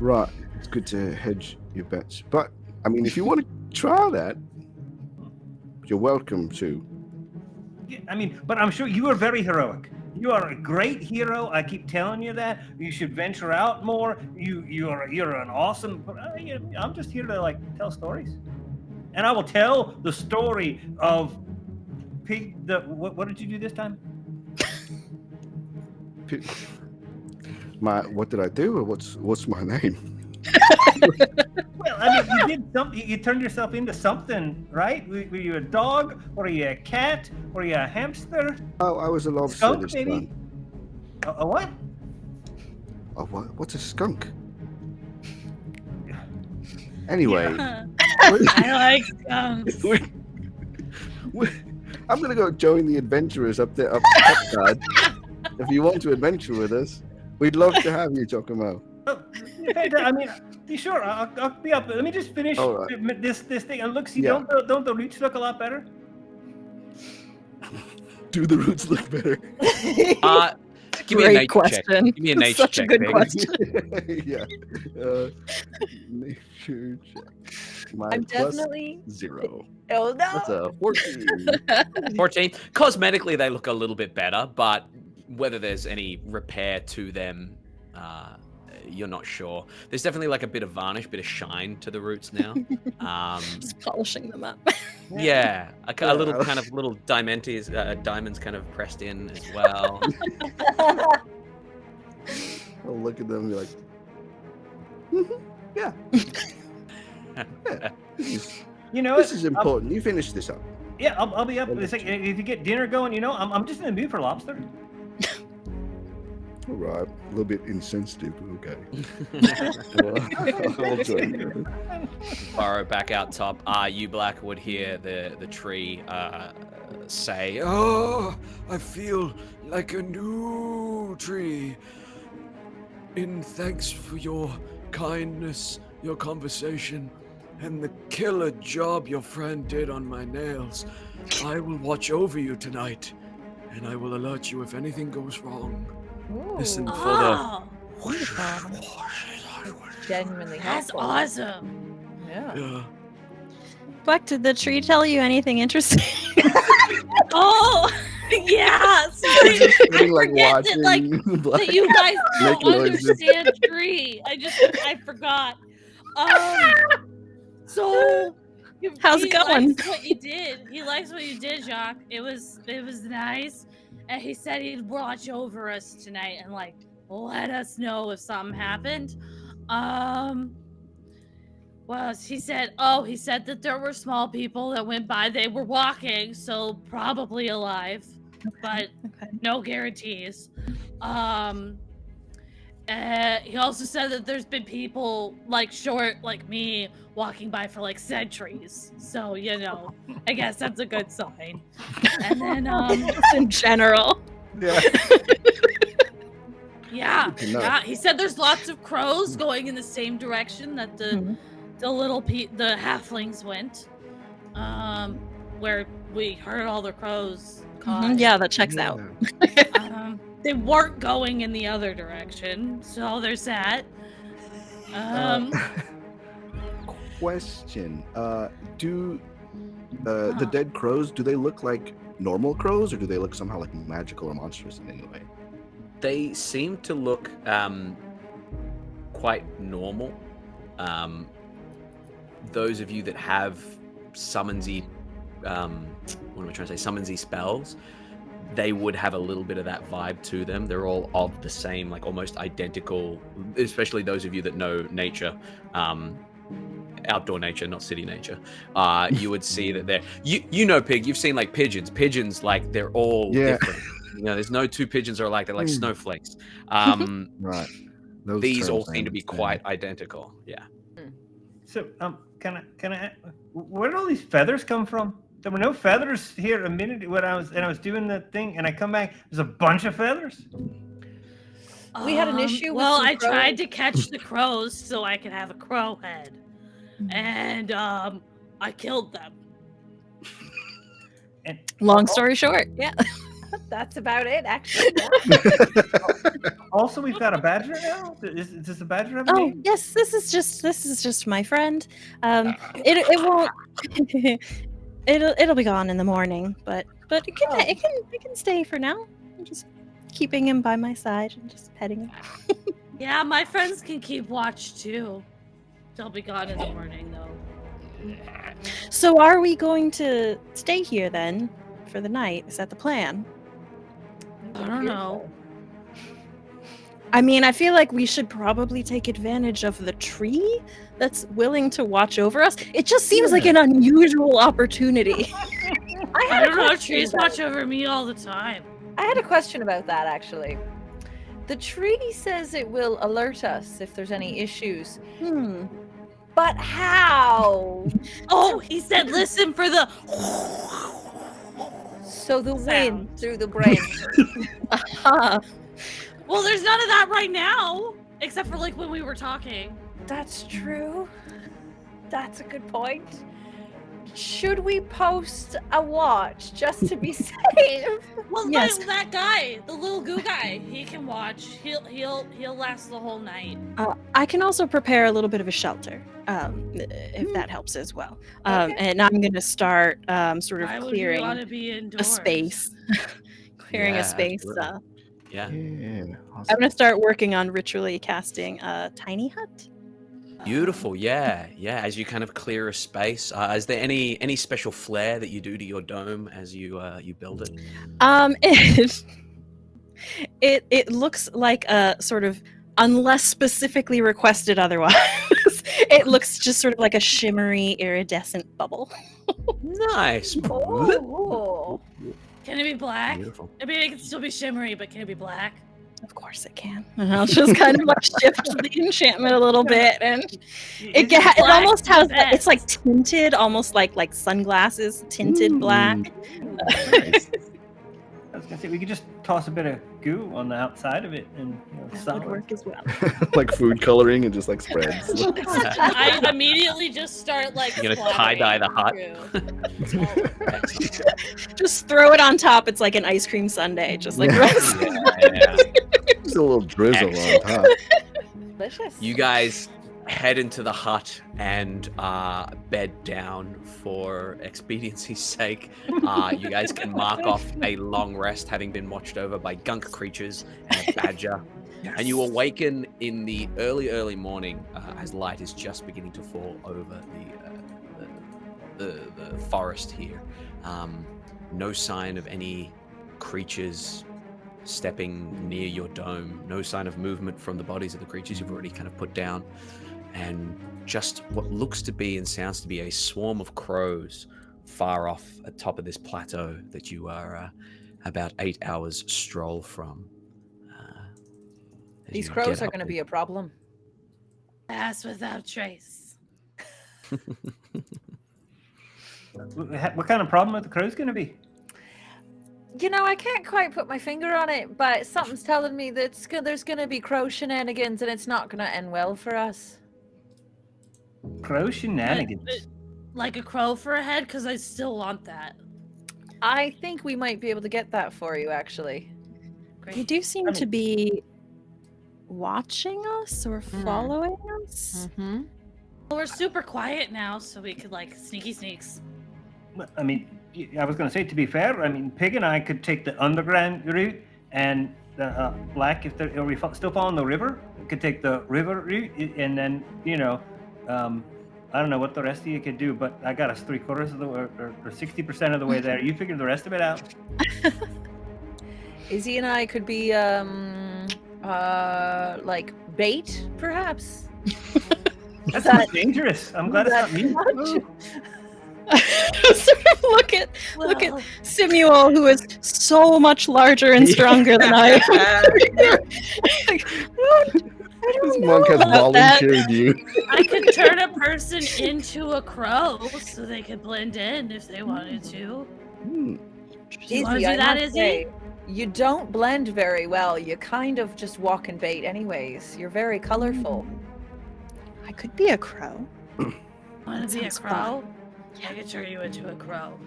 Right. It's good to hedge your bets, but I mean, if you want to try that, you're welcome to. Yeah, I mean, but I'm sure you are very heroic. You are a great hero. I keep telling you that. You should venture out more. You're an awesome. But I'm just here to like tell stories, and I will tell the story of Pig. What did you do this time? What did I do? Or what's my name? Well, I mean, you did something. You turned yourself into something, right? Were you a dog? Or are you a cat? Or are you a hamster? Oh, I was a lobster Skunk, this maybe? time. A what? Oh, what's a skunk? Anyway, I like skunks. I'm gonna go join the adventurers up there, up side. If you want to adventure with us, we'd love to have you, Giacomo. I mean, You sure? I'll be up. Let me just finish All right. this thing. And look, see, Yeah. don't the roots look a lot better? Do the roots look better? Give me a Great nature check. question. Give me a nature Such a check, good Pig. question. Yeah. Nature check. My I'm plus definitely. 0. Oh no! That's a 14. 14. Cosmetically, they look a little bit better, but whether there's any repair to them, you're not sure. There's definitely like a bit of varnish, bit of shine to the roots now. Just polishing them up. Yeah, a little kind of little diamonds kind of pressed in as well. I'll look at them and be like, yeah. Yeah. You know, This is important. You finish this up. Yeah, I'll be up. I'll It's let like, if you get dinner going, you know, I'm just in the mood for lobster. All right. A little bit insensitive. Okay. I'll join you. Burrow back out top. You Black would hear the tree say, "Oh, I feel like a new tree. In thanks for your kindness, your conversation, and the killer job your friend did on my nails, I will watch over you tonight, and I will alert you if anything goes wrong. Listen for Oh, Genuinely that's helpful. awesome. Yeah. Black, did the tree tell you anything interesting? Oh, yeah. Sorry, Just I sitting, like, forget that, like, Black that you guys don't making noises. understand tree. I forgot. So How's it he going? likes what you did. He likes what you did, Jacques. It was nice, and he said he'd watch over us tonight and like let us know if something happened. Well, he said that there were small people that went by. They were walking, so probably alive, but no guarantees. He also said that there's been people like short like me walking by for like centuries. So, you know, I guess that's a good sign. And then Just in general. Yeah. yeah, Good to know. yeah, he said there's lots of crows going in the same direction that the the halflings went. Where we heard all the crows cawing. Yeah, that checks out. They weren't going in the other direction, so there's that. Question. Do the dead crows, do they look like normal crows, or do they look somehow like magical or monstrous in any way? They seem to look quite normal. Those of you that have summonsy, what am I trying to say? Summonsy spells, they would have a little bit of that vibe to them. They're all of the same, like almost identical, especially those of you that know nature, outdoor nature, not city nature. You would see that they're, you know, Pig, you've seen like pigeons, like they're all different. You know, there's no two pigeons are alike. They're like snowflakes. Right. Those These all terms I seem to be understand. quite identical. Yeah. So, can I? Where did all these feathers come from? There were no feathers here a minute when I was doing the thing, and I come back. There's a bunch of feathers. We had an issue with Well, some I tried crows. to catch the crows so I could have a crow head, and I killed them. And Long story short, yeah. That's about it, actually. also, we've got a badger now. Does the badger have a Oh name? yes, this is just my friend. It won't. It'll be gone in the morning, but it can stay for now. I'm just keeping him by my side and just petting him. Yeah, my friends can keep watch too. They'll be gone in the morning though. So are we going to stay here then for the night? Is that the plan? I don't know. I mean, I feel like we should probably take advantage of the tree that's willing to watch over us. It just seems like an unusual opportunity. I don't know. Trees watch over me all the time. I had a question about that, actually. The tree says it will alert us if there's any issues. But how? Oh, he said listen for the So the sound. wind through the branches. Well, there's none of that right now, except for like when we were talking. That's true. That's a good point. Should we post a watch just to be safe? Well, Yes. that guy, the little goo guy, he can watch. He'll last the whole night. I can also prepare a little bit of a shelter, if that helps as well. And I'm going to start sort of Why would you clearing want to be a indoors? space. Clearing Yeah, a space. absolutely. Yeah. Yeah. I'm Awesome. going to start working on ritually casting a tiny hut. Beautiful, yeah. As you kind of clear a space, is there any special flair that you do to your dome as you build it? It looks like a sort of, unless specifically requested otherwise, it looks just sort of like a shimmery iridescent bubble. Nice. Oh. Can it be black? Beautiful. I mean, it can still be shimmery, but can it be black? Of course it can. And I'll just kind of like shift the enchantment a little bit, and it Black almost has is the it's like best. tinted, almost like sunglasses, tinted black. Nice. I was gonna say we could just toss a bit of goo on the outside of it and That would solid. work as well. Like food coloring and just like spreads. I immediately just start like. You're gonna tie-dye the hut? hut. Just throw it on top. It's like an ice cream sundae, just like Yeah. rest. Yeah. Just a little drizzle on Excellent. top. Delicious. You guys head into the hut and bed down for expediency's sake. You guys can mark off a long rest, having been watched over by gunk creatures and a badger. And you awaken in the early morning as light is just beginning to fall over the forest here. No sign of any creatures stepping near your dome. No sign of movement from the bodies of the creatures you've already kind of put down. And just what looks to be and sounds to be a swarm of crows far off at top of this plateau that you are about 8 hours stroll from. These crows are going to be a problem. Pass without trace. What kind of problem are the crows gonna be? You know, I can't quite put my finger on it, but something's telling me that there's going to be crow shenanigans and it's not going to end well for us. Crow shenanigans. Like a crow for a head, because I still want that. I think we might be able to get that for you, actually. Great. You do seem to be watching us or following us. Mm-hmm. Well, we're super quiet now, so we could like sneaky sneaks. I mean, I was gonna say, to be fair, I mean, Pig and I could take the underground route, and Black, if are we still following the river, we could take the river route, and then I don't know what the rest of you could do, but I got us 3/4 of the way, or 60% of the way there. You figure the rest of it out. Izzy and I could be like bait, perhaps. That's that- dangerous. I'm glad it's not me. Sort of look at Well, Simuel, who is so much larger and stronger than I am. Like, I This don't monk has know about that. volunteered you. I could turn a person into a crow so they could blend in if they wanted to. Hmm. You wanna Izzy, do I that, must Izzy? say, you don't blend very well. You kind of just walk and bait anyways. You're very colorful. I could be a crow. Want to be a Sounds crow? I could turn you into a crow.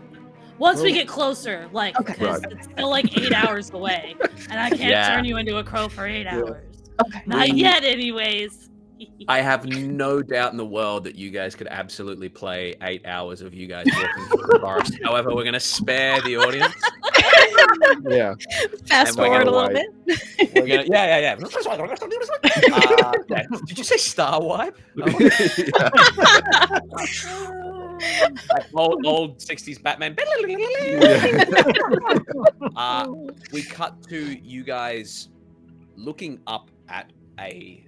Once we get closer, like, Okay. because Right. it's still like 8 hours away, and I can't Yeah. turn you into a crow for 8 hours. Okay. Not yet, anyways. I have no doubt in the world that you guys could absolutely play 8 hours of you guys walking through the forest. However, we're going to spare the audience. Yeah. Fast And we're forward a gonna little wipe. bit. We're gonna, yeah. Yeah. Did you say star wipe? Old 60s Batman. We cut to you guys looking up at a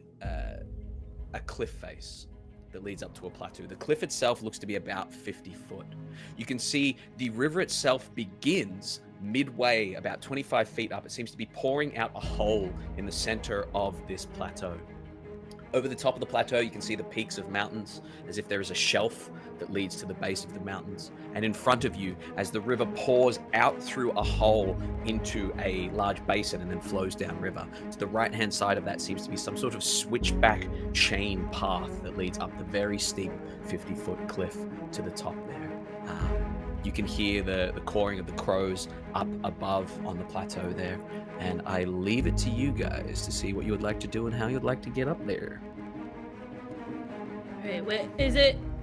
cliff face that leads up to a plateau. The cliff itself looks to be about 50 foot. You can see the river itself begins midway, about 25 feet up. It seems to be pouring out a hole in the center of this plateau. Over the top of the plateau, you can see the peaks of mountains, as if there is a shelf that leads to the base of the mountains. And in front of you, as the river pours out through a hole into a large basin and then flows downriver, to the right-hand side of that seems to be some sort of switchback chain path that leads up the very steep 50-foot cliff to the top there. You can hear the cawing of the crows up above on the plateau there. And I leave it to you guys to see what you would like to do and how you'd like to get up there. Wait,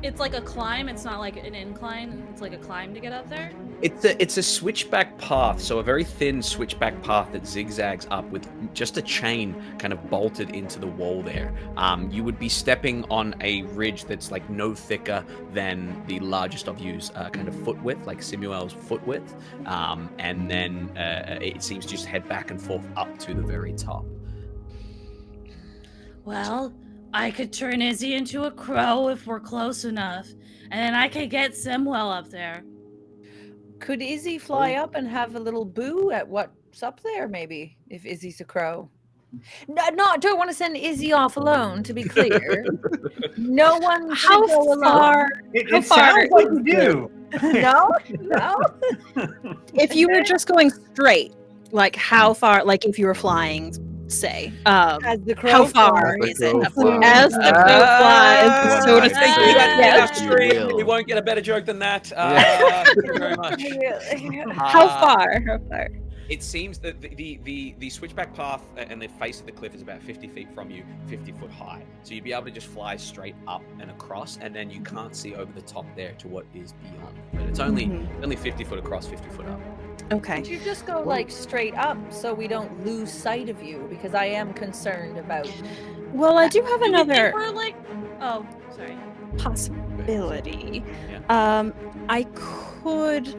it's like a climb, it's not like an incline, it's like a climb to get up there? It's a switchback path, so a very thin switchback path that zigzags up with just a chain kind of bolted into the wall there. You would be stepping on a ridge that's like no thicker than the largest of you's kind of foot width, like Simuel's foot width, and then it seems to just head back and forth up to the very top. Well, I could turn Izzy into a crow if we're close enough, and then I could get Simuel up there. Could Izzy fly up and have a little boo at what's up there, maybe, if Izzy's a crow? No, I don't want to send Izzy off alone, to be clear. No one should How go alone. far? It sounds like you do. No? If you were just going straight, like how far? Like if you were flying, say, As the crow how far flies. is it? The crow As the crow flies, so to Thank speak. you. Yes. We won't get a better joke than that. Thank you very much. How far? How far? It seems that the switchback path and the face of the cliff is about 50 feet from you, 50 foot high. So you'd be able to just fly straight up and across, and then you can't see over the top there to what is beyond. But it's only 50 foot across, 50 foot up. Okay. Could you just go like straight up so we don't lose sight of you? Because I am concerned about. Well, I do have Do you think another we're like... Oh, sorry. possibility. Yeah. I could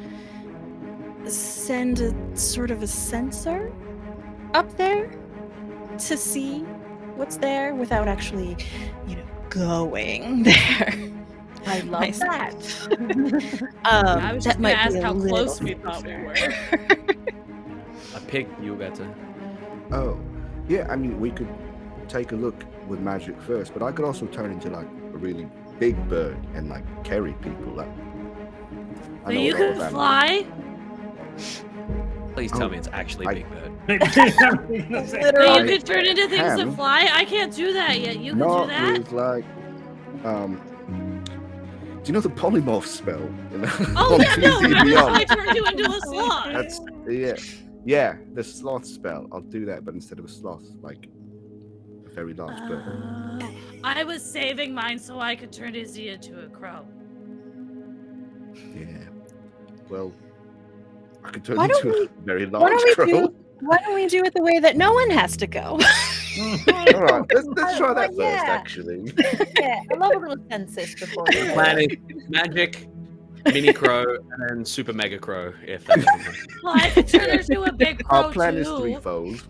send a sort of a sensor up there to see what's there without actually, going there. I love Nice. that. I was just that gonna might ask be a how little close we thought we were. A pig, you better. Oh, yeah. I mean, we could take a look with magic first, but I could also turn into like a really big bird and like carry people. Like, But you can fly? Please tell me it's actually Big Bird. But you can turn into things that can. fly? I can't do that yet. You can Not do that? with like, do you know the polymorph spell? Oh, On yeah, no. PC I Beyond? turned you into a sloth. That's yeah, the sloth spell. I'll do that, but instead of a sloth, like a very large bird. I was saving mine so I could turn Izzy into a crow. Yeah. Well, I could turn Why don't into we- a very Why large don't we crow. do it the way that no one has to go? All right, let's try that first. Yeah. Actually, Yeah, I love a little census before we The go. plan is magic, mini crow, and super mega crow. If that doesn't work. Well, I could turn her into a big crow our plan too. is threefold.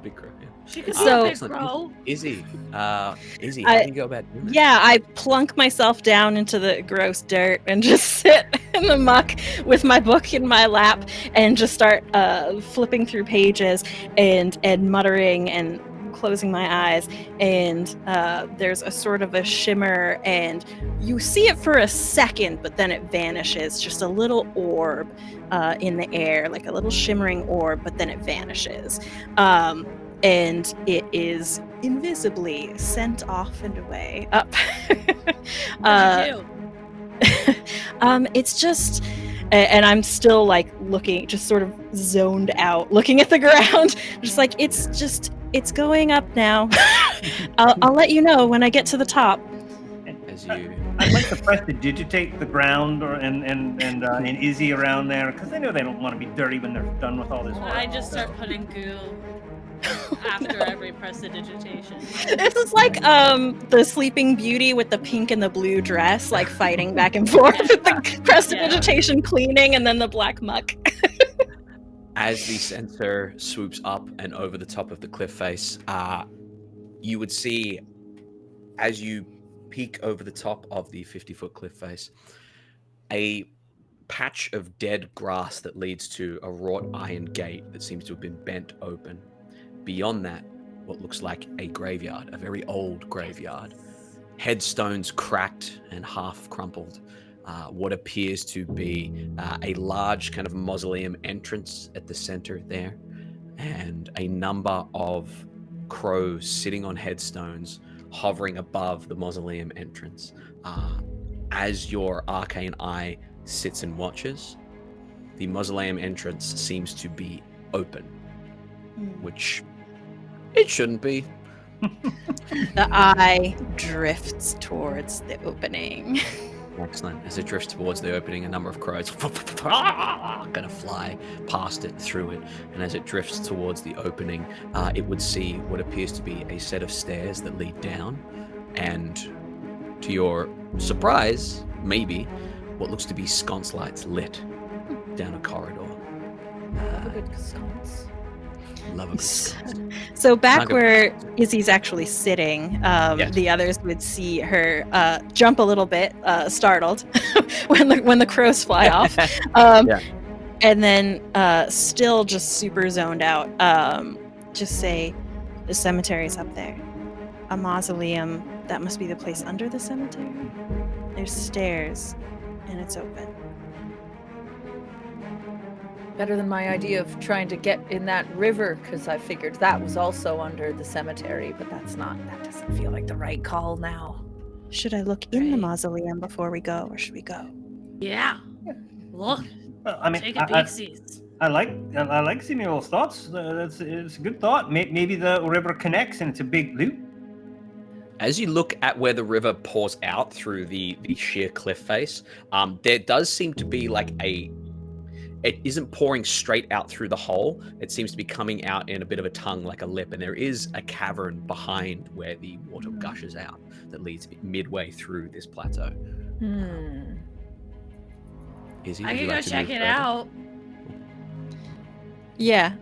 Big crow. Yeah. She could be So- a big Excellent. crow. Izzy, how do I- you go about doing that? Yeah, I plunk myself down into the gross dirt and just sit in the muck with my book in my lap and just start flipping through pages and muttering and closing my eyes. And there's a sort of a shimmer, and you see it for a second, but then it vanishes. Just a little orb in the air, like a little shimmering orb, but then it vanishes. And it is invisibly sent off and away up. What'd you do? It's just, and I'm still like looking, just sort of zoned out, looking at the ground, just like it's going up now. I'll let you know when I get to the top. As you, I'd like to prestidigitate the ground and Izzy around there because they know they don't want to be dirty when they're done with all this work. I just start putting goo after every prestidigitation. This is like the Sleeping Beauty with the pink and the blue dress, like fighting back and forth with the prestidigitation cleaning and then the black muck. as the sensor swoops up and over the top of the cliff face, you would see, as you peek over the top of the 50-foot cliff face, a patch of dead grass that leads to a wrought iron gate that seems to have been bent open. Beyond that, what looks like a graveyard, a very old graveyard. Headstones cracked and half crumpled. What appears to be a large kind of mausoleum entrance at the center there, and a number of crows sitting on headstones hovering above the mausoleum entrance. As your arcane eye sits and watches, the mausoleum entrance seems to be open, which it shouldn't be. The eye drifts towards the opening. Excellent. As it drifts towards the opening, a number of crows gonna fly past it, through it, and as it drifts towards the opening, it would see what appears to be a set of stairs that lead down, and to your surprise, maybe, what looks to be sconce lights lit down a corridor. Love a good sconce. Love a good sconce. So back Not good. where Izzy's actually sitting, Yes. the others would see her jump a little bit, startled, when the crows fly off, Yeah. and then still just super zoned out. Just say, the cemetery's up there. A mausoleum. That must be the place under the cemetery. There's stairs, and it's open. Better than my idea of trying to get in that river, because I figured that was also under the cemetery, but that doesn't feel like the right call now. Should I look in the Right. mausoleum before we go, or should we go? Yeah. Look, Well, I mean, take a I peek. like Samuel's thoughts. It's a good thought. Maybe the river connects and it's a big loop. As you look at where the river pours out through the sheer cliff face, there does seem to be like it isn't pouring straight out through the hole. It seems to be coming out in a bit of a tongue, like a lip, and there is a cavern behind where the water gushes out that leads midway through this plateau. Izzy, I would you can go like to check move it further? out. Yeah.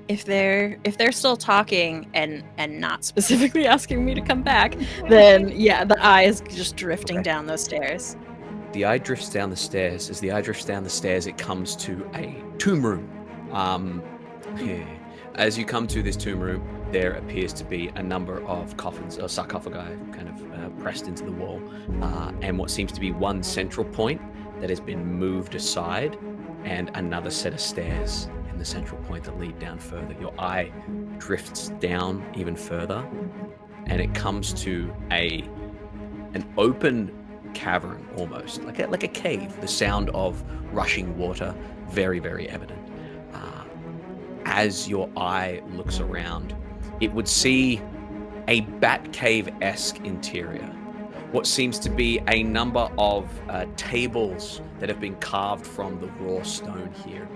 If they're still talking and not specifically asking me to come back, then yeah, the eye is just drifting down those stairs. The eye drifts down the stairs. As the eye drifts down the stairs, it comes to a tomb room. As you come to this tomb room, there appears to be a number of coffins or sarcophagi kind of pressed into the wall, and what seems to be one central point that has been moved aside, and another set of stairs in the central point that lead down further. Your eye drifts down even further, and it comes to an open cavern, almost like a cave. The sound of rushing water very, very evident. As your eye looks around, it would see a bat cave-esque interior. What seems to be a number of tables that have been carved from the raw stone here.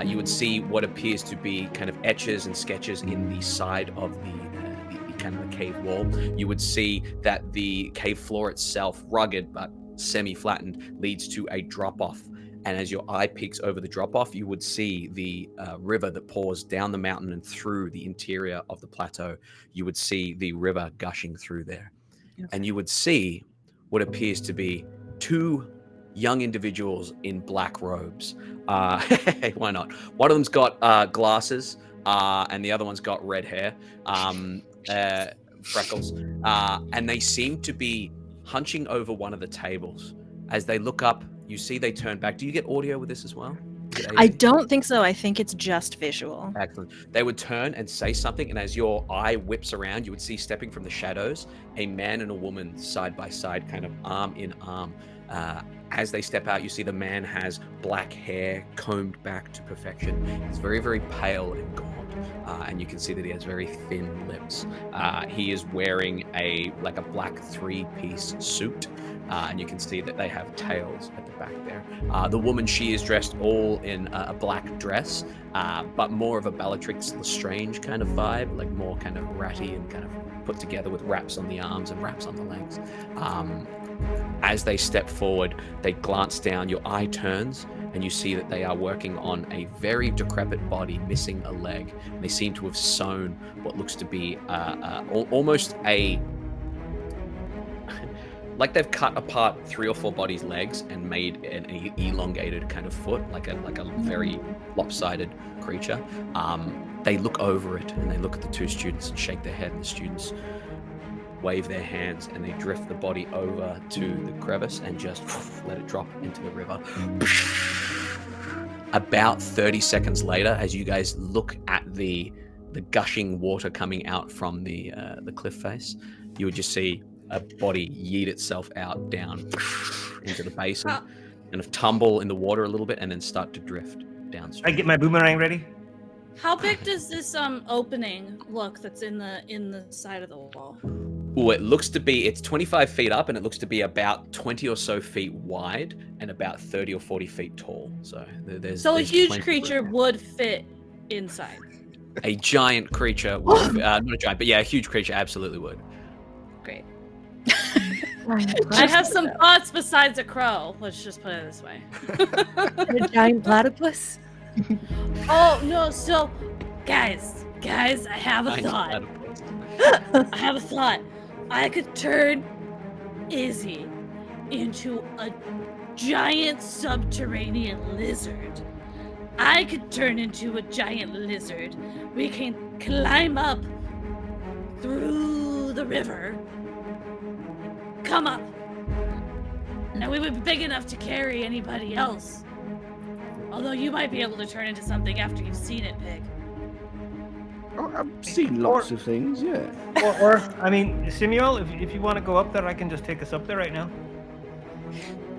You would see what appears to be kind of etches and sketches in the side of the kind of the cave wall. You would see that the cave floor itself, rugged but semi-flattened, leads to a drop-off. And as your eye peeks over the drop-off, you would see the river that pours down the mountain and through the interior of the plateau. You would see the river gushing through there. Okay. And you would see what appears to be two young individuals in black robes. Why not? One of them's got glasses, and the other one's got red hair, freckles, and they seem to be hunching over one of the tables. As they look up, you see they turn back. Do you get audio with this as well? I don't think so. I think it's just visual. Excellent. They would turn and say something, and as your eye whips around, you would see stepping from the shadows a man and a woman side by side, kind of arm in arm. As they step out, you see the man has black hair combed back to perfection. He's very, very pale and gaunt, and you can see that he has very thin lips. He is wearing a black three-piece suit, and you can see that they have tails at the back there. The woman, she is dressed all in a black dress, but more of a Bellatrix Lestrange kind of vibe, like more kind of ratty and kind of put together with wraps on the arms and wraps on the legs. As they step forward, they glance down, your eye turns, and you see that they are working on a very decrepit body missing a leg. They seem to have sewn what looks to be almost like they've cut apart 3 or 4 bodies' legs and made an elongated kind of foot, like a very lopsided creature. They look over it and they look at the 2 students and shake their head, and the students wave their hands and they drift the body over to the crevice and just let it drop into the river. About 30 seconds later, as you guys look at the gushing water coming out from the cliff face, you would just see a body yeet itself out down into the basin, and tumble in the water a little bit, and then start to drift downstream. I get my boomerang ready. How big does this opening look that's in the side of the wall? Ooh, it looks to be, it's 25 feet up, and it looks to be about 20 or so feet wide and about 30 or 40 feet tall. So there's a huge plenty of creature room. would fit inside. A giant creature would, not a giant, but yeah, a huge creature absolutely would. Great. I have some thoughts besides a crow. Let's just put it this way. A giant platypus? Oh no! So, guys, I have a thought. I have a thought. I could turn Izzy into a giant subterranean lizard. I could turn into a giant lizard. We can climb up through the river. Come up. Now we would be big enough to carry anybody else. Although you might be able to turn into something after you've seen it, Pig. Oh, I've seen lots of things, yeah. Or I mean, Samuel, if you want to go up there, I can just take us up there right now.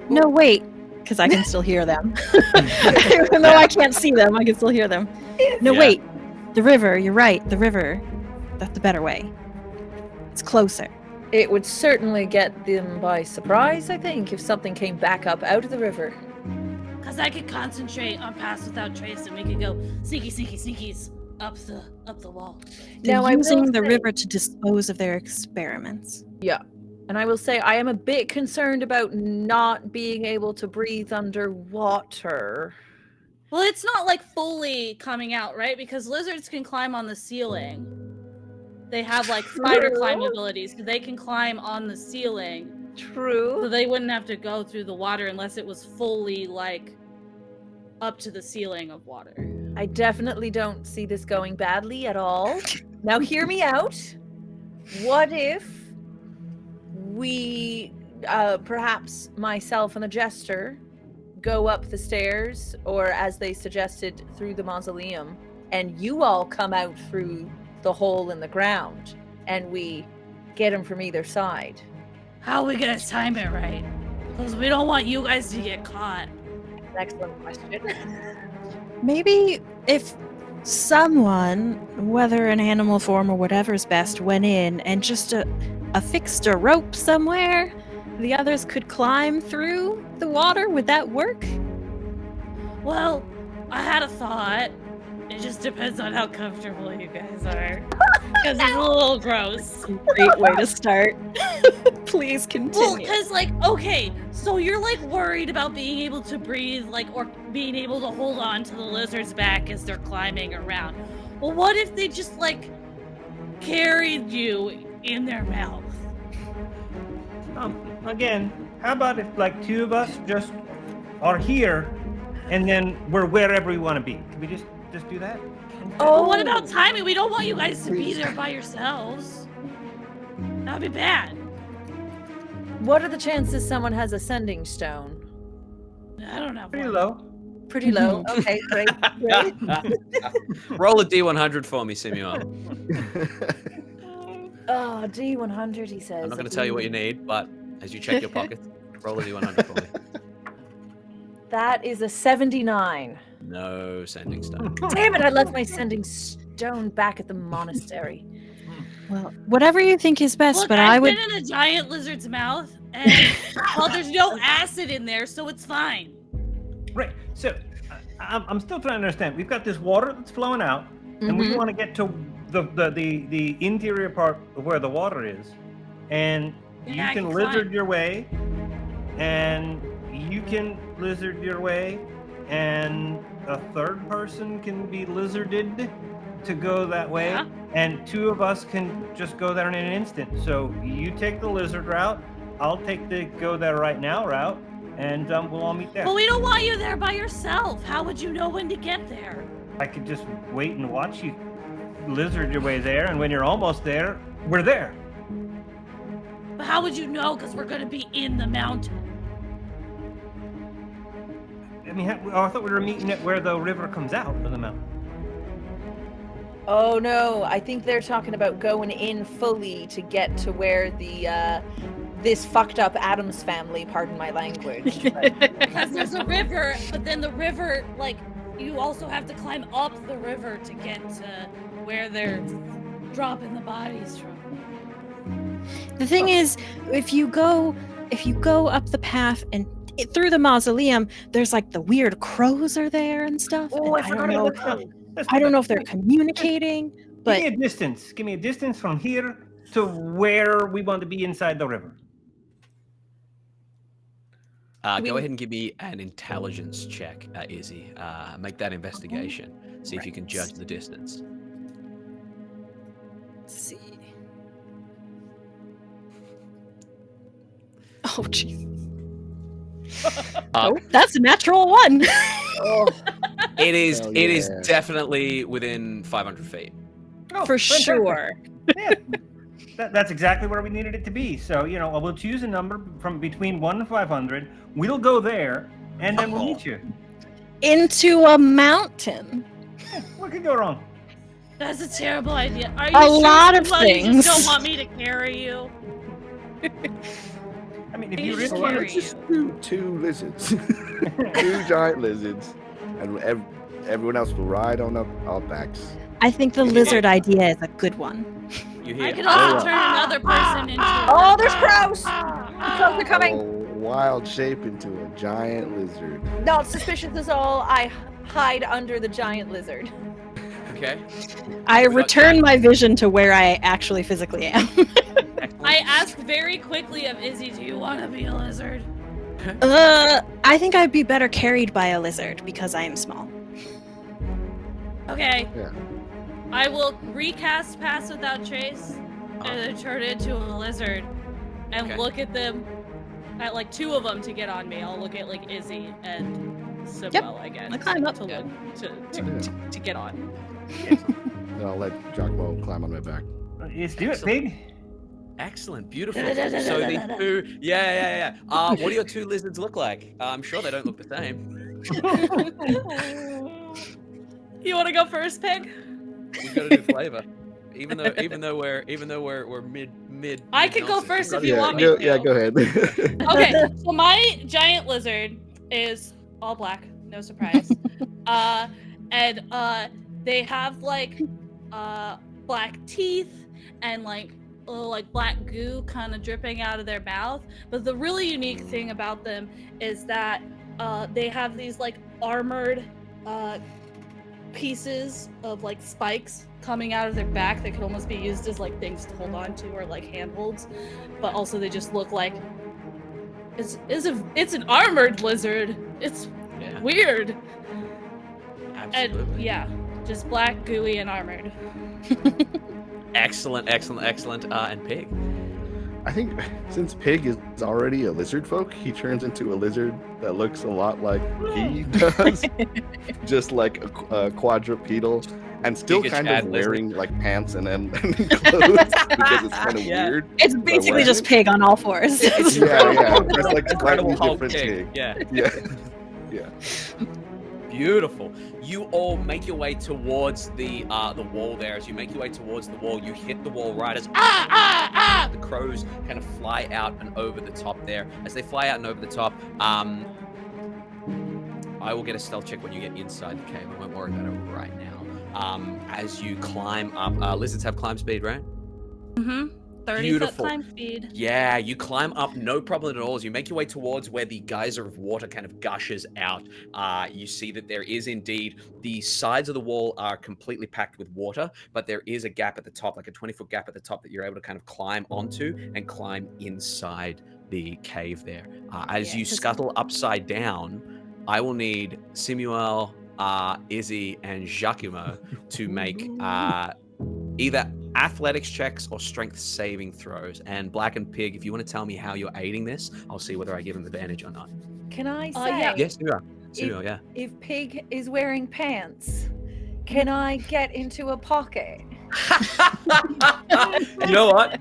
No, wait, because I can still hear them. Even though I can't see them, I can still hear them. No, Yeah. wait. The river, you're right. The river. That's the better way. It's closer. It would certainly get them by surprise, I think, if something came back up out of the river. Because I could concentrate on Pass Without Trace and we could go sneakies up the wall. They're Now, I will using the say- river to dispose of their experiments. Yeah. And I will say I am a bit concerned about not being able to breathe underwater. Well, it's not like fully coming out, right? Because lizards can climb on the ceiling. They have like spider climb abilities, so they can climb on the ceiling. So True. they wouldn't have to go through the water unless it was fully like up to the ceiling of water. I definitely don't see this going badly at all. Now hear me out. What if we, perhaps myself and the jester, go up the stairs, or as they suggested, through the mausoleum, and you all come out through the hole in the ground, and we get them from either side? How are we gonna time it right? Because we don't want you guys to get caught. Excellent question. Maybe if someone, whether in animal form or whatever's best, went in and just affixed a rope somewhere, the others could climb through the water. Would that work? Well, I had a thought. It just depends on how comfortable you guys are. Because it's a little gross. Great way to start. Please Well, continue. because, like, okay, so you're, like, worried about being able to breathe, like, or being able to hold on to the lizard's back as they're climbing around. Well, what if they just, like, carried you in their mouth? Again, how about if like 2 of us just are here, and then we're wherever we want to be? Can we just do that? Oh, what about timing? We don't want you guys to be there by yourselves. That'd be bad. What are the chances someone has a sending stone? I don't know. Pretty low. Pretty low. Okay, great. Great. Roll a D100 for me, Samuel. Oh, D100, he says. I'm not going to tell you what you need, but as you check your pockets, roll a D100 for me. That is a 79. No sending stone. Damn it, I left my sending stone back at the monastery. Well, whatever you think is best, Look, but I've I would. been in a giant lizard's mouth, and well, there's no acid in there, so it's fine. Right. So I'm still trying to understand. We've got this water that's flowing out, and we want to get to the interior part of where the water is, and Yeah, I you can can lizard climb. your way, and you can lizard your way, and a third person can be lizarded to go that way, Yeah. and 2 of us can just go there in an instant. So you take the lizard route, I'll take the go there right now route, and we'll all meet there. But we don't want you there by yourself. How would you know when to get there? I could just wait and watch you lizard your way there, and when you're almost there, we're there. But how would you know? Because we're going to be in the mountain. I mean, I thought we were meeting at where the river comes out of the mountain. Oh no, I think they're talking about going in fully to get to where the this fucked up Addams family, pardon my language. Because there's a river, but then the river, like, you also have to climb up the river to get to where they're dropping the bodies from. The thing is, if you go up the path and through the mausoleum, there's like the weird crows are there and stuff. Oh, and I forgot about that. I don't know if they're communicating, but Give me a distance. Give me a distance from here to where we want to be inside the river. Go ahead and give me an intelligence check, Izzy. Make that investigation. See if you can judge the distance. let's see. Oh, jeez. Oh, that's a natural one. It is. Hell It is yeah. definitely within 500 feet. Oh, For fantastic. sure. Yeah. That's exactly where we needed it to be. So, we'll choose a number from between 1 and 500. We'll go there, and then we'll meet you. Into a mountain. What could go wrong? That's a terrible idea. Are you A sure lot of you things. just don't want me to carry you? I mean, if I you just really carry want Let's you. just do 2 lizards, 2 giant lizards, and everyone else will ride on our backs. I think the lizard idea is a good one. You I hear? could also turn another person into. Oh, there's crows! The crows are coming! A wild shape into a giant lizard. Not suspicious as all. I hide under the giant lizard. Okay. I Without return my vision to where I actually physically am. I asked very quickly of Izzy, "Do you want to be a lizard?" I think I'd be better carried by a lizard because I am small. Okay. Yeah. I will recast Pass Without Trace and then turn it into a lizard and Okay. look at them, at like 2 of them to get on me. I'll look at like Izzy and Sibel, I guess. I'll climb up. to look to get on. Then I'll let Giacomo climb on my back. Let's do it, pig. Excellent, beautiful. So the 2, yeah. What do your 2 lizards look like? I'm sure they don't look the same. You want to go first, Pig? We've got to do flavor. Even though we're mid. I can go mid-nonsense, first we've if you gotta want do me flavor. to. Yeah, go ahead. Okay, so my giant lizard is all black, no surprise. And they have like black teeth and like little like black goo kind of dripping out of their mouth. But the really unique thing about them is that they have these like armored pieces of like spikes coming out of their back that could almost be used as like things to hold on to or like handholds, but also they just look like it's an armored lizard. It's Yeah, weird. absolutely. And yeah, just black, gooey, and armored. Excellent. And Pig. I think since Pig is already a lizard folk, he turns into a lizard that looks a lot like he does. Just like a quadrupedal and still Giga kind Chad of lizard. wearing like pants and then clothes because it's kind of Yeah. weird. It's basically wearing just it? pig on all fours. Yeah, it's like Incredible slightly Hulk different Pig. pig. Yeah. Yeah. Beautiful. You all make your way towards the wall there. As you make your way towards the wall, you hit the wall right as the crows kind of fly out and over the top there. As they fly out and over the top, I will get a stealth check when you get inside the cave. I won't worry about it right now. As you climb up, lizards have climb speed, right? Mm-hmm. 30-foot Beautiful. climb speed. Yeah, you climb up, no problem at all. As you make your way towards where the geyser of water kind of gushes out, you see that there is indeed, the sides of the wall are completely packed with water, but there is a gap at the top, like a 20-foot gap at the top that you're able to kind of climb onto and climb inside the cave there. As Yeah, you 'cause- scuttle upside down, I will need Simuel, Izzy, and Giacomo to make either athletics checks or strength saving throws. And Black and Pig, if you want to tell me how you're aiding this, I'll see whether I give him advantage or not. Can I say? Yeah. Yes, you are. Yeah. If Pig is wearing pants, can I get into a pocket? You know what?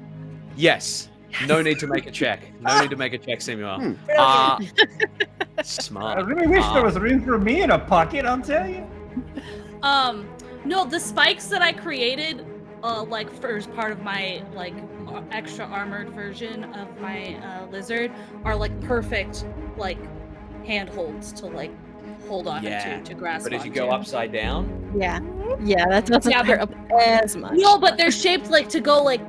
Yes. No need to make a check. No need to make a check, Simua. Smart. I really wish there was room for me in a pocket, I'll tell you. No, the spikes that I created, like first part of my like extra armored version of my lizard, are like perfect like handholds to like hold on to grasp. But as you onto. go upside down, Yeah, that doesn't hurt as much. No, but they're shaped like to go like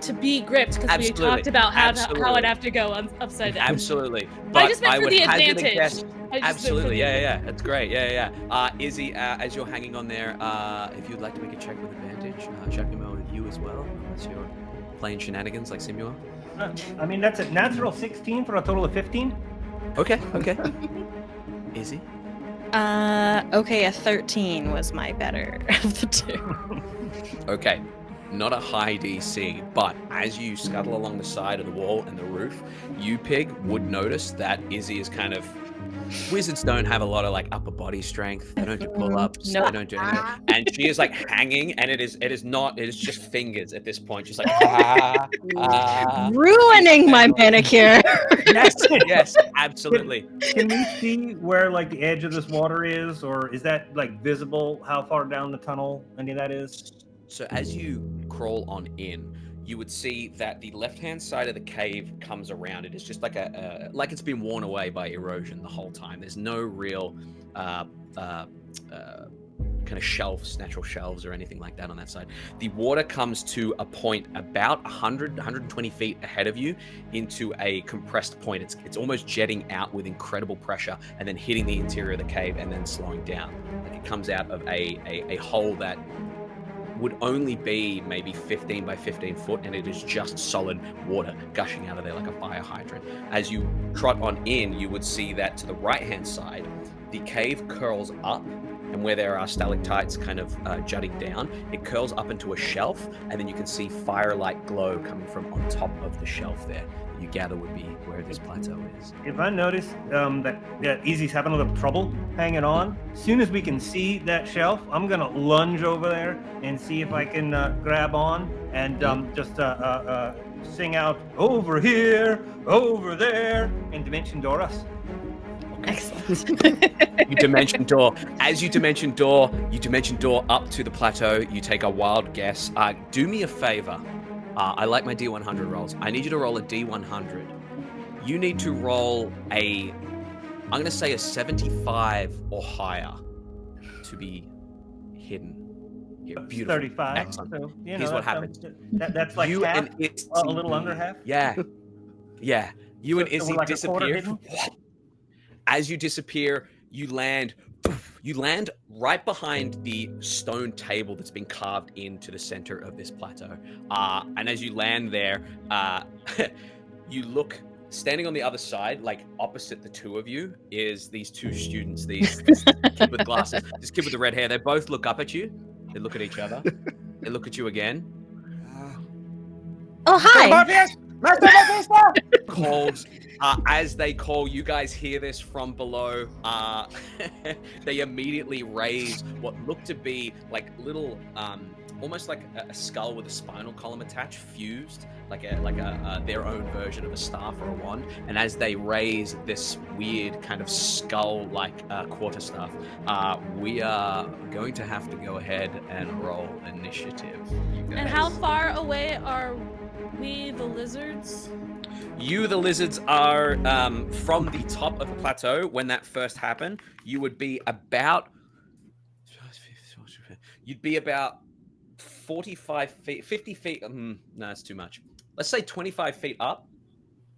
to be gripped because we talked about how I'd have to go upside down. absolutely. But I just meant for would the hazard a advantage. guess- I just meant for Absolutely, the- yeah. That's great, yeah. Izzy, as you're hanging on there, if you'd like to make a check with advantage, Giacomo, you as well, unless you're playing shenanigans like Simua. I mean, that's a natural 16 for a total of 15. Okay. Izzy? Okay, a 13 was my better of the two. Okay, not a high DC, but as you scuttle along the side of the wall and the roof, you, Pig, would notice that Izzy is kind of... Wizards don't have a lot of like upper body strength. They don't do pull-ups. Nope. They don't do anything. And she is like hanging, and it is just fingers at this point. She's like Ruining my manicure. yes, absolutely. Can we see where like the edge of this water is, or is that like visible? How far down the tunnel any of that is? So as you crawl on in, you would see that the left-hand side of the cave comes around. It is just like like it's been worn away by erosion the whole time. There's no real kind of shelves, natural shelves or anything like that on that side. The water comes to a point about 120 feet ahead of you into a compressed point. It's almost jetting out with incredible pressure and then hitting the interior of the cave and then slowing down. Like it comes out of a hole that would only be maybe 15 by 15 foot, and it is just solid water gushing out of there like a fire hydrant. As you trot on in, you would see that to the right-hand side, the cave curls up, and where there are stalactites kind of jutting down, it curls up into a shelf, and then you can see firelight glow coming from on top of the shelf there. You gather would be where this plateau is. If I notice that Easy's having a little trouble hanging on, as soon as we can see that shelf, I'm gonna lunge over there and see if I can grab on and just sing out "over here, over there" and Dimension Door us. Excellent. You dimension door. As you dimension door up to the plateau. You take a wild guess. Do me a favor. I like my D100 rolls. I need you to roll a D100. You need to roll I'm going to say a 75 or higher to be hidden. Here. Beautiful. 35. Excellent. So, Here's what happens. That's like You half, and Izzy, a little under half. Yeah. You and So Izzy we're like a quarter disappear. hidden? As you disappear, you land right behind the stone table that's been carved into the center of this plateau. And as you land there, you look, standing on the other side, like opposite the two of you, is these two students, this kid with glasses, this kid with the red hair. They both look up at you. They look at each other. They look at you again. Oh, hi. Calls. As they call, you guys hear this from below. They immediately raise what look to be like little, almost like a skull with a spinal column attached, fused, like their own version of a staff or a wand. And as they raise this weird kind of skull-like quarterstaff, we are going to have to go ahead and roll initiative. You guys. And how far away are we, the lizards? You, the lizards, are from the top of the plateau. When that first happened, you would be about... You'd be about 45 feet, 50 feet... no, that's too much. Let's say 25 feet up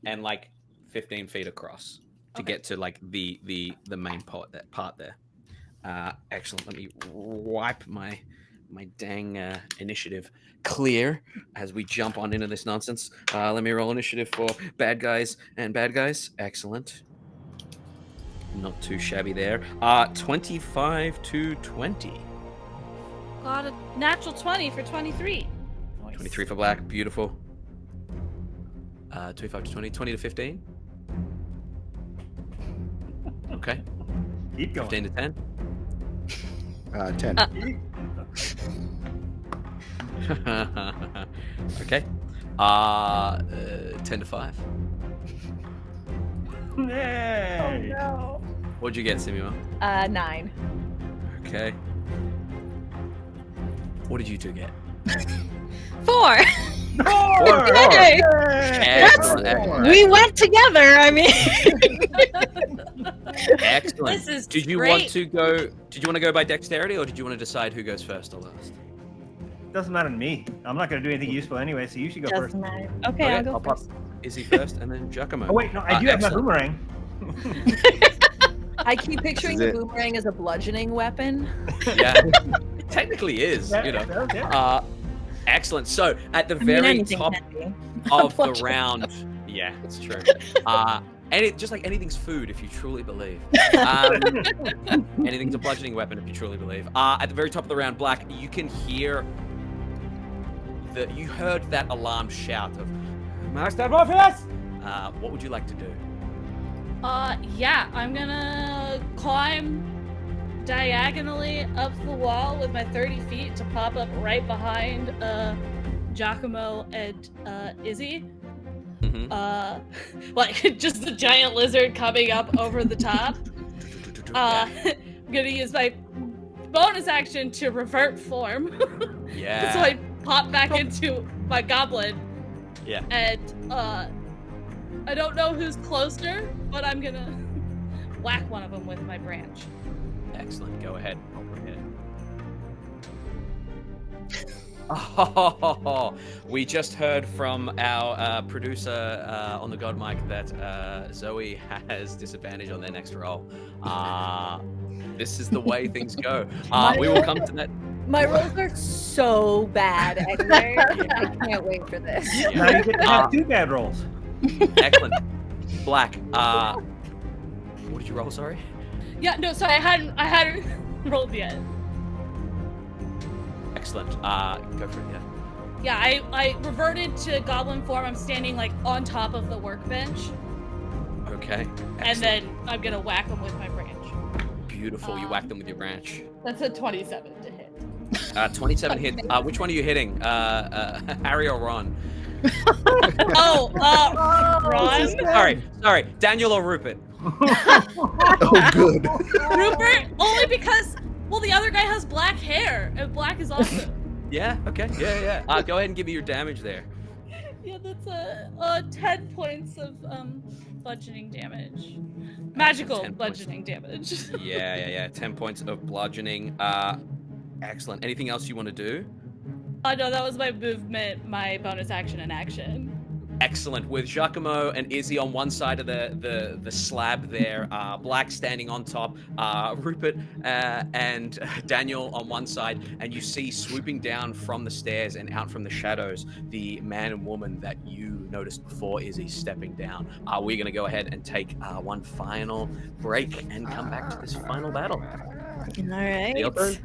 and like 15 feet across to get to like the main part there. Excellent. Let me wipe my dang initiative clear as we jump on into this nonsense. Let me roll initiative for bad guys and bad guys. Excellent. Not too shabby there. 25 to 20. Got a natural 20 for 23. 23 for black. Beautiful. 25 to 20. 20 to 15. Okay. Keep going. 15 to 10. 10. Okay. 10 to 5. Yay! No. What'd you get, Simima? 9. Okay. What did you two get? 4. Four! Yay! Excellent, excellent, We went together. I mean, excellent. This is Did you great. want to go? Did you want to go by dexterity, or did you want to decide who goes first or last? Doesn't matter to me. I'm not going to do anything useful anyway, so you should go first. doesn't matter. Okay, I'll go pop first. Izzy first, and then Giacomo. Oh, wait, no, I do have my excellent. boomerang. I keep picturing This the is it. boomerang as a bludgeoning weapon. Yeah, it technically is. Yeah, You know. it does, yeah. Excellent. So at the I mean, very anything top can be. of the Bludgeoning. round, yeah, it's true. And it just like anything's food if you truly believe. Anything's a bludgeoning weapon if you truly believe. At the very top of the round, black, you can hear you heard that alarm shout of Master Morpheus! What would you like to do? Yeah, I'm gonna climb diagonally up the wall with my 30 feet to pop up right behind Giacomo and Izzy. Like just a giant lizard coming up over the top. I'm gonna use my bonus action to revert form. Yeah. So I pop back into my goblin. Yeah. And I don't know who's closer, but I'm gonna whack one of them with my branch. Excellent. Go ahead. Oh, we just heard from our producer on the God mic that Zoe has disadvantage on their next roll. This is the way things go. We will come to that. My rolls are so bad anyway. I can't wait for this. Now you get to have 2 bad rolls. Excellent. Black. What did you roll? Sorry. Yeah, no, sorry, I hadn't rolled yet. Excellent. Go for it. Yeah. Yeah, I reverted to goblin form. I'm standing like on top of the workbench, Okay. and Excellent. then I'm gonna whack them with my branch. Beautiful. You whack them with your branch. That's a 27 to hit. 27 hit. Which one are you hitting? Harry or Ron? Ron. Sorry. Daniel or Rupert? Oh, good. Rupert, only because the other guy has black hair, and black is awesome. Yeah. Okay. Yeah. Go ahead and give me your damage there. Yeah, that's 10 points of bludgeoning damage. Magical 10 points. bludgeoning damage. Yeah. 10 points of bludgeoning. Excellent. Anything else you want to do? No, that was my movement, my bonus action and action. Excellent. With Giacomo and Izzy on one side of the slab there, Black standing on top, Rupert and Daniel on one side, and you see swooping down from the stairs and out from the shadows the man and woman that you noticed before, Izzy, stepping down. We're going to go ahead and take one final break and come back to this final battle. All right. Your turn.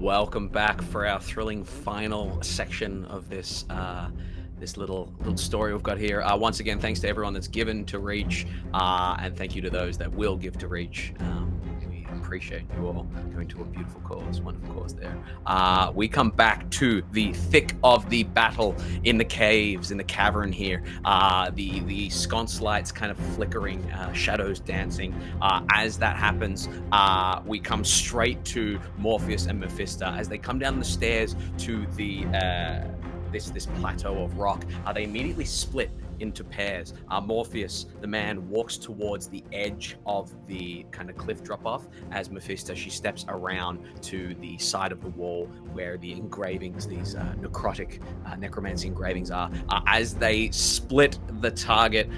welcome back for our thrilling final section of this this little story we've got here. Once again, thanks to everyone that's given to Reach, and thank you to those that will give to Reach. We appreciate you all going to a beautiful cause, wonderful cause there. We come back to the thick of the battle in the caves, in the cavern here. The sconce lights kind of flickering, shadows dancing. As that happens, we come straight to Morpheus and Mephisto as they come down the stairs to the this plateau of rock. They immediately split into pairs. Morpheus, the man, walks towards the edge of the kind of cliff drop-off, as Mephisto, she steps around to the side of the wall where the engravings, these necrotic necromancy engravings are. As they split the target,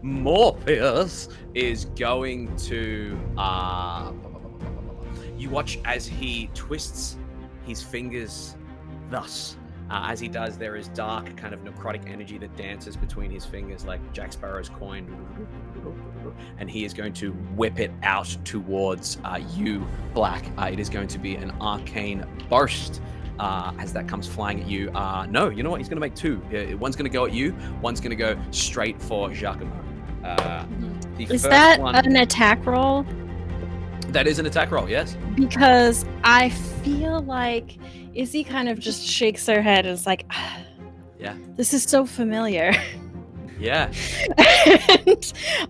Morpheus is going to you watch as he twists his fingers thus. As he does, there is dark kind of necrotic energy that dances between his fingers like Jack Sparrow's coin. And he is going to whip it out towards you, Black. It is going to be an arcane burst as that comes flying at you. No, you know what? He's going to make two. One's going to go at you. One's going to go straight for Giacomo. Is that an attack roll? That is an attack roll, yes. Because I feel like Izzy kind of just shakes her head and is like, yeah, this is so familiar. Yeah.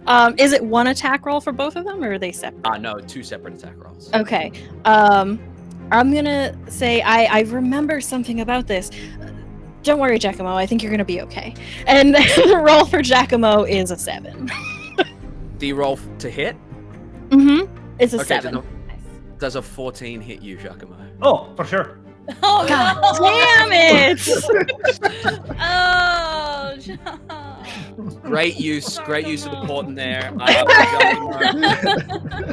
And, is it one attack roll for both of them, or are they separate? No, two separate attack rolls. Okay. I'm gonna say I remember something about this. Don't worry, Giacomo. I think you're gonna be okay. And the roll for Giacomo is a 7. The roll to hit? Mm-hmm. It's a Okay, 7. Does a 14 hit you, Giacomo? Oh, for sure. Oh, God no. damn it! Oh, Great use of the portent there.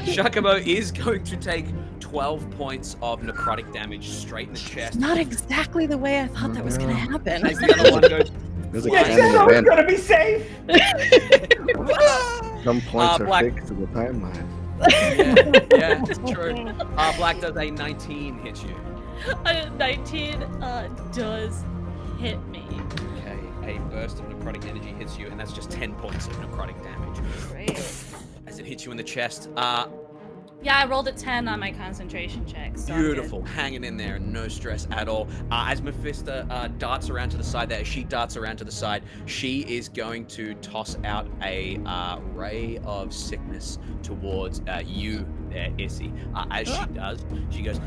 Giacomo is going to take 12 points of necrotic damage straight in the chest. Not exactly the way I thought that was gonna happen. As the other one goes, There's a Yeah, canon Shadow is event. gonna be safe. Some points are Black. fixed to the timeline. yeah, it's true. Black does a 19 hit you. 19 does hit me. Okay, a burst of necrotic energy hits you, and that's just 10 points of necrotic damage. Great. As it hits you in the chest. Yeah, I rolled a 10 on my concentration check. So I'm good. Beautiful, hanging in there, no stress at all. As Mephisto darts around to the side there, she darts around to the side, she is going to toss out a ray of sickness towards you there, Issy. As she does, she goes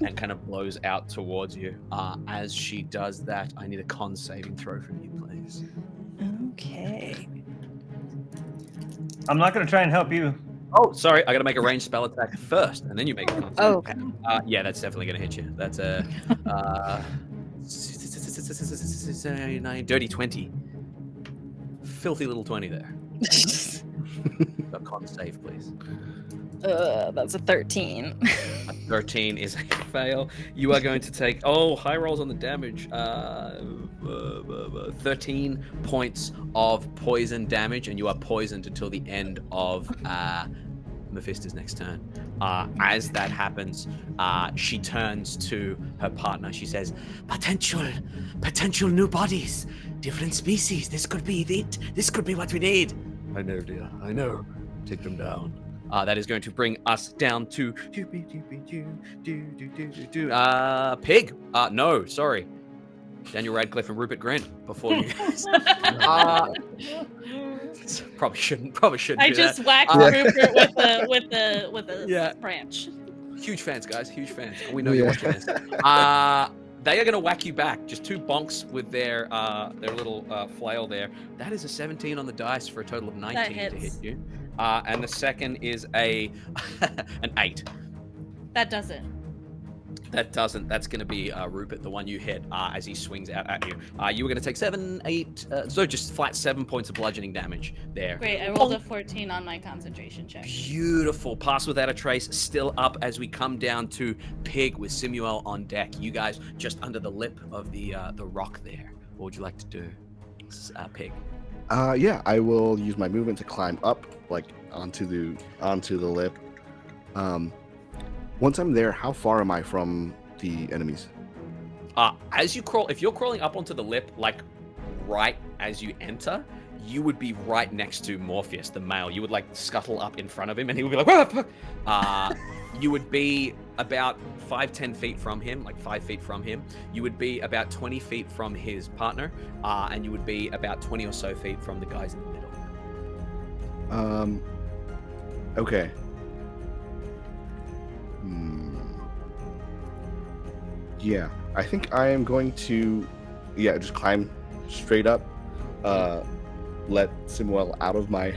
and kind of blows out towards you. As she does that, I need a con saving throw from you, please. Okay. I'm not gonna try and help you. Oh, sorry, I gotta make a ranged spell attack first, and then you make a con save. Oh, okay. Yeah, that's definitely gonna hit you. That's a dirty 20. Filthy little 20 there. A con save, please. That's a 13. A 13 is a fail. You are going to take high rolls on the damage. 13 points of poison damage, and you are poisoned until the end of Mephisto's next turn. As that happens, she turns to her partner. She says, potential new bodies, different species. This could be it. This could be what we need. I know, dear. I know. Take them down. That is going to bring us down to Pig. No, sorry. Daniel Radcliffe and Rupert Grint before you guys. Probably shouldn't. I do just that. whacked Rupert with a Yeah. branch. Huge fans, guys. Huge fans. We know you're watching this. They are going to whack you back. Just two bonks with their little flail there. That is a 17 on the dice for a total of 19 to hit you. And the second is an 8. That doesn't. That doesn't. That's going to be Rupert, the one you hit as he swings out at you. You were going to take 7, 8, so just flat 7 points of bludgeoning damage there. Great, I rolled a 14 on my concentration check. Beautiful. Pass without a trace. Still up as we come down to Pig with Simuel on deck. You guys just under the lip of the rock there. What would you like to do, Pig? Yeah, I will use my movement to climb up, like onto the lip. once I'm there, how far am I from the enemies? As you crawl, if you're crawling up onto the lip, like right as you enter, you would be right next to Morpheus, the male. You would like scuttle up in front of him, and he would be like, "What the fuck?" You would be about 5-10 feet from him, like 5 feet from him. You would be about 20 feet from his partner, and you would be about 20 or so feet from the guys in the middle. Okay. Yeah, I think I am going to, just climb straight up. Let Simuel out of my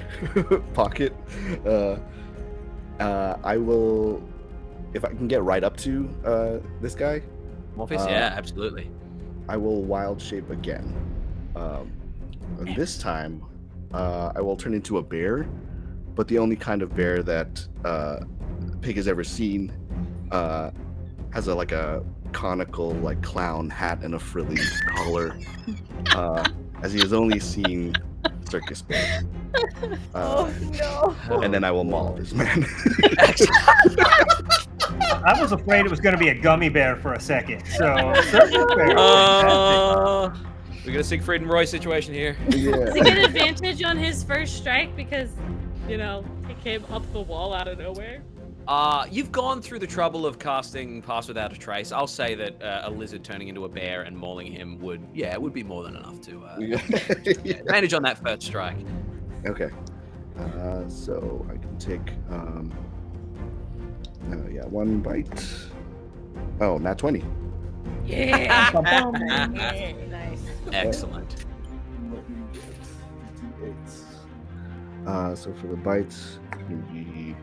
pocket. I will, if I can get right up to this guy. Morpheus, yeah, absolutely. I will wild shape again. And this time, I will turn into a bear, but the only kind of bear that Pig has ever seen. Has a conical clown hat and a frilly collar, as he has only seen circus bears. Oh no! And then I will maul this man. I was afraid it was going to be a gummy bear for a second. So, circus bear. Fantastic. We got a Siegfried and Roy situation here. Does he get advantage on his first strike because, he came up the wall out of nowhere? You've gone through the trouble of casting Pass Without a Trace. I'll say that a lizard turning into a bear and mauling him would be more than enough to advantage on that first strike. Okay. So I can take one bite. Oh, nat 20. Yeah. Nice. Excellent. So for the bites, it's gonna be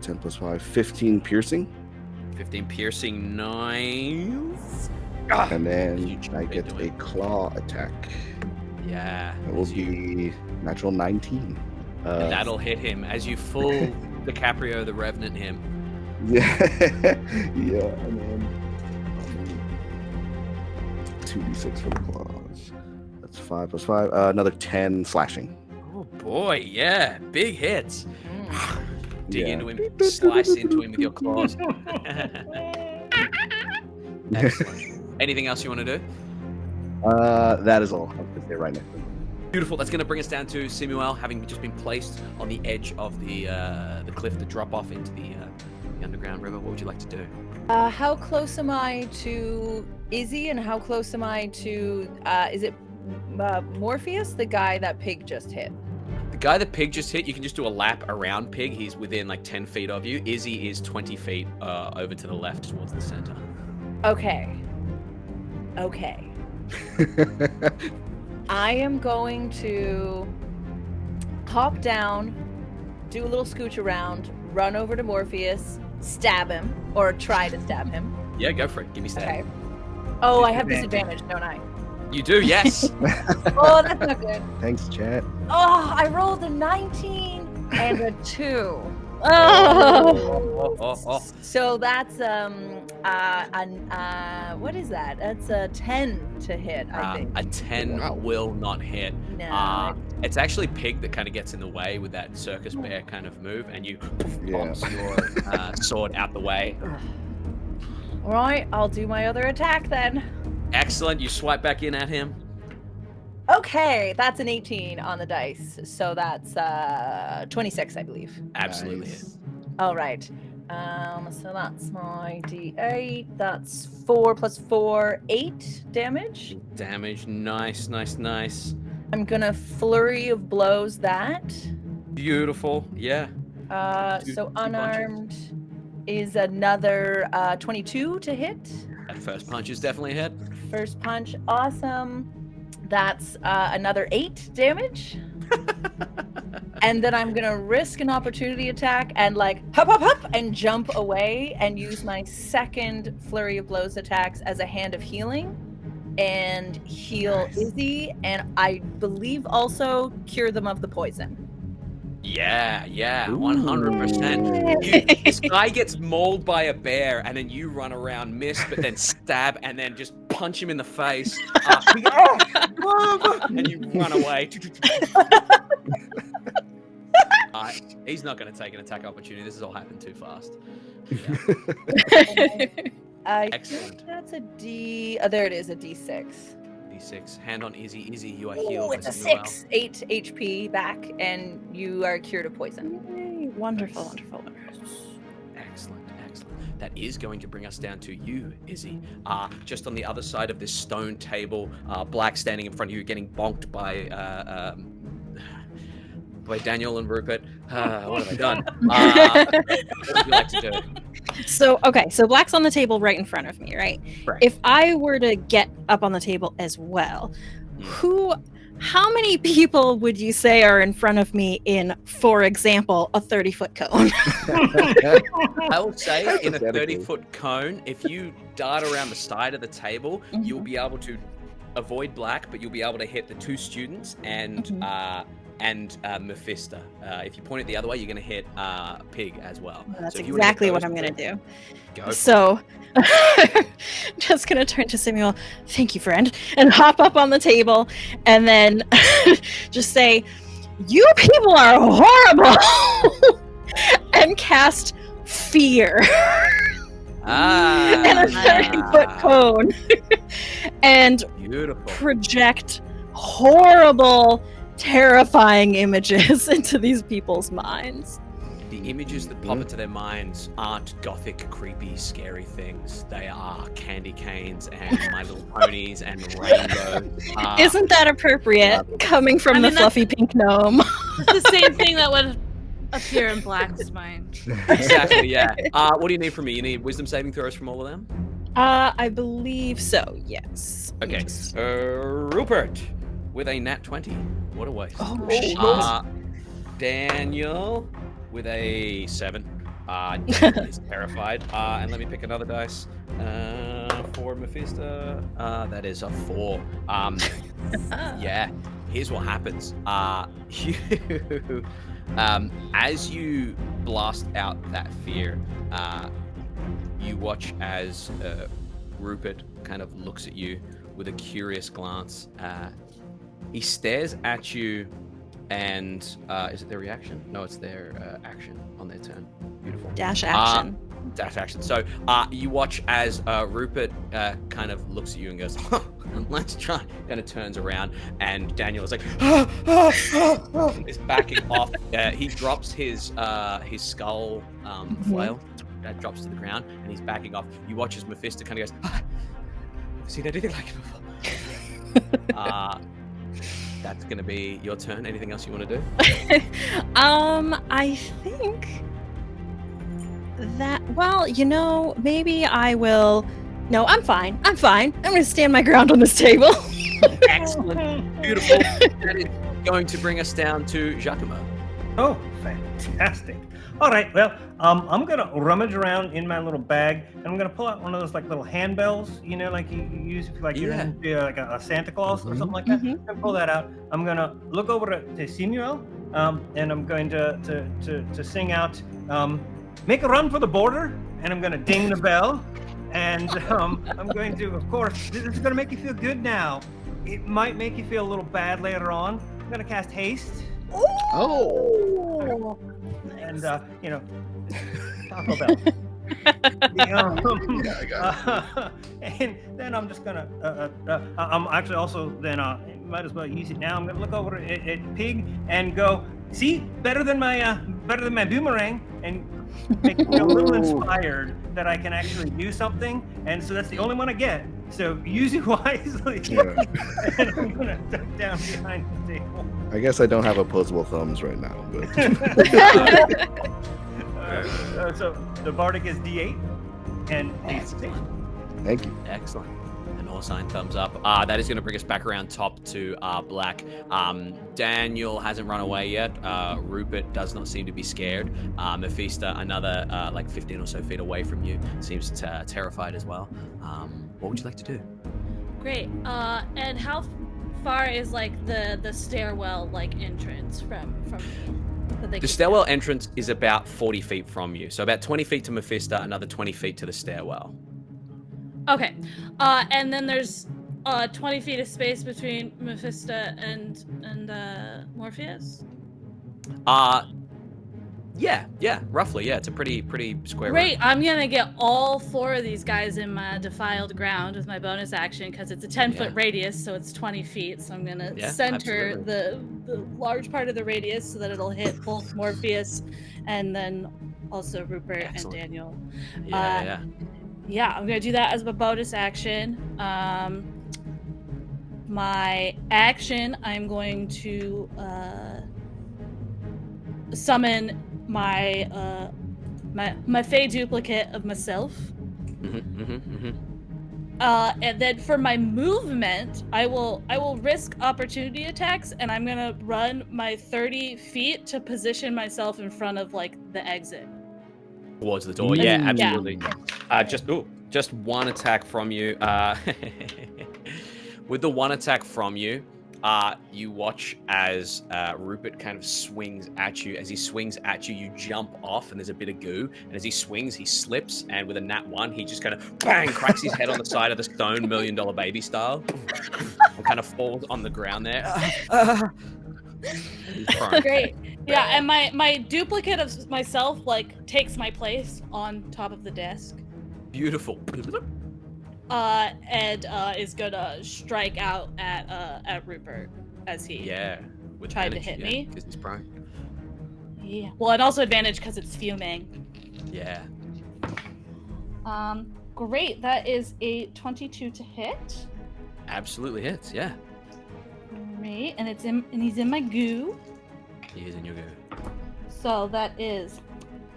10 plus 5, 15 piercing. 15 piercing, nice. And then I get a claw attack. Yeah. It will be natural 19. And that'll hit him as you full DiCaprio the Revenant him. Yeah. Yeah. And then 2d6 for the claws. That's 5 plus 5. Another 10 slashing. Oh boy, yeah. Big hits. Dig into him, slice into him with your claws. Excellent. Anything else you want to do? That is all. I'm going to stay right next to him. Beautiful. That's going to bring us down to Simuel, having just been placed on the edge of the cliff to drop off into the underground river. What would you like to do? How close am I to Izzy, and how close am I to? Is it Morpheus, the guy that Pig just hit? The guy that Pig just hit, you can just do a lap around Pig. He's within 10 feet of you. Izzy is 20 feet over to the left towards the center. Okay. I am going to hop down, do a little scooch around, run over to Morpheus, stab him, or try to stab him. Yeah, go for it. Give me stab. Okay. Oh, I have disadvantage, don't I? You do, yes. Oh, that's not good. Thanks, chat. Oh, I rolled a 19 and a 2. Oh. So that's what is that? That's a 10 to hit, I think. A 10 will not hit. No. It's actually Pig that kind of gets in the way with that circus bear kind of move, and you bounce your sword out the way. All right, I'll do my other attack then. Excellent. You swipe back in at him. Okay, that's an 18 on the dice. So that's 26, I believe. Absolutely. Nice. All right. So that's my D8. That's 4 plus 4, 8 damage. Damage. Nice. I'm gonna flurry of blows that. Beautiful. Yeah. So unarmed is another 22 to hit. That first punch is definitely a hit. First punch, awesome. That's another 8 damage. And then I'm gonna risk an opportunity attack and hop and jump away and use my second flurry of blows attacks as a hand of healing and heal Izzy, and I believe also cure them of the poison. Yeah, 100%. This guy gets mauled by a bear, and then you run around, miss, but then stab, and then just punch him in the face. And you run away. He's not going to take an attack opportunity. This has all happened too fast. I Excellent. think that's a D. There it is, a D6. D6. Hand on Izzy. Izzy, you are healed. Oh, it's a as well. 6. 8 HP back, and you are cured of poison. Yay, wonderful, Nice. wonderful, wonderful. Excellent, excellent. That is going to bring us down to you, Izzy. Just on the other side of this stone table, Black standing in front of you, getting bonked by Daniel and Rupert. What have I done? What would you like to do? So Black's on the table right in front of me, right? Correct. If I were to get up on the table as well, how many people would you say are in front of me in, for example, a 30-foot cone? I will say in a Hypothetically. 30-foot cone, if you dart around the side of the table, you'll be able to avoid Black, but you'll be able to hit the 2 students and Mephisto. If you point it the other way, you're going to hit Pig as well. That's So if you wanna hit exactly what those I'm going two, to do. Go for it. So, just going to turn to Samuel, thank you, friend, and hop up on the table and then just say, you people are horrible, and cast fear in a 30-foot cone and Beautiful. project horrible, terrifying images into these people's minds. The images that pop into their minds aren't gothic, creepy, scary things. They are candy canes and My Little Ponies and rainbows. Isn't that appropriate, coming from I the mean, that's- fluffy pink gnome? It's the same thing that would appear in Black's mind. Exactly, yeah. What do you need from me? You need wisdom saving throws from all of them? I believe so, yes. Okay. Yes. Rupert with a nat 20. What a waste. Oh, shit. Daniel with a 7. Daniel is terrified. And let me pick another dice. For Mephisto. That is a 4. Yeah. Here's what happens. As you blast out that fear, you watch as Rupert kind of looks at you with a curious glance. He stares at you, and is it their reaction? No, it's their action on their turn. Beautiful. Dash action. Dash action. So you watch as Rupert kind of looks at you and goes, let's try. Kind of turns around, and Daniel is like, is backing off. He drops his skull flail. That drops to the ground, and he's backing off. You watch as Mephisto kind of goes, I've seen anything like it before. That's going to be your turn. Anything else you want to do? I think that, well, maybe I will. No, I'm fine. I'm going to stand my ground on this table. Excellent. Beautiful. That is going to bring us down to Giacomo. Oh, fantastic. All right, well, I'm going to rummage around in my little bag, and I'm going to pull out one of those, like, little handbells, like you use if you're into, like, a Santa Claus or something like that. I'm going to pull that out. I'm going to look over to Samuel, and I'm going to sing out, make a run for the border, and I'm going to ding the bell, and I'm going to, of course, this is going to make you feel good now. It might make you feel a little bad later on. I'm going to cast haste. Oh. And Taco Bell. And then I'm just gonna. I'm actually also then. Might as well use it now. I'm gonna look over at Pig and go. See, better than my boomerang, and make me feel a little inspired that I can actually do something. And so that's the only one I get. So use it wisely. Yeah. And I'm gonna duck down behind the table. I guess I don't have opposable thumbs right now, but So the Bardic is D8 and Excellent. thank you. Excellent. An all sign thumbs up. That is going to bring us back around top to Black. Daniel hasn't run away yet. Rupert does not seem to be scared. Mephisto, another like 15 or so feet away from you, seems terrified as well. What would you like to do? Great. And how far is like the stairwell like entrance from me? That they The could stairwell entrance is about 40 feet from you. So about 20 feet to Mephisto, another 20 feet to the stairwell. Okay. And then there's 20 feet of space between Mephisto and Morpheus? Yeah, roughly. Yeah, it's a pretty square. Great, room. I'm gonna get all 4 of these guys in my defiled ground with my bonus action because it's a 10-foot radius, so it's 20 feet. So I'm gonna center the large part of the radius so that it'll hit both Morpheus and then also Rupert and Daniel. Yeah, I'm gonna do that as my bonus action. My action, I'm going to summon my my Fey duplicate of myself. And then for my movement, I will risk opportunity attacks, and I'm gonna run my 30 feet to position myself in front of like the exit. Towards the door. Yeah, absolutely. Just one attack from you. With the one attack from you, you watch as Rupert kind of swings at you. As he swings at you, you jump off, and there's a bit of goo. And as he swings, he slips, and with a nat 1, he just kind of bang cracks his head on the side of the stone, $1 Million Baby style, and kind of falls on the ground there. Great. Yeah, and my duplicate of myself like takes my place on top of the desk. Beautiful. And is gonna strike out at Rupert as he tried to hit me. Because he's prone. Yeah. Well, and also advantage because it's fuming. Yeah. Great. That is a 22 to hit. Absolutely hits. Yeah. Great, and he's in my goo. He is in your goo. So that is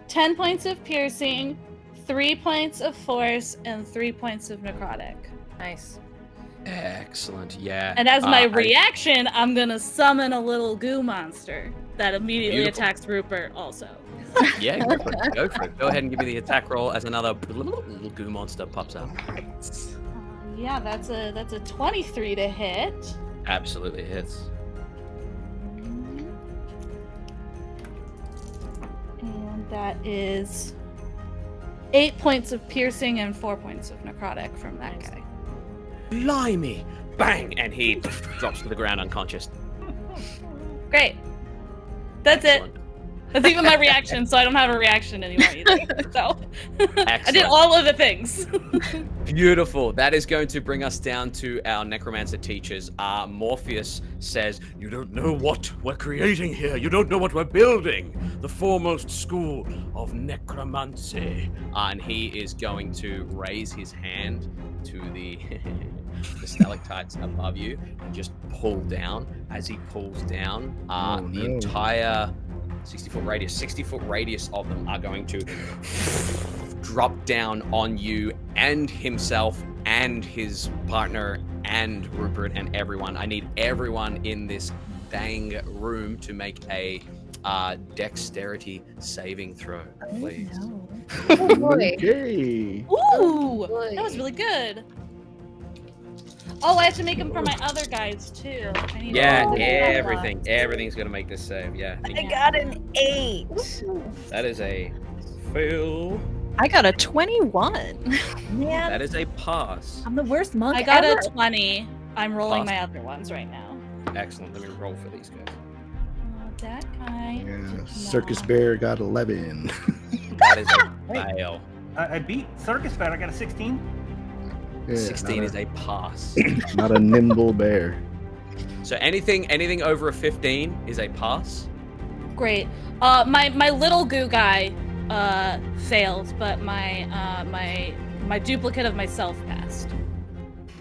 10 points of piercing, 3 points of force, and 3 points of necrotic. Nice. Excellent. Yeah. And as my reaction, I'm gonna summon a little goo monster that immediately attacks Rupert also. Yeah, go for it. Go ahead and give me the attack roll as another little goo monster pops up. Yeah, that's a 23 to hit. Absolutely hits. And that is 8 points of piercing and 4 points of necrotic from that guy. Blimey! Bang! And he drops to the ground unconscious. Great. That's Excellent. It. That's even my reaction, so I don't have a reaction anymore either. So I did all of the things. Beautiful. That is going to bring us down to our necromancer teachers. Morpheus says, "You don't know what we're creating here. You don't know what we're building. The foremost school of necromancy." And he is going to raise his hand to the stalactites above you and just pull down. As he pulls down, the entire 60-foot radius of them are going to drop down on you and himself and his partner and Rupert and everyone. I need everyone in this dang room to make a dexterity saving throw, please. Oh boy. Okay. Ooh, that was really good. Oh, I have to make them for my other guys too. Everything's gonna make this save. Yeah. I got an 8. That is a fail. I got a 21. Man, that is a pass. I'm the worst monk I got ever. a 20. I'm rolling my other ones right now. Excellent. Let me roll for these guys. That guy. Yeah, Circus Bear got 11. That is a fail. I beat Circus Bear. I got a 16. Yeah, 16 is a pass. Not a nimble bear. So anything over a 15 is a pass. Great. My little goo guy failed, but my duplicate of myself passed.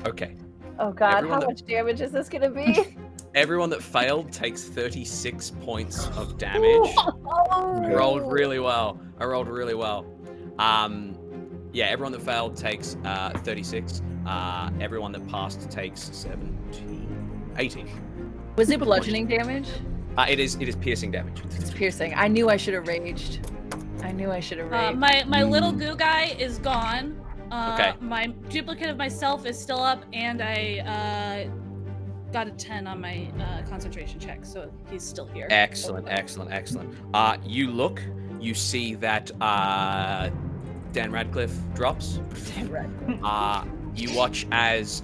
Okay. Oh god, how much damage is this gonna be? Everyone that failed takes 36 points of damage. I rolled really well. Yeah, everyone that failed takes 36. Everyone that passed takes 18. Was it bludgeoning damage? It is piercing damage. It's piercing. I knew I should have raged. My little goo guy is gone. Okay. My duplicate of myself is still up, and I got a 10 on my concentration check, so he's still here. Excellent. You look, you see that Dan Radcliffe drops. Dan Radcliffe. You watch as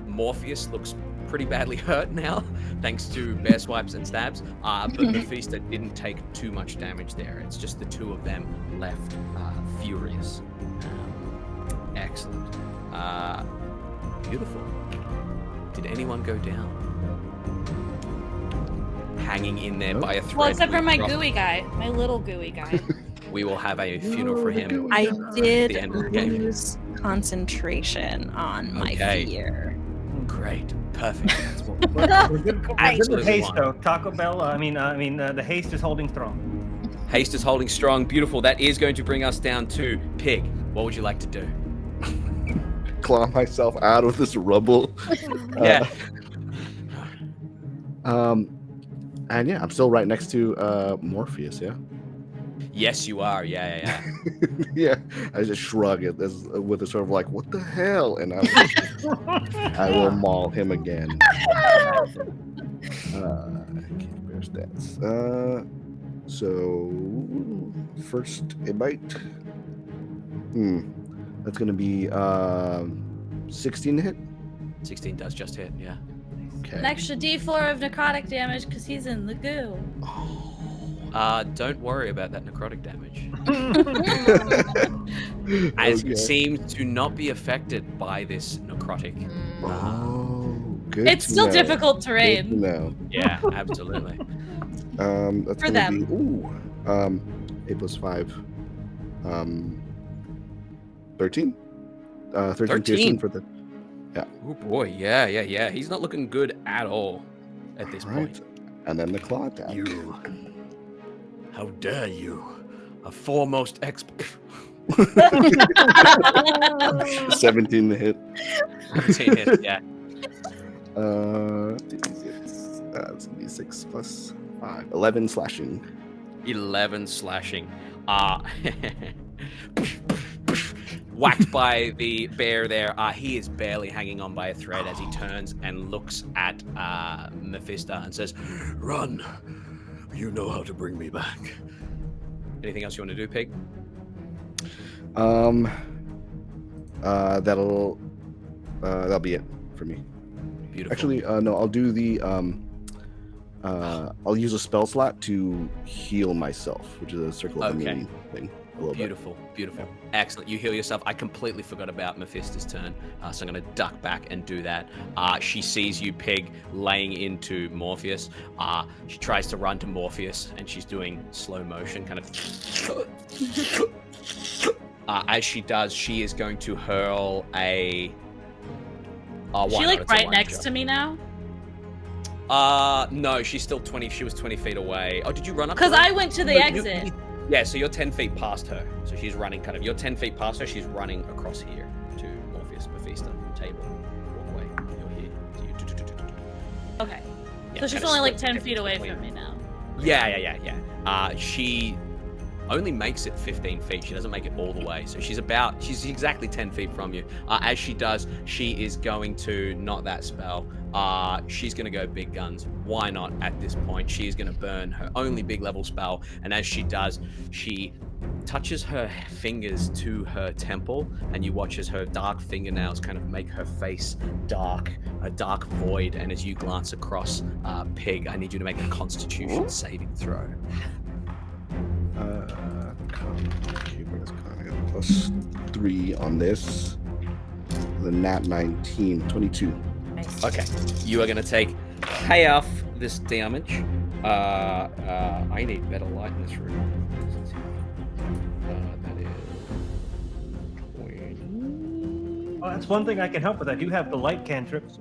Morpheus looks pretty badly hurt now, thanks to bear swipes and stabs. But Mephisto didn't take too much damage there. It's just the two of them left furious. Excellent. Beautiful. Did anyone go down? Hanging in there by a thread. Well, except for my Rock. gooey guy, my little gooey guy. We will have a funeral for him. I did the end of the game. lose concentration on my Okay. fear. Great. Perfect. That's what We're good with Absolutely haste, fine. though. Taco Bell. The haste is holding strong. Haste is holding strong. Beautiful. That is going to bring us down to Pig. What would you like to do? Claw myself out of this rubble. Yeah. And yeah, I'm still right next to Morpheus. Yeah. Yes, you are. Yeah. Yeah. I just shrug it with a sort of like, what the hell? And I will maul him again. Can't bear stats. So first a bite. That's gonna be 16 to hit. 16 does just hit. Yeah. Okay. An extra D4 of necrotic damage because he's in the goo. Don't worry about that necrotic damage, as Okay. it seems to not be affected by this necrotic. Oh, good. It's to still know. difficult Good to terrain. know. Yeah, absolutely. That's For gonna them. be 8 plus 5. 13. 13 13. piercing for the. Oh boy, yeah. He's not looking good at all at this point. And then the claw attack. You. How dare you? A foremost expert. 17 to hit. 17 hits, yeah. That's gonna be 6 plus 5. 11 slashing. 11 slashing. Whacked by the bear there. He is barely hanging on by a thread as he turns and looks at Mephisto and says, Run. You know how to bring me back. anything else you want to do, Pig? That'll be it for me. Beautiful. Actually, no, I'll do the I'll use a spell slot to heal myself, which is a circle of the Okay. moon thing. A little Beautiful. Excellent. You heal yourself. I completely forgot about Mephisto's turn, so I'm going to duck back and do that. She sees you, Pig, laying into Morpheus. She tries to run to Morpheus, and she's doing slow motion, kind of. As she does, she is going to hurl a. Is she like right next to me now? No, she's still 20. She was 20 feet away. Oh, did you run up? Because to her? I went to the No, exit. Yeah, so you're 10 feet past her. So she's running kind of. You're 10 feet past her. She's running across here to Morpheus, Mephisto, table, walkway. You're here. So you Okay. yeah, So she's kinda only like split 10 feet away between- from me now. Yeah. She only makes it 15 feet. She doesn't make it all the way. So she's exactly 10 feet from you. As she does, she is going to not that spell. She's going to go big guns. Why not at this point? She's going to burn her only big level spell. And as she does, she touches her fingers to her temple, and you watch as her dark fingernails kind of make her face dark, a dark void. And as you glance across, Pig, I need you to make a Constitution saving throw. I got plus 3 on this. The nat 19, 22. Okay, you are going to take half this damage. I need better light in this room. That is 20. Oh, that's one thing I can help with. I do have the light cantrips.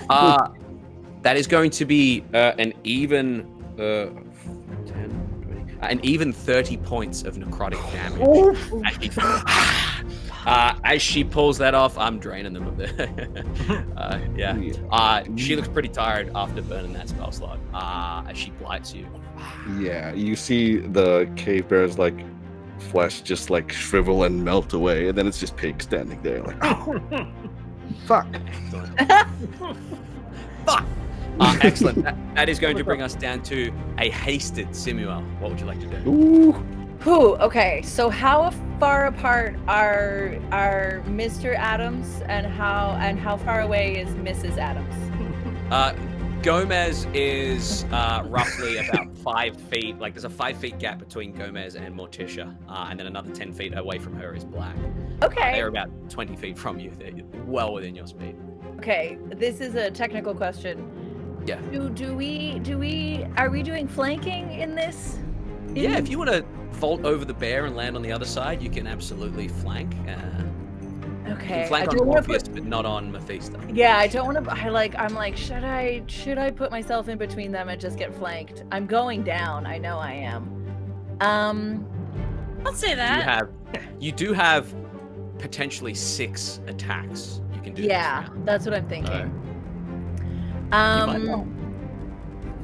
That is going to be an even 10, 20, an even 30 points of necrotic damage. As she pulls that off, I'm draining them a bit. She looks pretty tired after burning that spell slot. As she blights you. Yeah, you see the cave bear's like flesh just like shrivel and melt away, and then it's just Pig standing there like, oh, fuck. Fuck. Excellent. That is going to bring us down to a hasted Simuel. What would you like to do? Ooh, Whew, okay, so how far apart are Mr. Adams and how far away is Mrs. Adams? Gomez is roughly about 5 feet. Like there's a 5 feet gap between Gomez and Morticia, and then another 10 feet away from her is Black. Okay. They're about 20 feet from you. They're well within your speed. Okay, this is a technical question. Yeah. Are we doing flanking in this? Yeah, if you want to vault over the bear and land on the other side, you can absolutely flank. You Okay. can flank I on don't wanna Morpheus, but not on Mephisto. Yeah, I don't want to. I'm like, should I put myself in between them and just get flanked? I'm going down. I know I am. I'll say that. You do have potentially 6 attacks you can do. Yeah, this round. that's what I'm thinking. might not.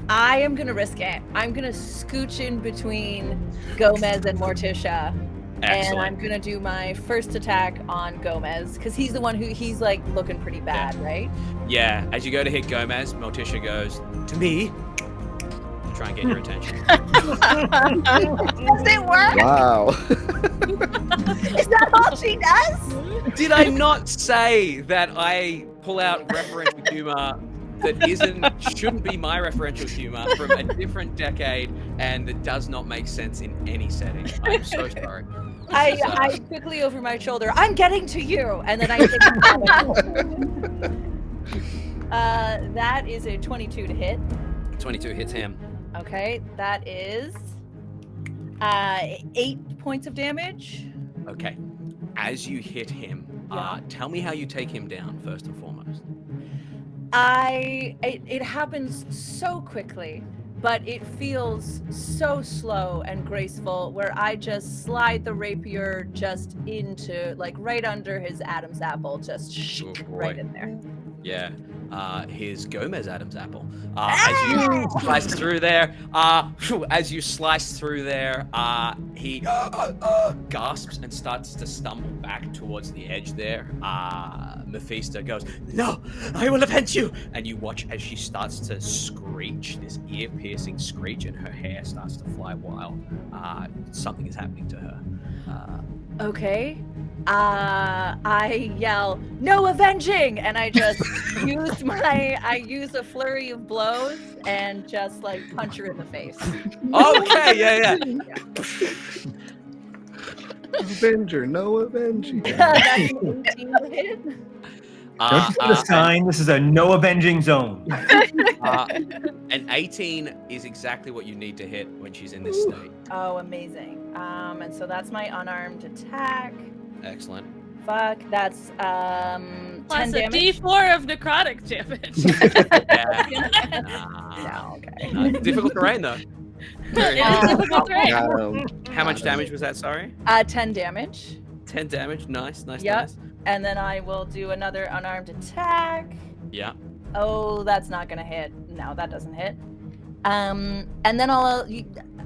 I am gonna risk it. I'm gonna scooch in between Gomez and Morticia. And I'm gonna do my first attack on Gomez because he's the one he's like looking pretty bad, right? Yeah, as you go to hit Gomez, Morticia goes, to me, to try and get your attention. Does it work? Wow. Is that all she does? Did I not say that I pull out referential humor that shouldn't be my referential humor from a different decade and that does not make sense in any setting? I'm so sorry. I quickly over my shoulder, I'm getting to you, and then I hit that is a 22 to hit. 22 hits him. Okay, that is 8 points of damage. Okay. As you hit him, tell me how you take him down first and foremost. It happens so quickly, but it feels so slow and graceful where I just slide the rapier just into, like, right under his Adam's apple, just right in there. Yeah. His Gomez Adam's apple. As you slice through there, he gasps and starts to stumble back towards the edge there. Mephisto goes, "No, I will avenge you!" And you watch as she starts to screech, this ear-piercing screech, and her hair starts to fly wild. Something is happening to her. Okay. I yell, "No avenging!" And I just use a flurry of blows and just like punch her in the face. Okay, yeah. Avenger, no avenging. That's an 18 to hit. Don't you put a sign? This is a no avenging zone. An 18 is exactly what you need to hit when she's in this state. Oh, amazing. And so that's my unarmed attack. Excellent. Fuck, that's 10 Plus a damage. D4 of necrotic damage. Okay. Difficult terrain though. Very It is difficult terrain. How much damage was that? Sorry. 10 damage. 10 damage. Nice. Yep. Nice. And then I will do another unarmed attack. Yeah. Oh, that's not gonna hit. No, that doesn't hit. And then I'll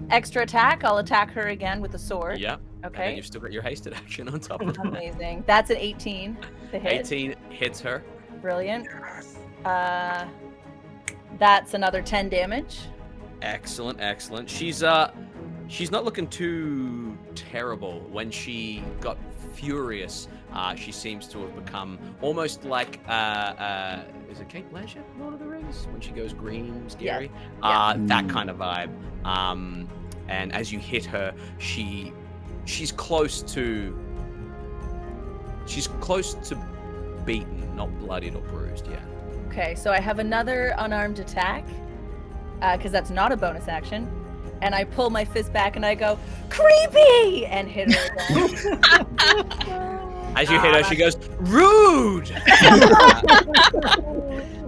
extra attack. I'll attack her again with the sword. Yeah. And then Okay. you've still got your hasted action on top of that. Amazing. That's an 18 to hit. 18 hits her. Brilliant. That's another 10 damage. Excellent. She's not looking too terrible. When she got furious, she seems to have become almost like is it Kate Blanchett, Lord of the Rings, when she goes green, scary? That kind of vibe. And as you hit her, she's close to beaten, not bloodied or bruised yet. Okay, so I have another unarmed attack, because that's not a bonus action. And I pull my fist back and I go, "Creepy!" and hit her again. As you hit her, she goes, "Rude!"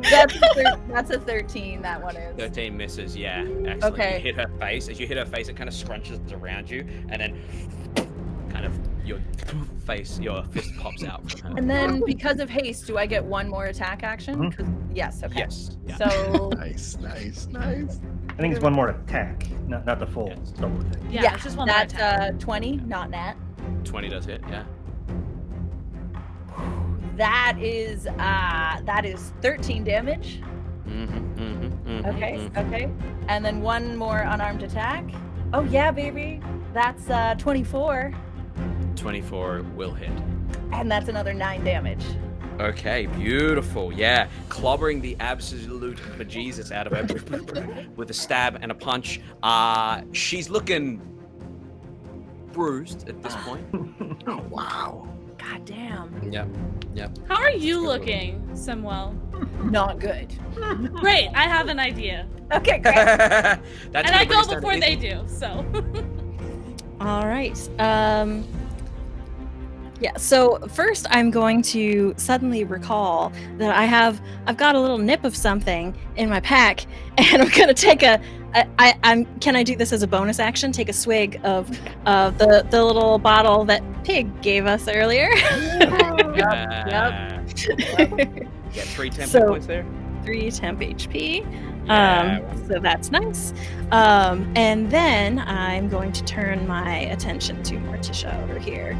That's a 13, that one is. 13 misses, yeah. Excellent. Okay. You hit her face. As you hit her face, it kind of scrunches around you, and then kind of your fist pops out from her. And then because of haste, do I get one more attack action? 'Cause- Yes, okay. Yes. Yeah. So Nice. I think it's one more attack, not the full Yes. double thing. Yeah, it's just one more that's attack. 20, not nat. 20 does hit, yeah. That is 13 damage. Okay. And then one more unarmed attack. Oh yeah, baby. That's 24, 24 will hit. and that's another 9 damage. Okay, beautiful. Yeah, clobbering the absolute bejesus out of her with a stab and a punch. She's looking bruised at this point. Oh, wow. God damn. Yep. How are you looking, Samuel? Not good. Great, I have an idea. Okay, great. That's And gonna I bring go us down to before they Izzy. do, so. All right. Yeah, so first I'm going to suddenly recall that I've got a little nip of something in my pack, and I'm gonna take can I do this as a bonus action? Take a swig of the little bottle that Pig gave us earlier. Get 3 temp So- points there. 3 temp HP. Yeah. So that's nice. And then I'm going to turn my attention to Morticia over here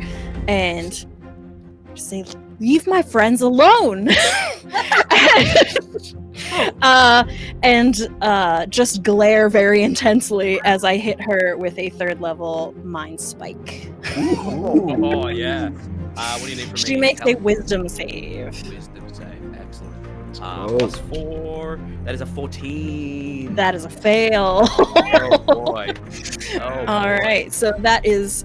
and say, leave my friends alone. and just glare very intensely as I hit her with a 3rd level mind spike. Oh yeah. What do you need from me? She makes a Help. wisdom save. Wisdom save. Excellent. Close. +4. That is a 14. That is a fail. Oh boy. Oh, All boy. right, so that is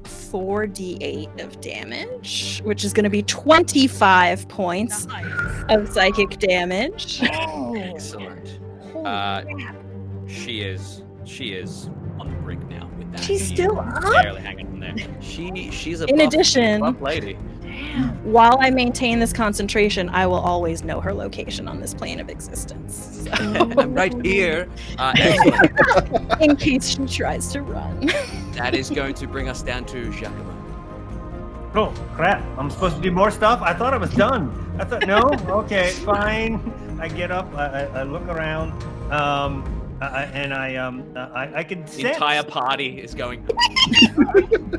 4d8 of damage, which is going to be 25 points of psychic damage. Excellent. She is on the brink now with that. She's still up? Barely hanging on there. She's a In buff addition- lady. While I maintain this concentration, I will always know her location on this plane of existence. I'm right here. Excellent. In case she tries to run. That is going to bring us down to Giacomo. Oh, crap. I'm supposed to do more stuff? I thought I was done. I thought, no? Okay, fine. I get up, I look around, I can The sense. entire party is going.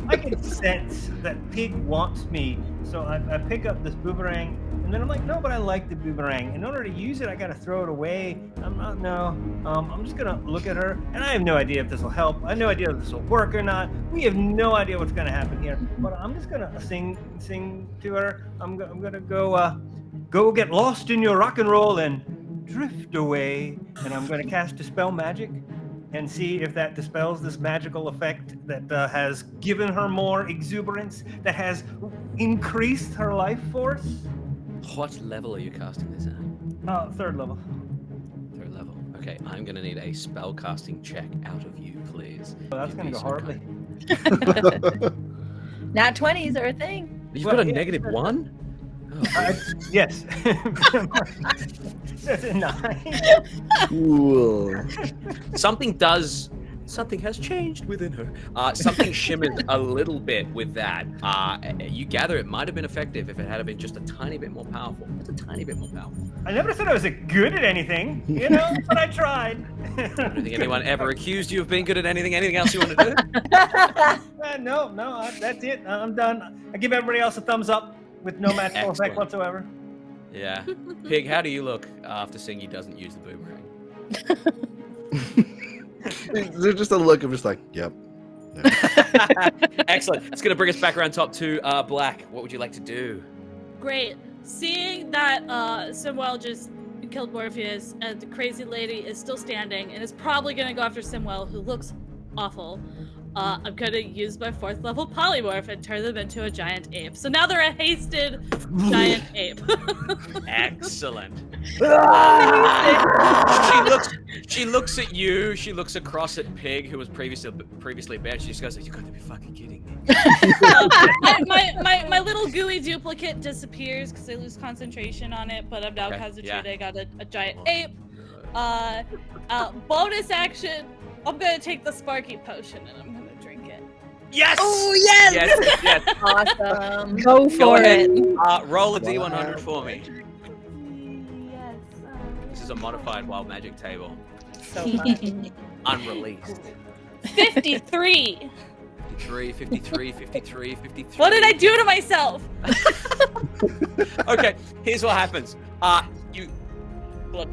I can sense that Pig wants me. So I pick up this boomerang, and then I'm like, no, but I like the boomerang. In order to use it, I gotta throw it away. I'm just gonna look at her, and I have no idea if this will help. I have no idea if this will work or not. We have no idea what's gonna happen here. But I'm just gonna sing to her. I'm gonna go get lost in your rock and roll and drift away. And I'm gonna cast Dispel Magic and see if that dispels this magical effect that has given her more exuberance, that has increased her life force. What level are you casting this at? 3rd level. 3rd level. Okay, I'm gonna need a spell casting check out of you, please. Oh, that's You'd gonna be go so horribly. kind. Nat 20s are a thing. You've Well, got a yeah. -1? Oh, Yes. That's a 9. Cool. Something has changed within her. Something shimmers a little bit with that. You gather it might have been effective if it had been just a tiny bit more powerful. Just a tiny bit more powerful. I never said I was good at anything, but I tried. I don't think anyone ever accused you of being good at anything. Anything else you want to do? No, that's it. I'm done. I give everybody else a thumbs up with no magical effect Excellent. whatsoever. Yeah. Pig, how do you look after Singy doesn't use the boomerang? There's just a look of just like, yep. Excellent. It's going to bring us back around top to Black. What would you like to do? Great. Seeing that Simwell just killed Morpheus and the crazy lady is still standing and is probably going to go after Simwell, who looks awful, I'm going to use my 4th level polymorph and turn them into a giant ape. So now they're a hasted giant ape. Excellent. She looks at you. She looks across at Pig, who was previously bad. She just goes, "You got to be fucking kidding me." My little gooey duplicate disappears because I lose concentration on it, but I'm now Okay, concentrated. yeah. I got a giant ape. Bonus action. I'm gonna take the Sparky potion and I'm gonna drink it. Yes. Oh, yes! Yes. Awesome. Go for ahead. it. Roll a D100 for me. Yes. This is a modified wild magic table, So fun. unreleased. 53. 53, 53, 53, 53. What did I do to myself? Okay, here's what happens. You glug.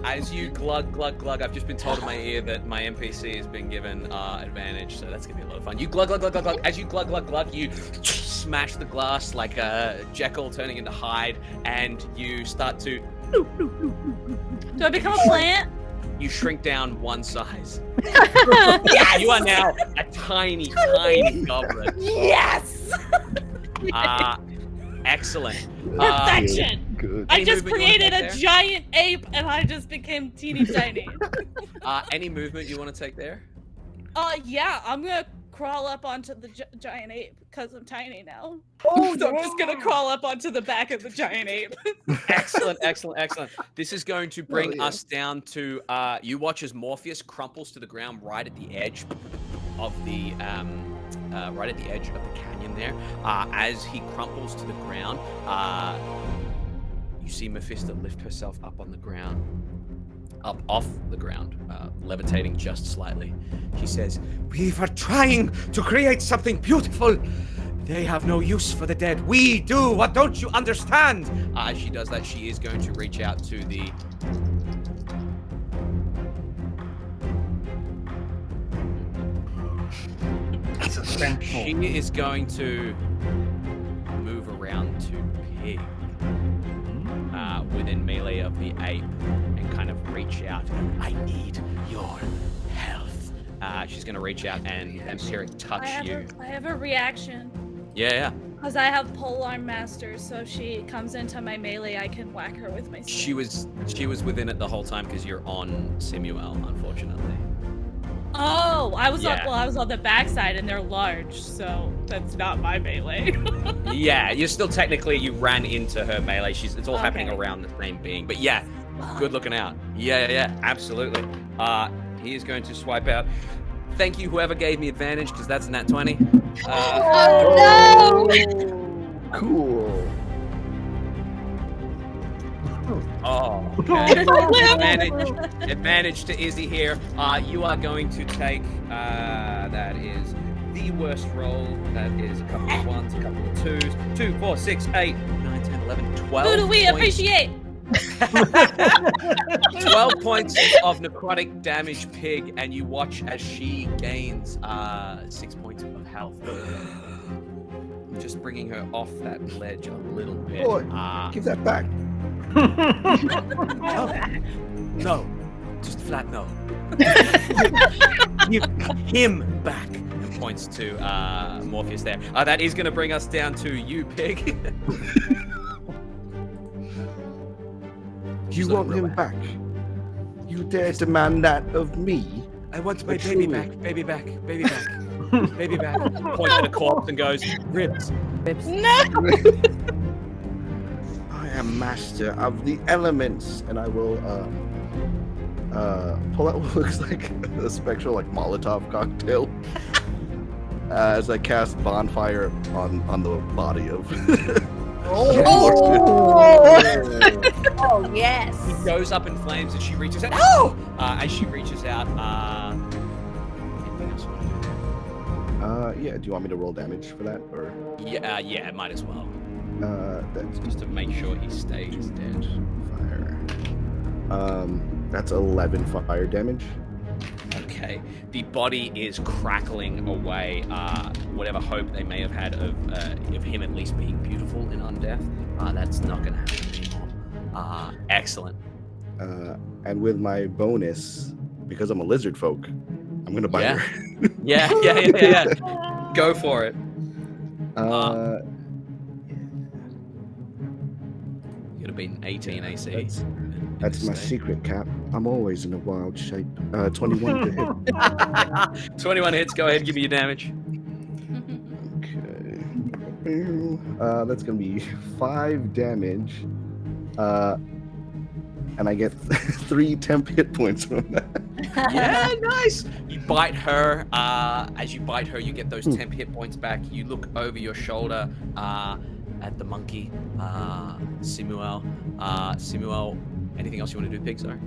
As you glug, I've just been told in my ear that my NPC has been given advantage, so that's gonna be a lot of fun. You glug. As you glug, you smash the glass like a Jekyll turning into Hyde, and you start to. Do I become a plant? You shrink down one size. Yes! You are now a tiny goblet. Yes! Excellent. Perfection! Good. I Any just movement you wanna created take a there? giant ape and I just became teeny tiny. Any movement you want to take there? Yeah, I'm gonna crawl up onto the giant ape because I'm tiny now. Oh, so I'm just gonna crawl up onto the back of the giant ape. Excellent. This is going to bring yeah. us down to you watch as Morpheus crumples to the ground right at the edge of the canyon there. As he crumples to the ground, you see Mephisto lift herself up on the ground, up off the ground, levitating just slightly. She says, We were trying to create something beautiful. They have no use for the dead. We do. What don't you understand? as she does that, she is going to reach out to the She is going to move around to Pig within melee of the ape and kind of reach out. I need your health. She's going to reach out and touch you. I have a reaction. Yeah. Because I have polearm master, so if she comes into my melee, I can whack her with my sword. She was within it the whole time because you're on Simuel, unfortunately. Oh, I was Yeah. on the backside and they're large, so that's not my melee. Yeah, you're still technically, you ran into her melee. It's all happening Okay. around the same being. But yeah, good looking out. Yeah, absolutely. He is going to swipe out. Thank you, whoever gave me advantage, because that's a nat 20. Oh no! Cool. Oh, okay. advantage to Izzy here. You are going to take, that is the worst roll. That is a couple of ones, a couple of twos. 2, 4, 6, 8, 9, 10, 11, 12 Who do we points. appreciate? 12 points of necrotic damage, Pig, and you watch as she gains 6 points of health. Just bringing her off that ledge a little bit. Boy, give that back. No, just flat no. Give him back. And points to Morpheus there. That is going to bring us down to you, Pig. You want him back? You dare demand that of me? I want my But baby truly- back, baby back, baby back, baby back. Points at a corpse and goes, ribs. No! I am master of the elements, and I will pull out what looks like a spectral Molotov cocktail as I cast bonfire on the body of. Oh yes. He goes up in flames and she reaches out. Oh! As she reaches out, anything else you want to do? Yeah. Do you want me to roll damage for that, or? Yeah, might as well. That's Just to make sure he stays dead. fire. That's 11 fire damage. Okay. The body is crackling away. Whatever hope they may have had of him at least being beautiful in undeath, that's not going to happen anymore. Excellent. And with my bonus, because I'm a lizard folk, I'm gonna bite Yeah. her. Yeah. Go for it. You'd have been 18 AC. That's my secret, Cap. I'm always in a wild shape. 21 to hit. 21 hits. Go ahead. Give me your damage. Okay. That's gonna be 5 damage. And I get 3 temp hit points from that. Yeah, nice. You bite her. As you bite her, you get those temp hit points back. You look over your shoulder at the monkey, Simuel. Simuel, anything else you want to do, Pig? Sorry.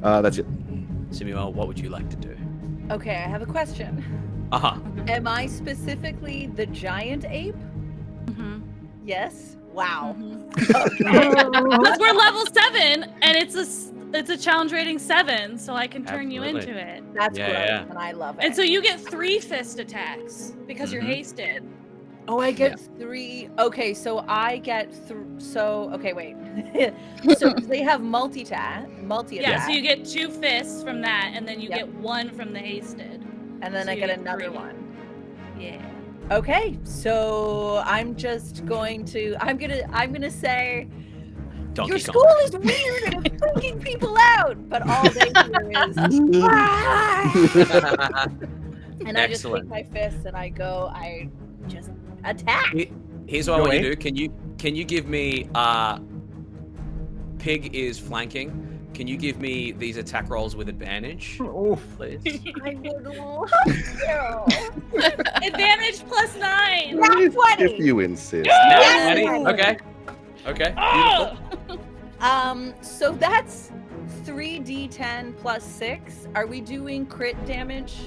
That's it. Simuel, what would you like to do? Okay, I have a question. Am I specifically the giant ape? Mhm. Yes. Wow. Because we're level 7, and it's it's a challenge rating 7, so I can turn you Absolutely. into it. That's Yeah, gross, yeah. and I love it. And so you get 3 fist attacks because you're Mhm. hasted. Oh, I get 3. Okay, so I get okay, wait. So 'cause they have multi-attack. Yeah, so you get 2 fists from that, and then you Yep. get 1 from the hasted. and then so I you get get another 3. one. Yeah. Okay, so I'm just going to I'm gonna say Donkey your Kong. school is weird and it's freaking people out, but all they hear is "Ah!" And I just take Excellent. my fists and I just attack. Here's what I want you Go to do. Can you give me Pig is flanking. Can you give me these attack rolls with advantage, Oof. please? I would love to. Advantage plus 9. Nat 20. If you insist. Nat Yes! 20? Okay. Okay. Oh! Beautiful. So that's 3d10 plus 6. Are we doing crit damage?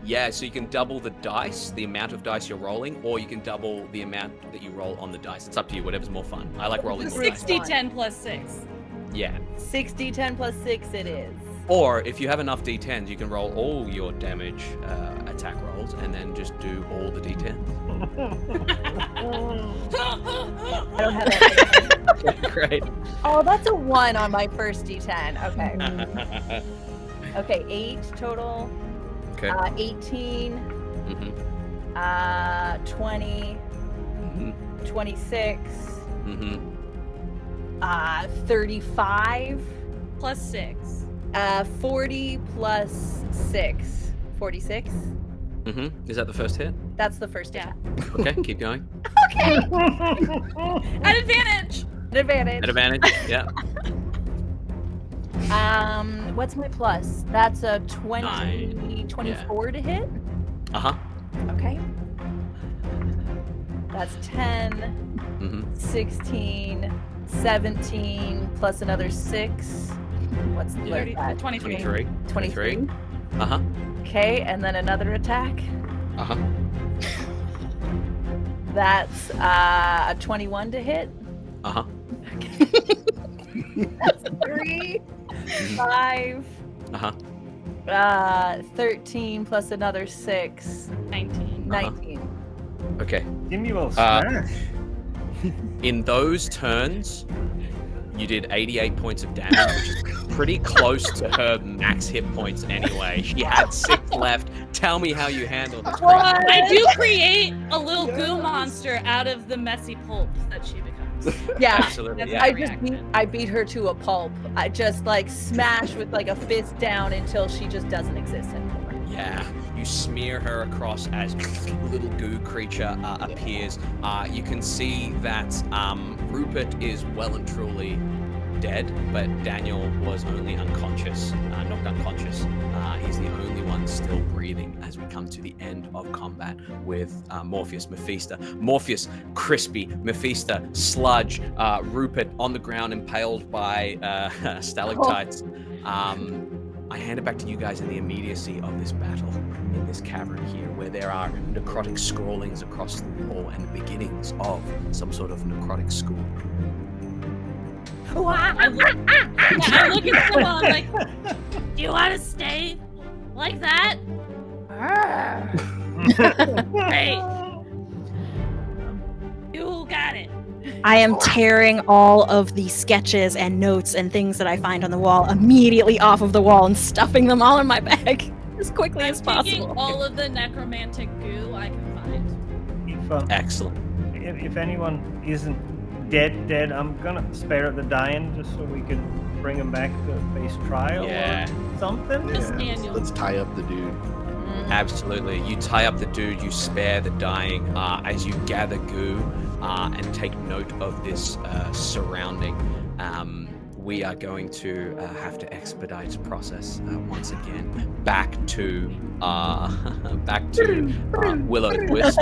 Yeah, so you can double the dice, the amount of dice you're rolling, or you can double the amount that you roll on the dice. It's up to you, whatever's more fun. I like rolling more dice. 60-10 plus 6. Yeah. 6d10 plus 6 it is. Or if you have enough d10s, you can roll all your damage attack rolls and then just do all the d10s. I don't have that. Great. Oh, that's a 1 on my first d10. Okay. Okay, 8 total. Okay. 18, Mhm. 20, Mhm. 26, Mhm. 35, Plus 6. 40 plus 6. 46. Mhm. Is that the first hit? That's the first Yeah. attack. Okay, keep going. Okay. At advantage. Advantage. At advantage. Yeah. What's my plus? That's a 20, 9. 24 to hit. Uh huh. Okay. That's 10, Mhm. 16, 17, plus another 6. What's the 30, that? 23. 23. 23. Uh huh. Okay, and then another attack. Uh huh. That's a 21 to hit. Uh huh. That's 3, 5, Uh huh. 13 plus another 6. 19. 19. Okay. Give me a little smash. In those turns, you did 88 points of damage, which is pretty close to her max hit points anyway. She had 6 left. Tell me how you handle this. I do create a little goo monster out of the messy pulp that she becomes. Yeah. Absolutely. That's Yeah. I beat her to a pulp. I just like smash with like a fist down until she just doesn't exist anymore. Yeah, you smear her across as little goo creature appears. You can see that Rupert is well and truly dead, but Daniel was only unconscious, knocked unconscious. He's the only one still breathing as we come to the end of combat with Morpheus, Mephisto. Morpheus, crispy, Mephisto, sludge, Rupert on the ground impaled by stalactites. I hand it back to you guys in the immediacy of this battle in this cavern here, where there are necrotic scrawlings across the wall and the beginnings of some sort of necrotic school. I look at someone like, do you want to stay like that? Great. You got it. I am tearing all of the sketches and notes and things that I find on the wall immediately off of the wall and stuffing them all in my bag as quickly as Taking possible. all of the necromantic goo I can find. Excellent. If anyone isn't dead, I'm gonna spare the dying just so we can bring him back to face trial Yeah. or something. Just Daniel. Let's tie up the dude. Absolutely. You tie up the dude, you spare the dying as you gather goo and take note of this surrounding. We are going to have to expedite the process once again. Back to Willow's Wisp.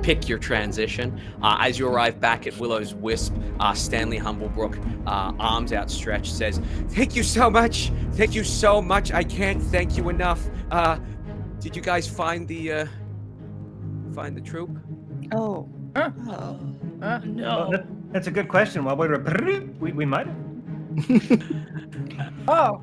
Pick your transition. As you arrive back at Willow's Wisp, Stanley Humblebrook, arms outstretched, says, "Thank you so much. Thank you so much. I can't thank you enough. Did you guys find the troop?" Oh. No. Well, that's a good question. While we were, we might have. Oh.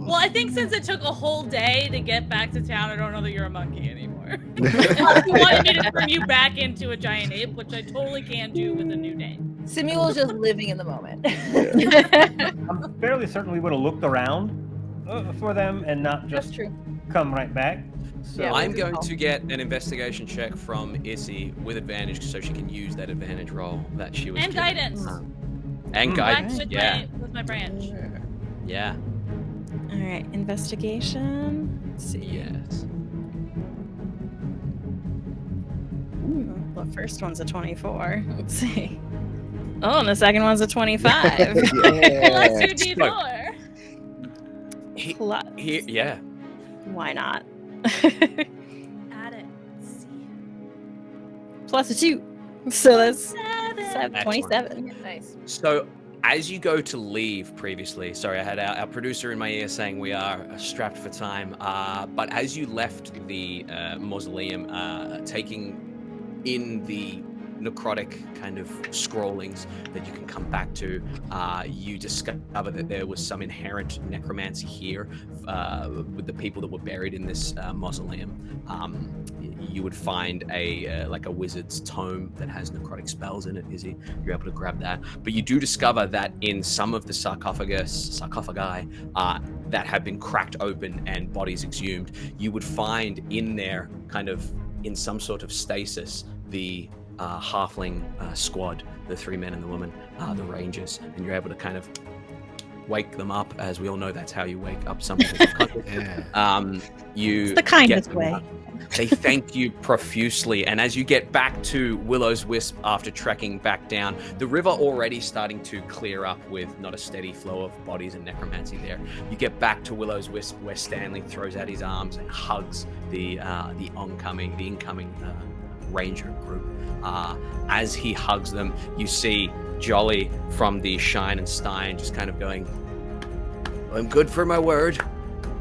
Well, I think since it took a whole day to get back to town, I don't know that you're a monkey anymore. Unless you wanted me to turn you back into a giant ape, which I totally can do with a new day. Samuel's just living in the moment. I'm fairly certain we would have looked around for them and not That's just true. come right back. So Yeah, I'm good going call. to get an investigation check from Issy with advantage so she can use that advantage roll that she was And given. guidance. And Back guidance, with yeah. my branch. Yeah. All right, investigation. Let's see. Yes. Ooh, the first one's a 24. Let's see. Oh, and the second one's a 25. Plus your D4. Plus. Yeah. Why not? Add it. Let's see. Plus a 2. So that's Seven. 27. Nice. So as you go to leave previously, sorry, I had our producer in my ear saying we are strapped for time. But as you left the mausoleum, taking in the necrotic kind of scrollings that you can come back to, you discover that there was some inherent necromancy here with the people that were buried in this mausoleum. You would find a like a wizard's tome that has necrotic spells in it. Izzy, you're able to grab that. But you do discover that in some of the sarcophagi that have been cracked open and bodies exhumed, you would find in there, kind of in some sort of stasis, the halfling squad, the 3 men and the woman, the rangers, and you're able to kind of wake them up. As we all know, that's how you wake up someone. You It's the kindest get them way. up. They thank you profusely, and as you get back to Willow's Wisp after trekking back down, the river already starting to clear up with not a steady flow of bodies and necromancy there. You get back to Willow's Wisp, where Stanley throws out his arms and hugs the incoming ranger group. As he hugs them, you see Jolly from the Shine and Stein just kind of going, "I'm good for my word.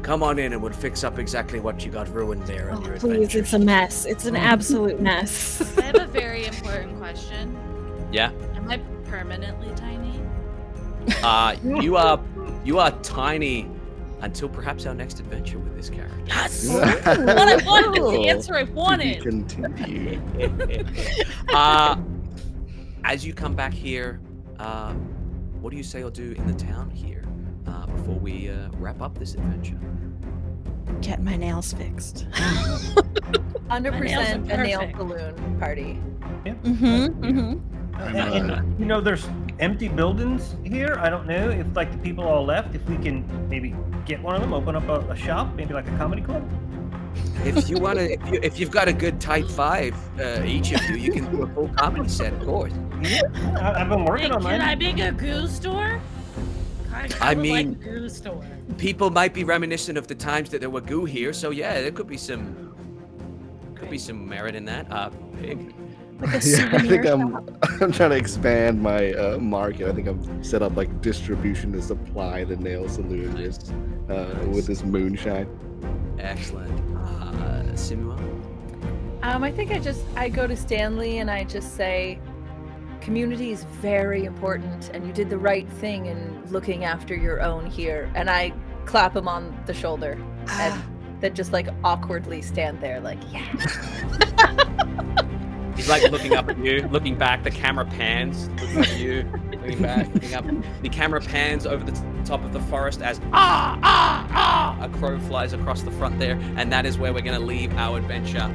Come on in and we'll fix up exactly what you got ruined there on your Please, adventure." it's a mess. It's an absolute mess. I have a very important question. Yeah. Am I permanently tiny? You are tiny until perhaps our next adventure with this character. Yes! What I wanted, the answer I To be wanted. continued. As you come back here, what do you say you'll do in the town here before we wrap up this adventure? Get my nails fixed. 100% are a nail perfect. balloon party. And, you know, there's empty buildings here. I don't know if like the people all left, if we can maybe get one of them, open up a shop, maybe like a comedy club. If you want to, if you've got a good tight five, each of you, you can do a full comedy set, of course. Yeah, I've been working on Can I mine. make a goo store? I would mean- like a goo store. People might be reminiscent of the times that there were goo here, so yeah, there could be some merit in that. Pig. Like a Yeah, I souvenir think I'm trying to expand my market. I think I'm set up like distribution to supply the nail saloon Nice. with this moonshine. Excellent. Simua? I think I go to Stanley and I just say, community is very important and you did the right thing in looking after your own here. And I clap him on the shoulder and then just like awkwardly stand there like, yeah. He's like looking up at you, looking back. The camera pans, looking at you, looking back, looking up. The camera pans over the top of the forest as a crow flies across the front there, and that is where we're going to leave our adventure.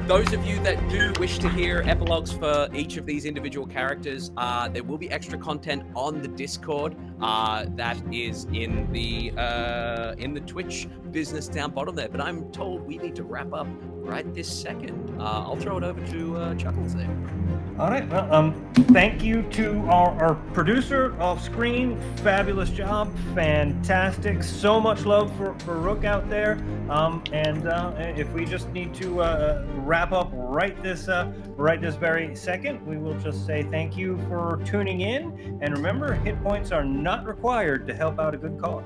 Those of you that do wish to hear epilogues for each of these individual characters, there will be extra content on the Discord. That is in the Twitch business down bottom there. But I'm told we need to wrap up right this second. I'll throw it over to Chuckles there. All right. Well, thank you to our producer off screen. Fabulous job. Fantastic. So much love for Rook out there. And if we just need to wrap up right this very second, we will just say thank you for tuning in. And remember, hit points are not required to help out a good cause.